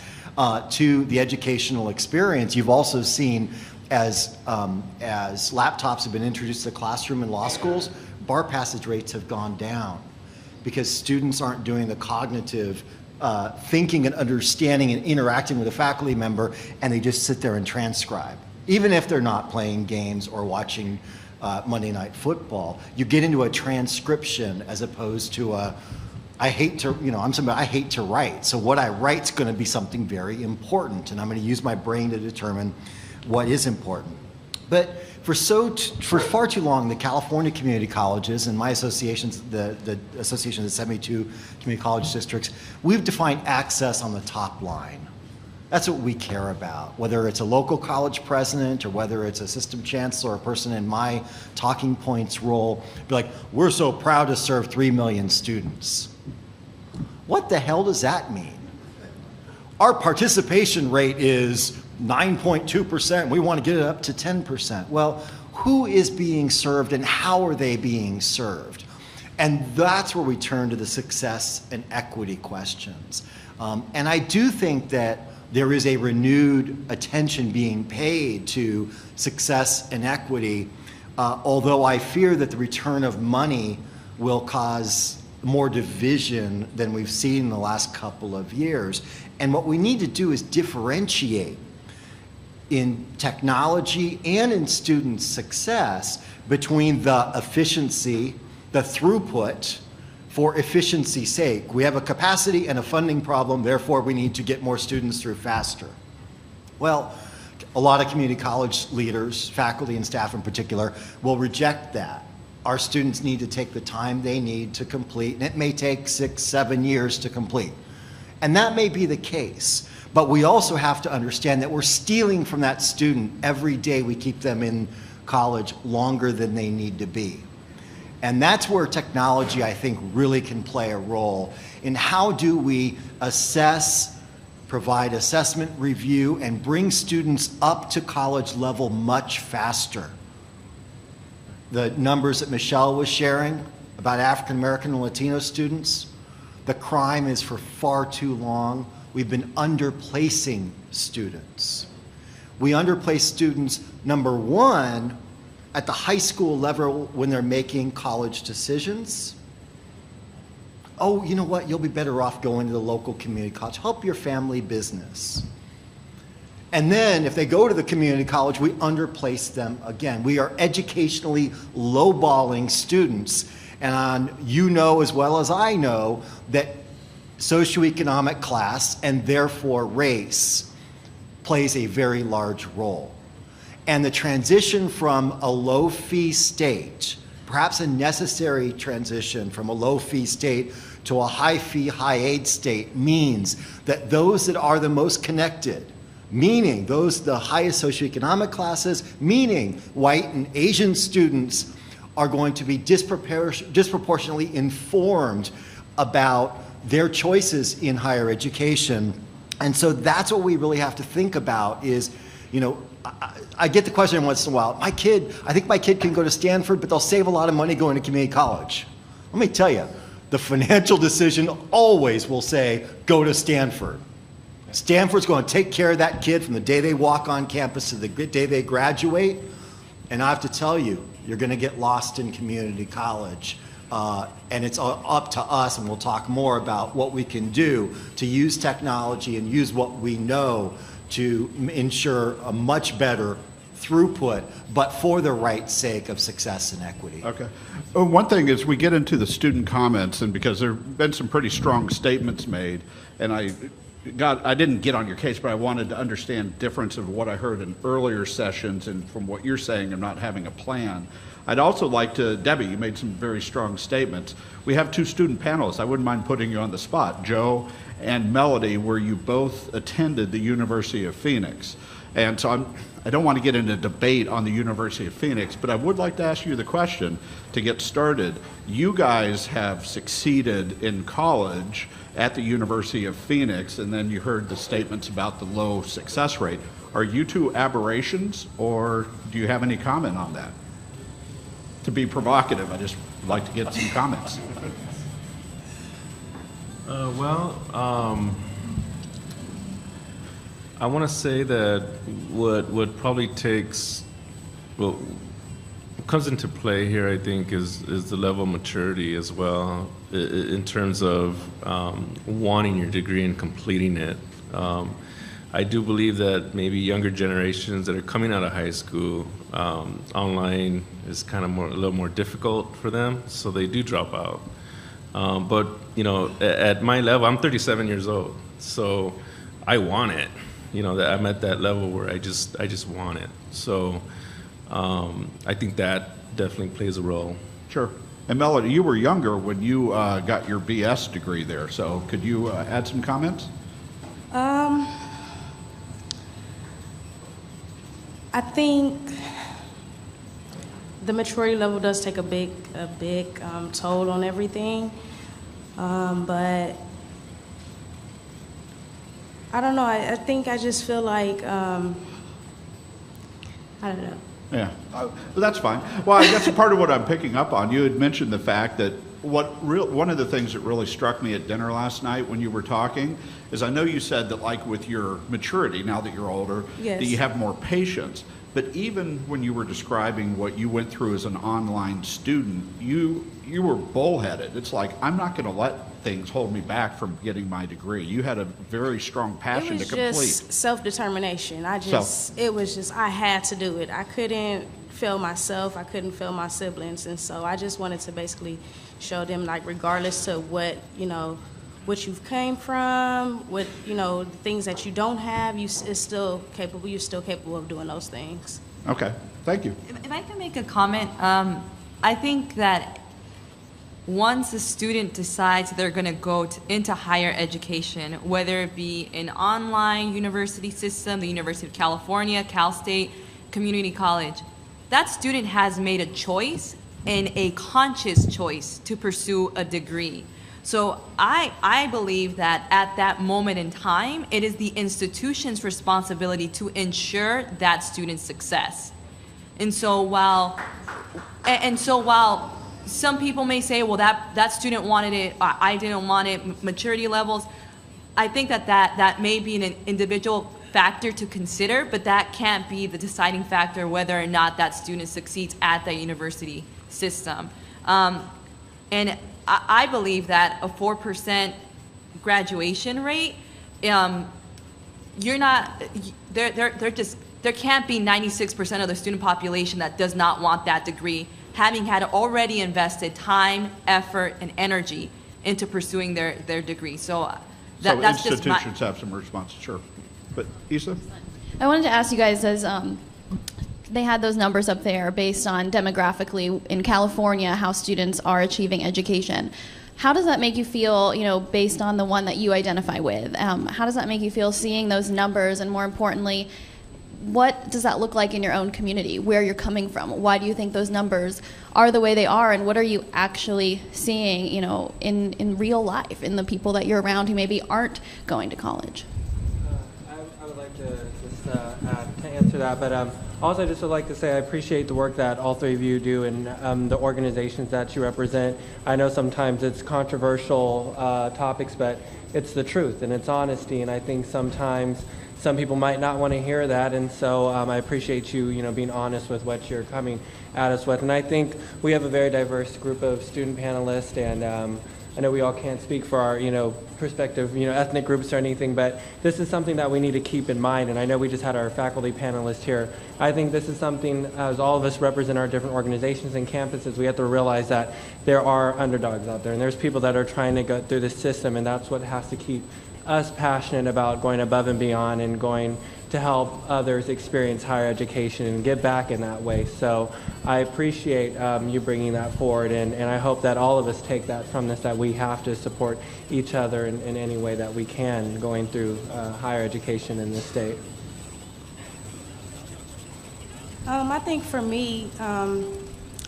to the educational experience. You've also seen as laptops have been introduced to the classroom in law schools, bar passage rates have gone down because students aren't doing the cognitive thinking and understanding and interacting with a faculty member, and they just sit there and transcribe. Even if they're not playing games or watching Monday Night Football, you get into a transcription as opposed to I hate to write. So what I write's going to be something very important, and I'm going to use my brain to determine what is important. But for far too long, the California community colleges and my associations, the Association of the 72 community college districts, we've defined access on the top line. That's what we care about, whether it's a local college president or whether it's a system chancellor or a person in my talking points role. Be like, we're so proud to serve 3 million students. What the hell does that mean? Our participation rate is 9.2%. We want to get it up to 10%. Well, who is being served and how are they being served? And that's where we turn to the success and equity questions. And I do think that there is a renewed attention being paid to success and equity, although I fear that the return of money will cause more division than we've seen in the last couple of years. And what we need to do is differentiate in technology and in student success between the efficiency, the throughput, for efficiency's sake. We have a capacity and a funding problem, therefore we need to get more students through faster. Well, a lot of community college leaders, faculty and staff in particular, will reject that. Our students need to take the time they need to complete, and it may take 6, 7 years to complete. And that may be the case, but we also have to understand that we're stealing from that student every day we keep them in college longer than they need to be. And that's where technology, I think, really can play a role in how do we assess, provide assessment review, and bring students up to college level much faster. The numbers that Michelle was sharing about African American and Latino students, the crime is for far too long. We've been underplacing students. We underplace students, number one, at the high school level when they're making college decisions. Oh, you know what? You'll be better off going to the local community college. Help your family business. And then if they go to the community college, we underplace them again. We are educationally lowballing students. And you know as well as I know that socioeconomic class and therefore race plays a very large role. And the transition from a low-fee state, perhaps a necessary transition from a low-fee state to a high-fee, high-aid state means that those that are the most connected, meaning those the highest socioeconomic classes, meaning white and Asian students, are going to be disproportionately informed about their choices in higher education. And so that's what we really have to think about is, you know, I get the question once in a while, I think my kid can go to Stanford, but they'll save a lot of money going to community college. Let me tell you, the financial decision always will say, go to Stanford. Stanford's going to take care of that kid from the day they walk on campus to the day they graduate. And I have to tell you, you're going to get lost in community college. And it's up to us, and we'll talk more about what we can do to use technology and use what we know to ensure a much better throughput, but for the right sake of success and equity. Okay. One thing is we get into the student comments, and because there have been some pretty strong statements made, and I didn't get on your case, but I wanted to understand the difference of what I heard in earlier sessions and from what you're saying of not having a plan. I'd also like to, Debbie, you made some very strong statements. We have two student panelists. I wouldn't mind putting you on the spot, Joe and Melody, where you both attended the University of Phoenix. And so I don't want to get into a debate on the University of Phoenix, but I would like to ask you the question to get started. You guys have succeeded in college at the University of Phoenix, and then you heard the statements about the low success rate. Are you two aberrations, or do you have any comment on that? To be provocative, I just would like to get some comments. I want to say that what probably comes into play here, I think, is the level of maturity as well, in terms of wanting your degree and completing it. I do believe that maybe younger generations that are coming out of high school, online is kind of a little more difficult for them, so they do drop out. But you know, at my level, I'm 37 years old, so I want it. You know, that I'm at that level where I just want it. So I think that definitely plays a role. Sure. And Melody, you were younger when you got your BS degree there, so could you add some comments? I think the maturity level does take a big toll on everything, but I don't know. I think I just feel like I don't know. Yeah, well, that's fine. Well, I guess part of what I'm picking up on, you had mentioned the fact that one of the things that really struck me at dinner last night when you were talking is I know you said that, like, with your maturity, now that you're older, Yes. that you have more patience. But even when you were describing what you went through as an online student, you were bullheaded. It's like, I'm not going to let things hold me back from getting my degree. You had a very strong passion to complete. It was just self-determination. It was just, I had to do it. I couldn't fail myself. I couldn't fail my siblings. And so I just wanted to basically show them, like, regardless to what, you know, what you've came from, what, you know, the things that you don't have, you're still capable of doing those things. Okay, thank you. If I can make a comment, I think that once a student decides they're going to go into higher education, whether it be an online university system, the University of California, Cal State, community college, that student has made a choice, and a conscious choice, to pursue a degree. So I believe that at that moment in time, it is the institution's responsibility to ensure that student's success. And so while some people may say, well, that student wanted it, I didn't want it, maturity levels, I think that may be an individual factor to consider, but that can't be the deciding factor whether or not that student succeeds at the university system. And I believe that a 4% graduation rate, there can't be 96% of the student population that does not want that degree, having had already invested time, effort, and energy into pursuing their degree. So that's just my... institutions have some response, sure. But Isa? I wanted to ask you guys, as they had those numbers up there based on demographically in California how students are achieving education. How does that make you feel, based on the one that you identify with? How does that make you feel seeing those numbers, and more importantly, what does that look like in your own community, where you're coming from? Why do you think those numbers are the way they are, and what are you actually seeing, in real life, in the people that you're around who maybe aren't going to college? I would like to just to answer that, but also I just would like to say I appreciate the work that all three of you do and the organizations that you represent. I know sometimes it's controversial topics, but it's the truth and it's honesty, and I think sometimes some people might not want to hear that, and so I appreciate you, being honest with what you're coming at us with. And I think we have a very diverse group of student panelists, and I know we all can't speak for our, perspective, ethnic groups or anything, but this is something that we need to keep in mind. And I know we just had our faculty panelists here. I think this is something, as all of us represent our different organizations and campuses, we have to realize that there are underdogs out there, and there's people that are trying to go through the system, and that's what has to keep us passionate about going above and beyond and going to help others experience higher education and give back in that way. So I appreciate you bringing that forward, and I hope that all of us take that from this, that we have to support each other in any way that we can going through higher education in this state. I think for me, I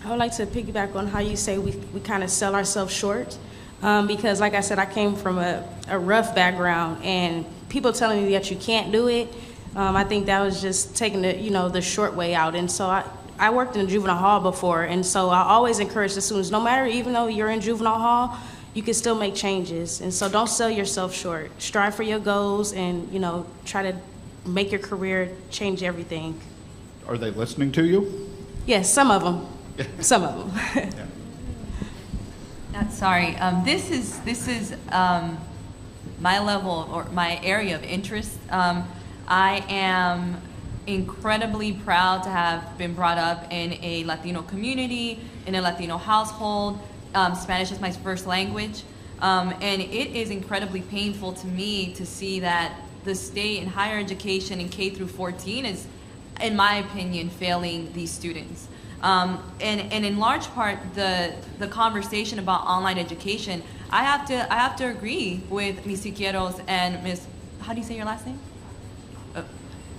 would like to piggyback on how you say we kind of sell ourselves short. Because like I said, I came from a rough background, and people telling me that you can't do it, I think that was just taking the short way out. And so I worked in a juvenile hall before, and so I always encourage the students, no matter, even though you're in juvenile hall, you can still make changes. And so don't sell yourself short. Strive for your goals, and try to make your career change everything. Are they listening to you? Yes, some of them. Some of them. Yeah. Sorry, this is my level or my area of interest. I am incredibly proud to have been brought up in a Latino community, in a Latino household. Spanish is my first language, and it is incredibly painful to me to see that the state in higher education in K through 14 is, in my opinion, failing these students. And in large part, the conversation about online education, I have to agree with Ms. Siqueiros and Ms. How do you say your last name?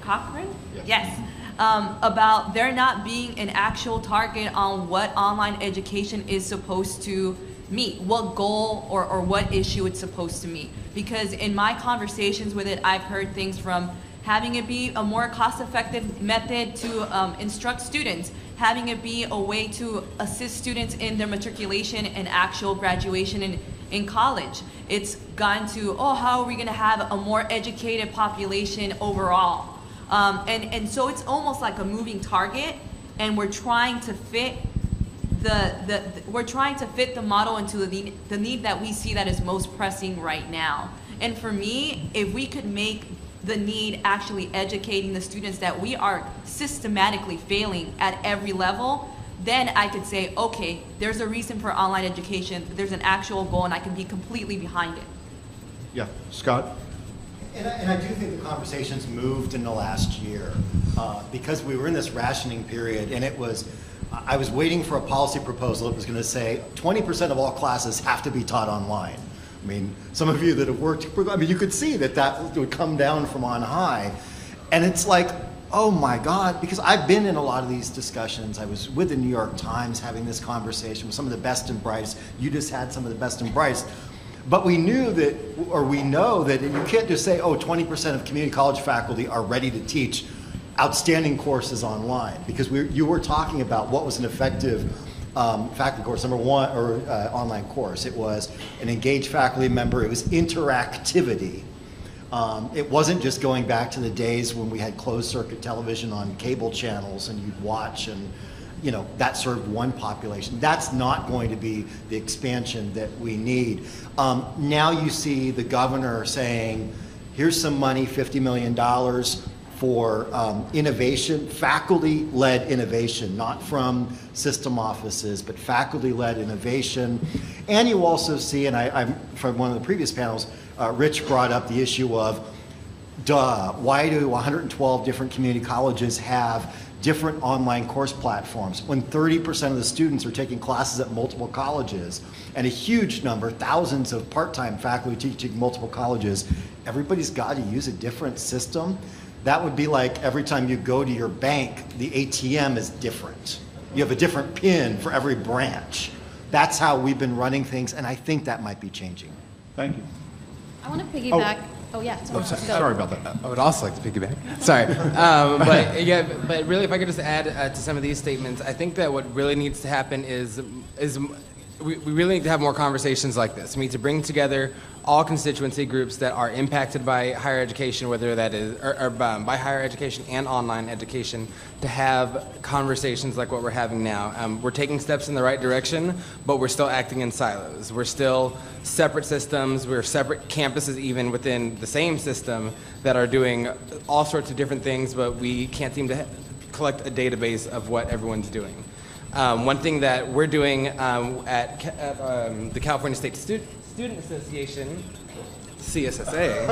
Cochran? Yes. About there not being an actual target on what online education is supposed to meet, what goal or what issue it's supposed to meet. Because in my conversations with it, I've heard things from having it be a more cost-effective method to instruct students, having it be a way to assist students in their matriculation and actual graduation in college. It's gone to, how are we gonna have a more educated population overall? And so it's almost like a moving target, and we're trying to fit the model into the need that we see that is most pressing right now. And for me, if we could make the need actually educating the students that we are systematically failing at every level, then I could say, okay, there's a reason for online education, there's an actual goal, and I can be completely behind it. Yeah, Scott? And I do think the conversation's moved in the last year because we were in this rationing period, and I was waiting for a policy proposal that was going to say 20% of all classes have to be taught online. I mean, some of you that have worked, you could see that would come down from on high. And it's like, oh my God, because I've been in a lot of these discussions. I was with the New York Times having this conversation with some of the best and brightest. You just had some of the best and brightest. But we know that you can't just say, 20% of community college faculty are ready to teach outstanding courses online, because you were talking about what was an effective faculty course, number one, or online course. It was an engaged faculty member. It was interactivity. It wasn't just going back to the days when we had closed circuit television on cable channels and you'd watch, and that served one population. That's not going to be the expansion that we need. Now you see the governor saying, here's some money, $50 million for innovation, faculty-led innovation, not from system offices, but faculty-led innovation. And you also see, and I'm from one of the previous panels, Rich brought up the issue of, why do 112 different community colleges have different online course platforms when 30% of the students are taking classes at multiple colleges and a huge number, thousands of part-time faculty teaching multiple colleges, everybody's got to use a different system. That would be like every time you go to your bank, the ATM is different. You have a different PIN for every branch. That's how we've been running things, and I think that might be changing. Thank you. I want to piggyback. Oh, yeah. Sorry about that. I would also like to piggyback. Sorry. But really, if I could just add to some of these statements, I think that what really needs to happen is we really need to have more conversations like this. We need to bring together all constituency groups that are impacted by higher education, whether that is or by higher education and online education, to have conversations like what we're having now. We're taking steps in the right direction, but we're still acting in silos. We're still separate systems. We're separate campuses even within the same system that are doing all sorts of different things, but we can't seem to collect a database of what everyone's doing. One thing that we're doing at the California State Student Association, CSSA,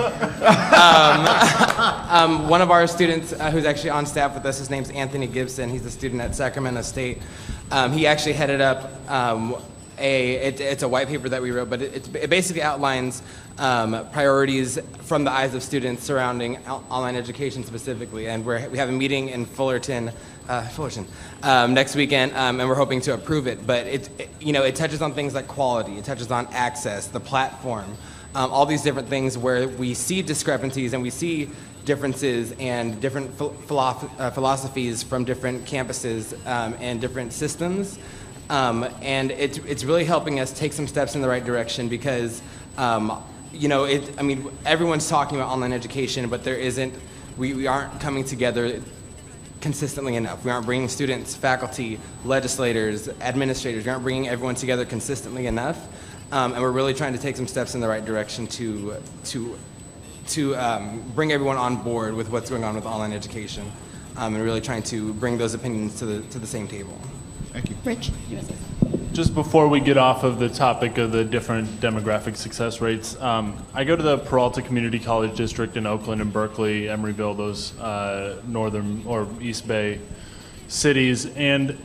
one of our students who's actually on staff with us, his name's Anthony Gibson. He's a student at Sacramento State. He actually headed up it's a white paper that we wrote, but it basically outlines priorities from the eyes of students surrounding online education specifically. And we have a meeting in Fullerton next weekend, and we're hoping to approve it. But it touches on things like quality, it touches on access, the platform, all these different things where we see discrepancies and we see differences and different philosophies from different campuses and different systems. And it's really helping us take some steps in the right direction because, everyone's talking about online education, but we aren't coming together consistently enough. We aren't bringing students, faculty, legislators, administrators, we aren't bringing everyone together consistently enough. And we're really trying to take some steps in the right direction to bring everyone on board with what's going on with online education, and really trying to bring those opinions to the same table. Thank you. Rich, you want to say something? Just before we get off of the topic of the different demographic success rates, I go to the Peralta Community College District in Oakland and Berkeley, Emeryville, those northern or East Bay cities. And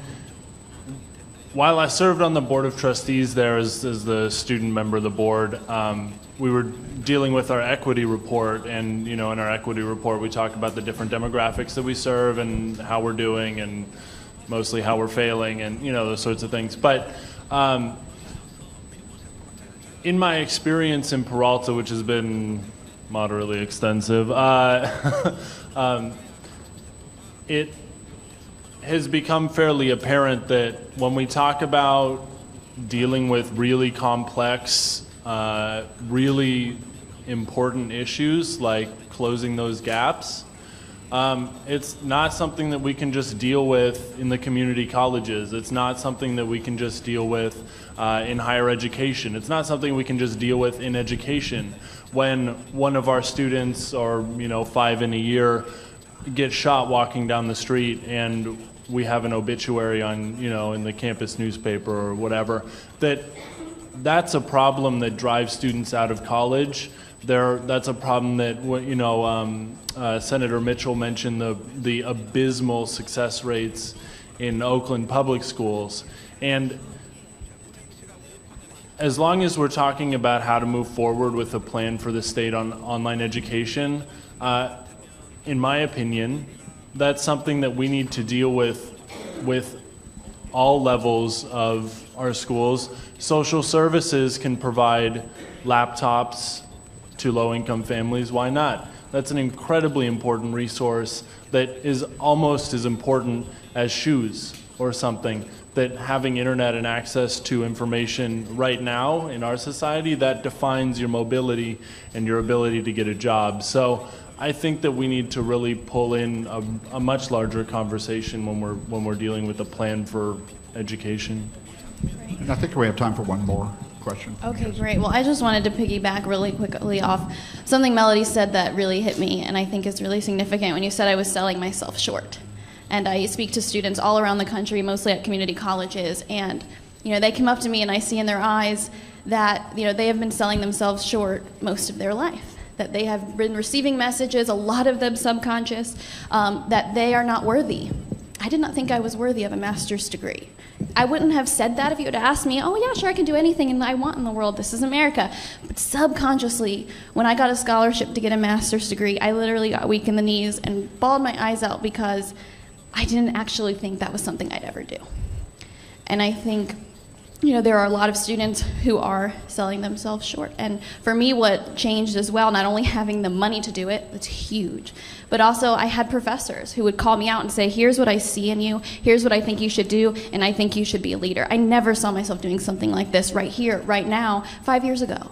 while I served on the Board of Trustees there as the student member of the board, we were dealing with our equity report, and in our equity report we talk about the different demographics that we serve and how we're doing and mostly how we're failing and those sorts of things. But in my experience in Peralta, which has been moderately extensive, it has become fairly apparent that when we talk about dealing with really complex, really important issues like closing those gaps, it's not something that we can just deal with in the community colleges. It's not something that we can just deal with in higher education. It's not something we can just deal with in education. When one of our students, or 5 in a year, get shot walking down the street and we have an obituary on, in the campus newspaper or whatever, that's a problem that drives students out of college. That's a problem that, Senator Mitchell mentioned the abysmal success rates in Oakland public schools. And as long as we're talking about how to move forward with a plan for the state on online education, in my opinion, that's something that we need to deal with all levels of our schools. Social services can provide laptops to low-income families. Why not? That's an incredibly important resource that is almost as important as shoes or something. That having internet and access to information right now in our society, that defines your mobility and your ability to get a job. So I think that we need to really pull in a much larger conversation when we're dealing with a plan for education. And I think we have time for one more question. Okay, great. Well, I just wanted to piggyback really quickly off something Melody said that really hit me, and I think is really significant when you said I was selling myself short. And I speak to students all around the country, mostly at community colleges, and they come up to me and I see in their eyes that they have been selling themselves short most of their life. That they have been receiving messages, a lot of them subconscious, that they are not worthy. I did not think I was worthy of a master's degree. I wouldn't have said that if you had asked me, oh yeah, sure, I can do anything I want in the world, this is America. But subconsciously, when I got a scholarship to get a master's degree, I literally got weak in the knees and bawled my eyes out because I didn't actually think that was something I'd ever do. And I think, there are a lot of students who are selling themselves short. And for me, what changed as well, not only having the money to do it, that's huge, but also I had professors who would call me out and say, here's what I see in you, here's what I think you should do, and I think you should be a leader. I never saw myself doing something like this right here, right now, 5 years ago.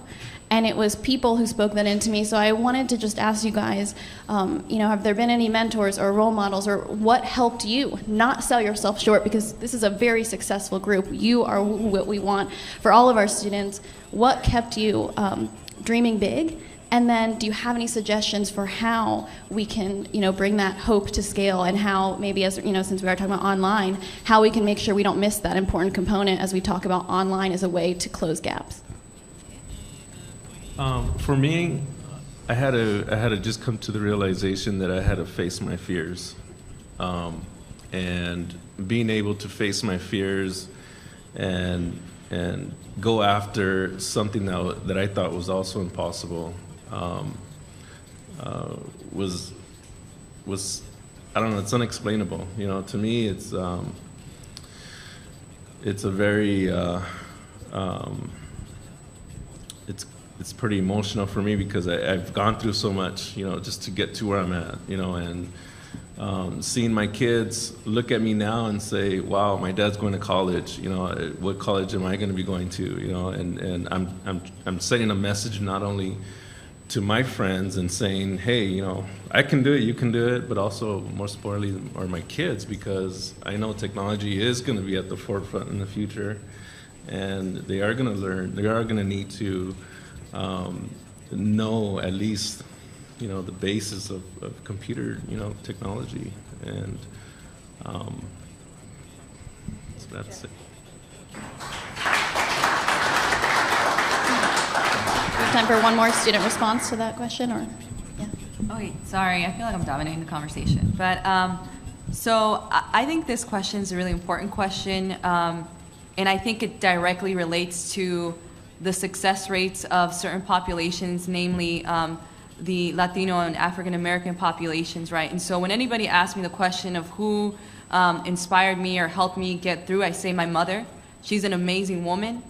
And it was people who spoke that into me. So I wanted to just ask you guys, have there been any mentors or role models, or what helped you not sell yourself short? Because this is a very successful group. You are what we want for all of our students. What kept you dreaming big? And then do you have any suggestions for how we can, bring that hope to scale, and how maybe, as since we are talking about online, how we can make sure we don't miss that important component as we talk about online as a way to close gaps? For me, I had to just come to the realization that I had to face my fears, and being able to face my fears and go after something that I thought was also impossible was I don't know, it's unexplainable. To me, it's a very it's pretty emotional for me, because I've gone through so much, just to get to where I'm at, and seeing my kids look at me now and say, wow, my dad's going to college, what college am I going to be going to, and I'm sending a message not only to my friends and saying, hey, I can do it, you can do it, but also, most importantly, are my kids, because I know technology is going to be at the forefront in the future, and they are going to learn, they are going to need to know at least, the basis of computer, technology, and so that's it. We have time for one more student response to that question, or yeah. Okay, sorry, I feel like I'm dominating the conversation, but so I think this question is a really important question, and I think it directly relates to the success rates of certain populations, namely the Latino and African American populations, right? And so when anybody asks me the question of who inspired me or helped me get through, I say my mother. She's an amazing woman.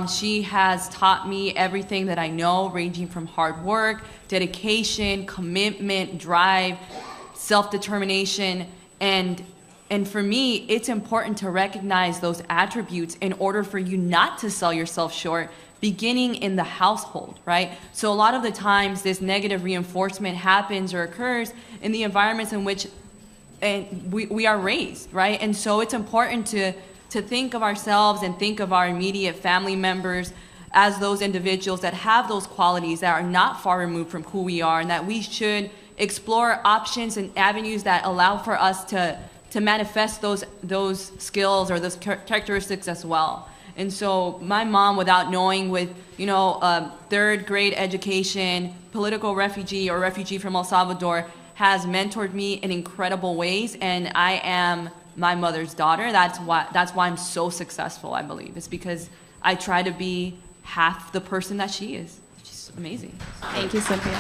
She has taught me everything that I know, ranging from hard work, dedication, commitment, drive, self-determination, and for me, it's important to recognize those attributes in order for you not to sell yourself short, beginning in the household, right? So a lot of the times this negative reinforcement happens or occurs in the environments in which we are raised, right? And so it's important to think of ourselves and think of our immediate family members as those individuals that have those qualities that are not far removed from who we are, and that we should explore options and avenues that allow for us to manifest those skills or those characteristics as well. And so my mom, without knowing, with third grade education, political refugee or refugee from El Salvador, has mentored me in incredible ways, and I am my mother's daughter. That's why I'm so successful, I believe. It's because I try to be half the person that she is. She's amazing. Thank you, Cynthia.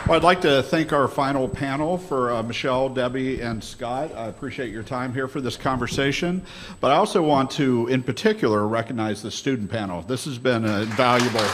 Well, I'd like to thank our final panel for Michelle, Debbie, and Scott. I appreciate your time here for this conversation. But I also want to, in particular, recognize the student panel. This has been invaluable.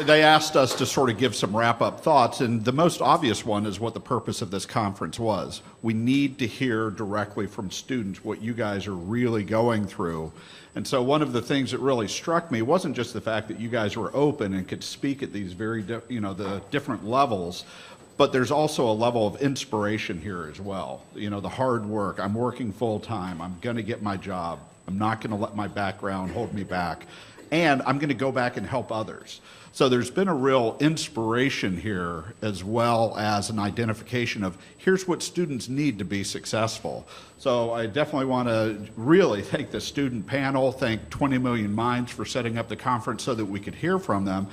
They asked us to sort of give some wrap-up thoughts, and the most obvious one is what the purpose of this conference was. We need to hear directly from students what you guys are really going through. And so one of the things that really struck me wasn't just the fact that you guys were open and could speak at these very, the different levels, but there's also a level of inspiration here as well. The hard work, I'm working full-time, I'm gonna get my job, I'm not gonna let my background hold me back. and I'm going to go back and help others. So there's been a real inspiration here, as well as an identification of here's what students need to be successful. So I definitely want to really thank the student panel, thank 20 Million Minds for setting up the conference so that we could hear from them.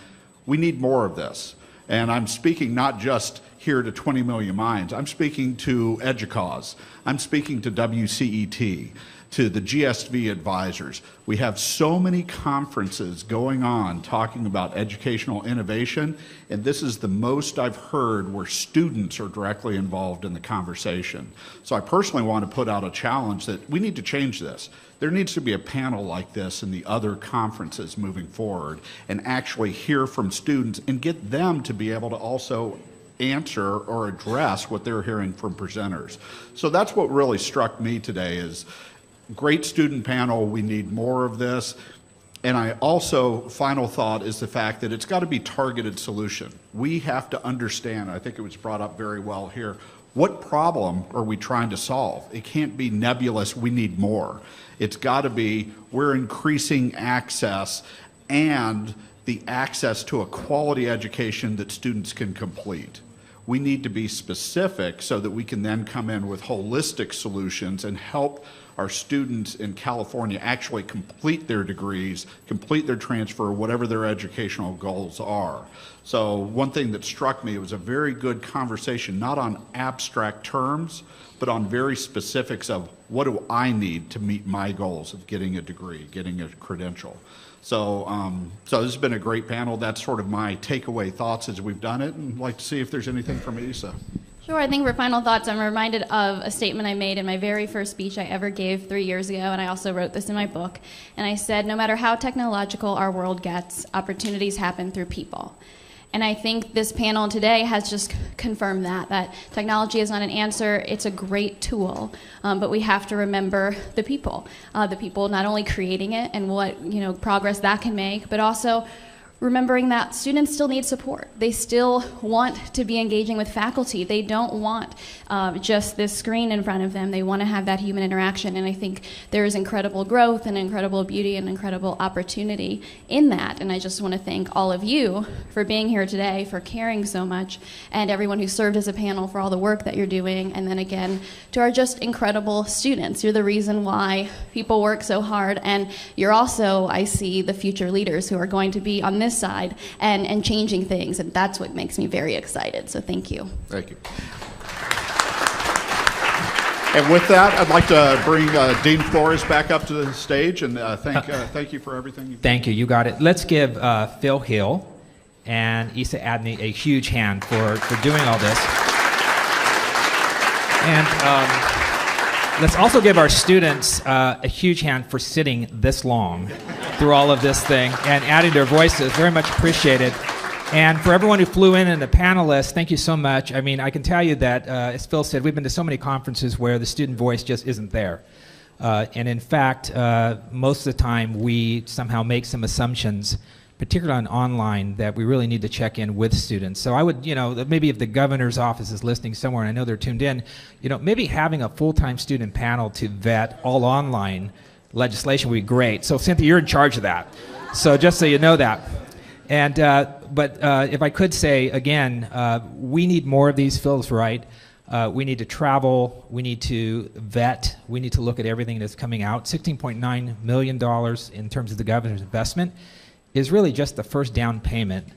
We need more of this. And I'm speaking not just here to 20 Million Minds, I'm speaking to EDUCAUSE, I'm speaking to WCET, to the GSV advisors. We have so many conferences going on talking about educational innovation, and this is the most I've heard where students are directly involved in the conversation. So I personally want to put out a challenge that we need to change this. There needs to be a panel like this in the other conferences moving forward and actually hear from students and get them to be able to also answer or address what they're hearing from presenters. So that's what really struck me today is great student panel, we need more of this. And I also, final thought is the fact that it's got to be targeted solution. We have to understand, I think it was brought up very well here, what problem are we trying to solve? It can't be nebulous, we need more. It's got to be, we're increasing access and the access to a quality education that students can complete. We need to be specific so that we can then come in with holistic solutions and help our students in California actually complete their degrees, complete their transfer, whatever their educational goals are. So one thing that struck me, it was a very good conversation, not on abstract terms, but on very specifics of what do I need to meet my goals of getting a degree, getting a credential. So, so this has been a great panel. That's sort of my takeaway thoughts as we've done it, and I'd like to see if there's anything from Isa. Sure, I think for final thoughts, I'm reminded of a statement I made in my very first speech I ever gave 3 years ago, and I also wrote this in my book. And I said, no matter how technological our world gets, opportunities happen through people. And I think this panel today has just confirmed that technology is not an answer, it's a great tool, but we have to remember the people not only creating it and what progress that can make, but also remembering that students still need support. They still want to be engaging with faculty. They don't want just this screen in front of them. They want to have that human interaction, and I think there is incredible growth and incredible beauty and incredible opportunity in that. And I just want to thank all of you for being here today, for caring so much, and everyone who served as a panel for all the work that you're doing. And then again, to our just incredible students. You're the reason why people work so hard, and you're also, I see, the future leaders who are going to be on this side and changing things, and that's what makes me very excited. So thank you. Thank you. And with that, I'd like to bring Dean Flores back up to the stage and thank you for everything you've done. Thank you. You got it. Let's give Phil Hill and Isa Adney a huge hand for doing all this. And let's also give our students a huge hand for sitting this long through all of this thing and adding their voices. Very much appreciated. And for everyone who flew in and the panelists, thank you so much. I mean, I can tell you that, as Phil said, we've been to so many conferences where the student voice just isn't there. And in fact, most of the time we somehow make some assumptions, particularly on online, that we really need to check in with students. So I would, maybe if the governor's office is listening somewhere, and I know they're tuned in, maybe having a full-time student panel to vet all online legislation would be great. So Cynthia, you're in charge of that. So just so you know that. And, but if I could say, again, we need more of these. Phil's right. We need to travel. We need to vet. We need to look at everything that's coming out. $16.9 million in terms of the governor's investment is really just the first down payment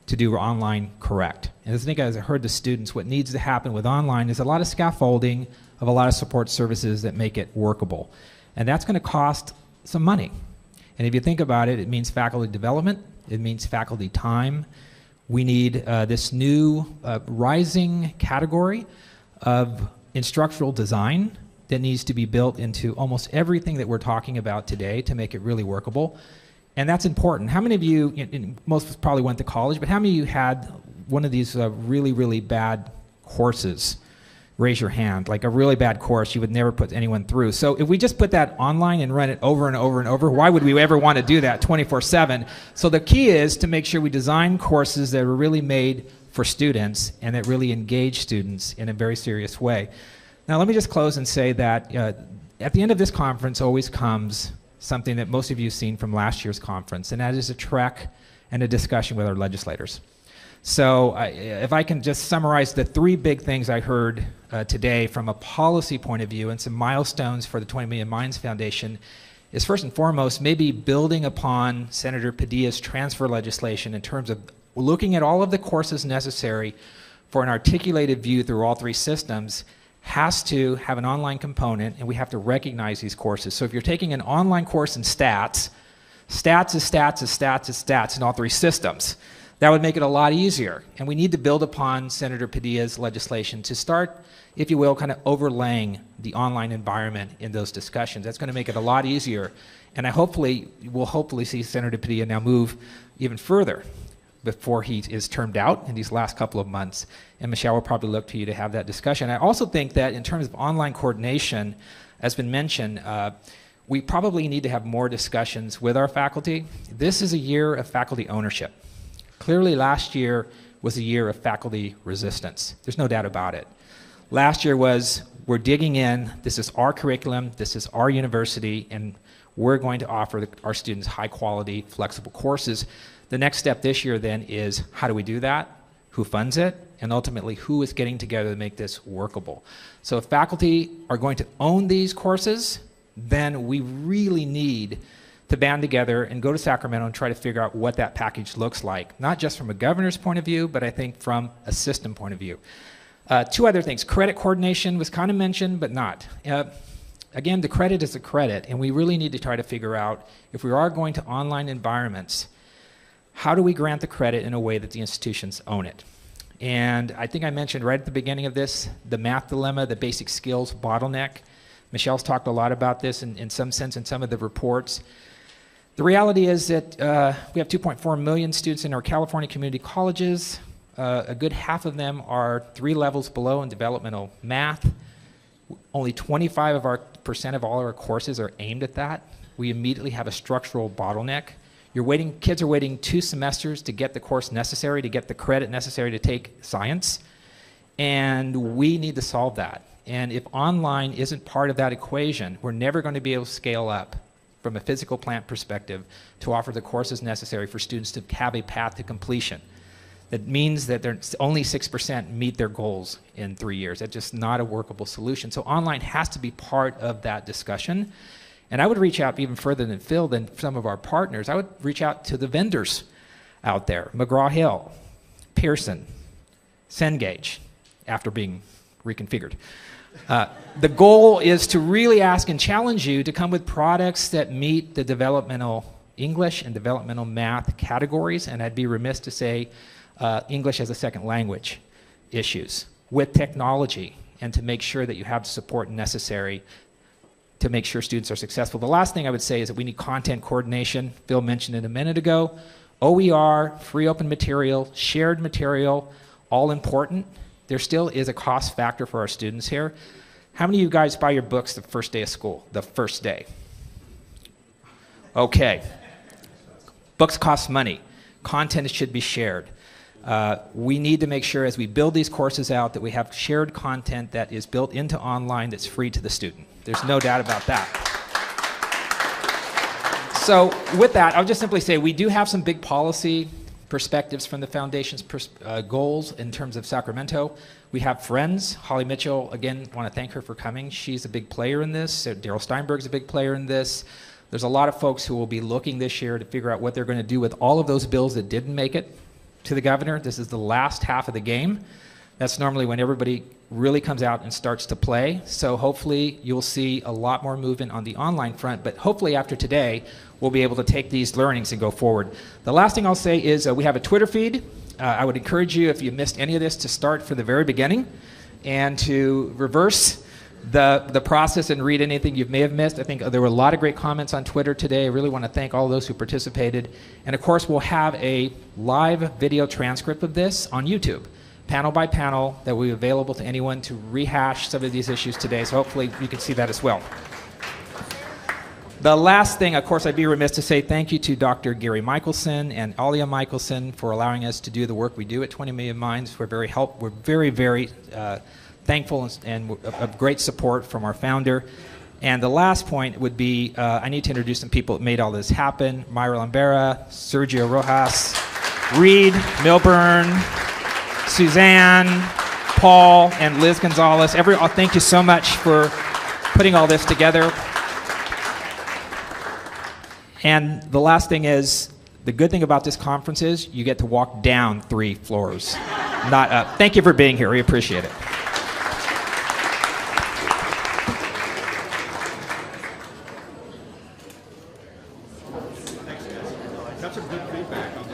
to do online correct. And I think, as I heard the students, what needs to happen with online is a lot of scaffolding of a lot of support services that make it workable. And that's going to cost some money. And if you think about it, it means faculty development. It means faculty time. We need this new rising category of instructional design that needs to be built into almost everything that we're talking about today to make it really workable. And that's important. How many of you, most of us probably went to college, but how many of you had one of these really, really bad courses? Raise your hand. Like a really bad course you would never put anyone through. So if we just put that online and run it over and over and over, why would we ever want to do that 24/7? So the key is to make sure we design courses that are really made for students and that really engage students in a very serious way. Now let me just close and say that at the end of this conference always comes something that most of you have seen from last year's conference, and that is a trek and a discussion with our legislators. So if I can just summarize the three big things I heard today from a policy point of view and some milestones for the 20 Million Minds Foundation is first and foremost maybe building upon Senator Padilla's transfer legislation in terms of looking at all of the courses necessary for an articulated view through all three systems has to have an online component, and we have to recognize these courses. So if you're taking an online course in stats, stats is stats is stats is stats in all three systems. That would make it a lot easier. And we need to build upon Senator Padilla's legislation to start, if you will, kind of overlaying the online environment in those discussions. That's going to make it a lot easier. And we'll hopefully see Senator Padilla now move even further before he is termed out in these last couple of months. And Michelle will probably look to you to have that discussion. I also think that in terms of online coordination, as been mentioned, we probably need to have more discussions with our faculty. This is a year of faculty ownership. Clearly last year was a year of faculty resistance. There's no doubt about it. Last year was, we're digging in, this is our curriculum, this is our university, and we're going to offer our students high quality, flexible courses. The next step this year then is, how do we do that? Who funds it? And ultimately, who is getting together to make this workable? So if faculty are going to own these courses, then we really need to band together and go to Sacramento and try to figure out what that package looks like, not just from a governor's point of view, but I think from a system point of view. Two other things. Credit coordination was kind of mentioned, but not. Again, the credit is a credit, and we really need to try to figure out, if we are going to online environments, how do we grant the credit in a way that the institutions own it? And I think I mentioned right at the beginning of this, the math dilemma, the basic skills bottleneck. Michelle's talked a lot about this in some sense in some of the reports. The reality is that we have 2.4 million students in our California community colleges. A good half of them are 3 levels below in developmental math. Only 25% of all our courses are aimed at that. We immediately have a structural bottleneck. Kids are waiting 2 semesters to get the course necessary, to get the credit necessary to take science. And we need to solve that. And if online isn't part of that equation, we're never going to be able to scale up from a physical plant perspective to offer the courses necessary for students to have a path to completion. That means that only 6% meet their goals in 3 years. That's just not a workable solution. So online has to be part of that discussion. And I would reach out even further than Phil, than some of our partners. I would reach out to the vendors out there, McGraw-Hill, Pearson, Cengage, after being reconfigured. The goal is to really ask and challenge you to come with products that meet the developmental English and developmental math categories, and I'd be remiss to say English as a second language issues with technology, and to make sure that you have the support necessary to make sure students are successful. The last thing I would say is that we need content coordination. Phil mentioned it a minute ago. OER, free open material, shared material, all important. There still is a cost factor for our students here. How many of you guys buy your books the first day of school, the first day? Okay. Books cost money. Content should be shared. We need to make sure as we build these courses out that we have shared content that is built into online that's free to the student. There's no doubt about that. So with that, I'll just simply say we do have some big policy perspectives from the foundation's goals in terms of Sacramento. We have friends. Holly Mitchell, again, want to thank her for coming. She's a big player in this. Daryl Steinberg's a big player in this. There's a lot of folks who will be looking this year to figure out what they're going to do with all of those bills that didn't make it to the governor. This is the last half of the game. That's normally when everybody really comes out and starts to play. So hopefully you'll see a lot more movement on the online front, but hopefully after today, we'll be able to take these learnings and go forward. The last thing I'll say is we have a Twitter feed. I would encourage you, if you missed any of this, to start from the very beginning and to reverse the process and read anything you may have missed. I think there were a lot of great comments on Twitter today. I really want to thank all those who participated. And of course, we'll have a live video transcript of this on YouTube, panel by panel, that will be available to anyone to rehash some of these issues today. So hopefully you can see that as well. The last thing, of course, I'd be remiss to say thank you to Dr. Gary Michelson and Alya Michelson for allowing us to do the work we do at 20 Million Minds. We're very, very thankful and of great support from our founder. And the last point would be, I need to introduce some people that made all this happen. Myra Lambera, Sergio Rojas, Reed Milburn, Suzanne, Paul, and Liz Gonzalez. Thank you so much for putting all this together. And the last thing is, the good thing about this conference is you get to walk down 3 floors, not up. Thank you for being here. We appreciate it. That's some good feedback.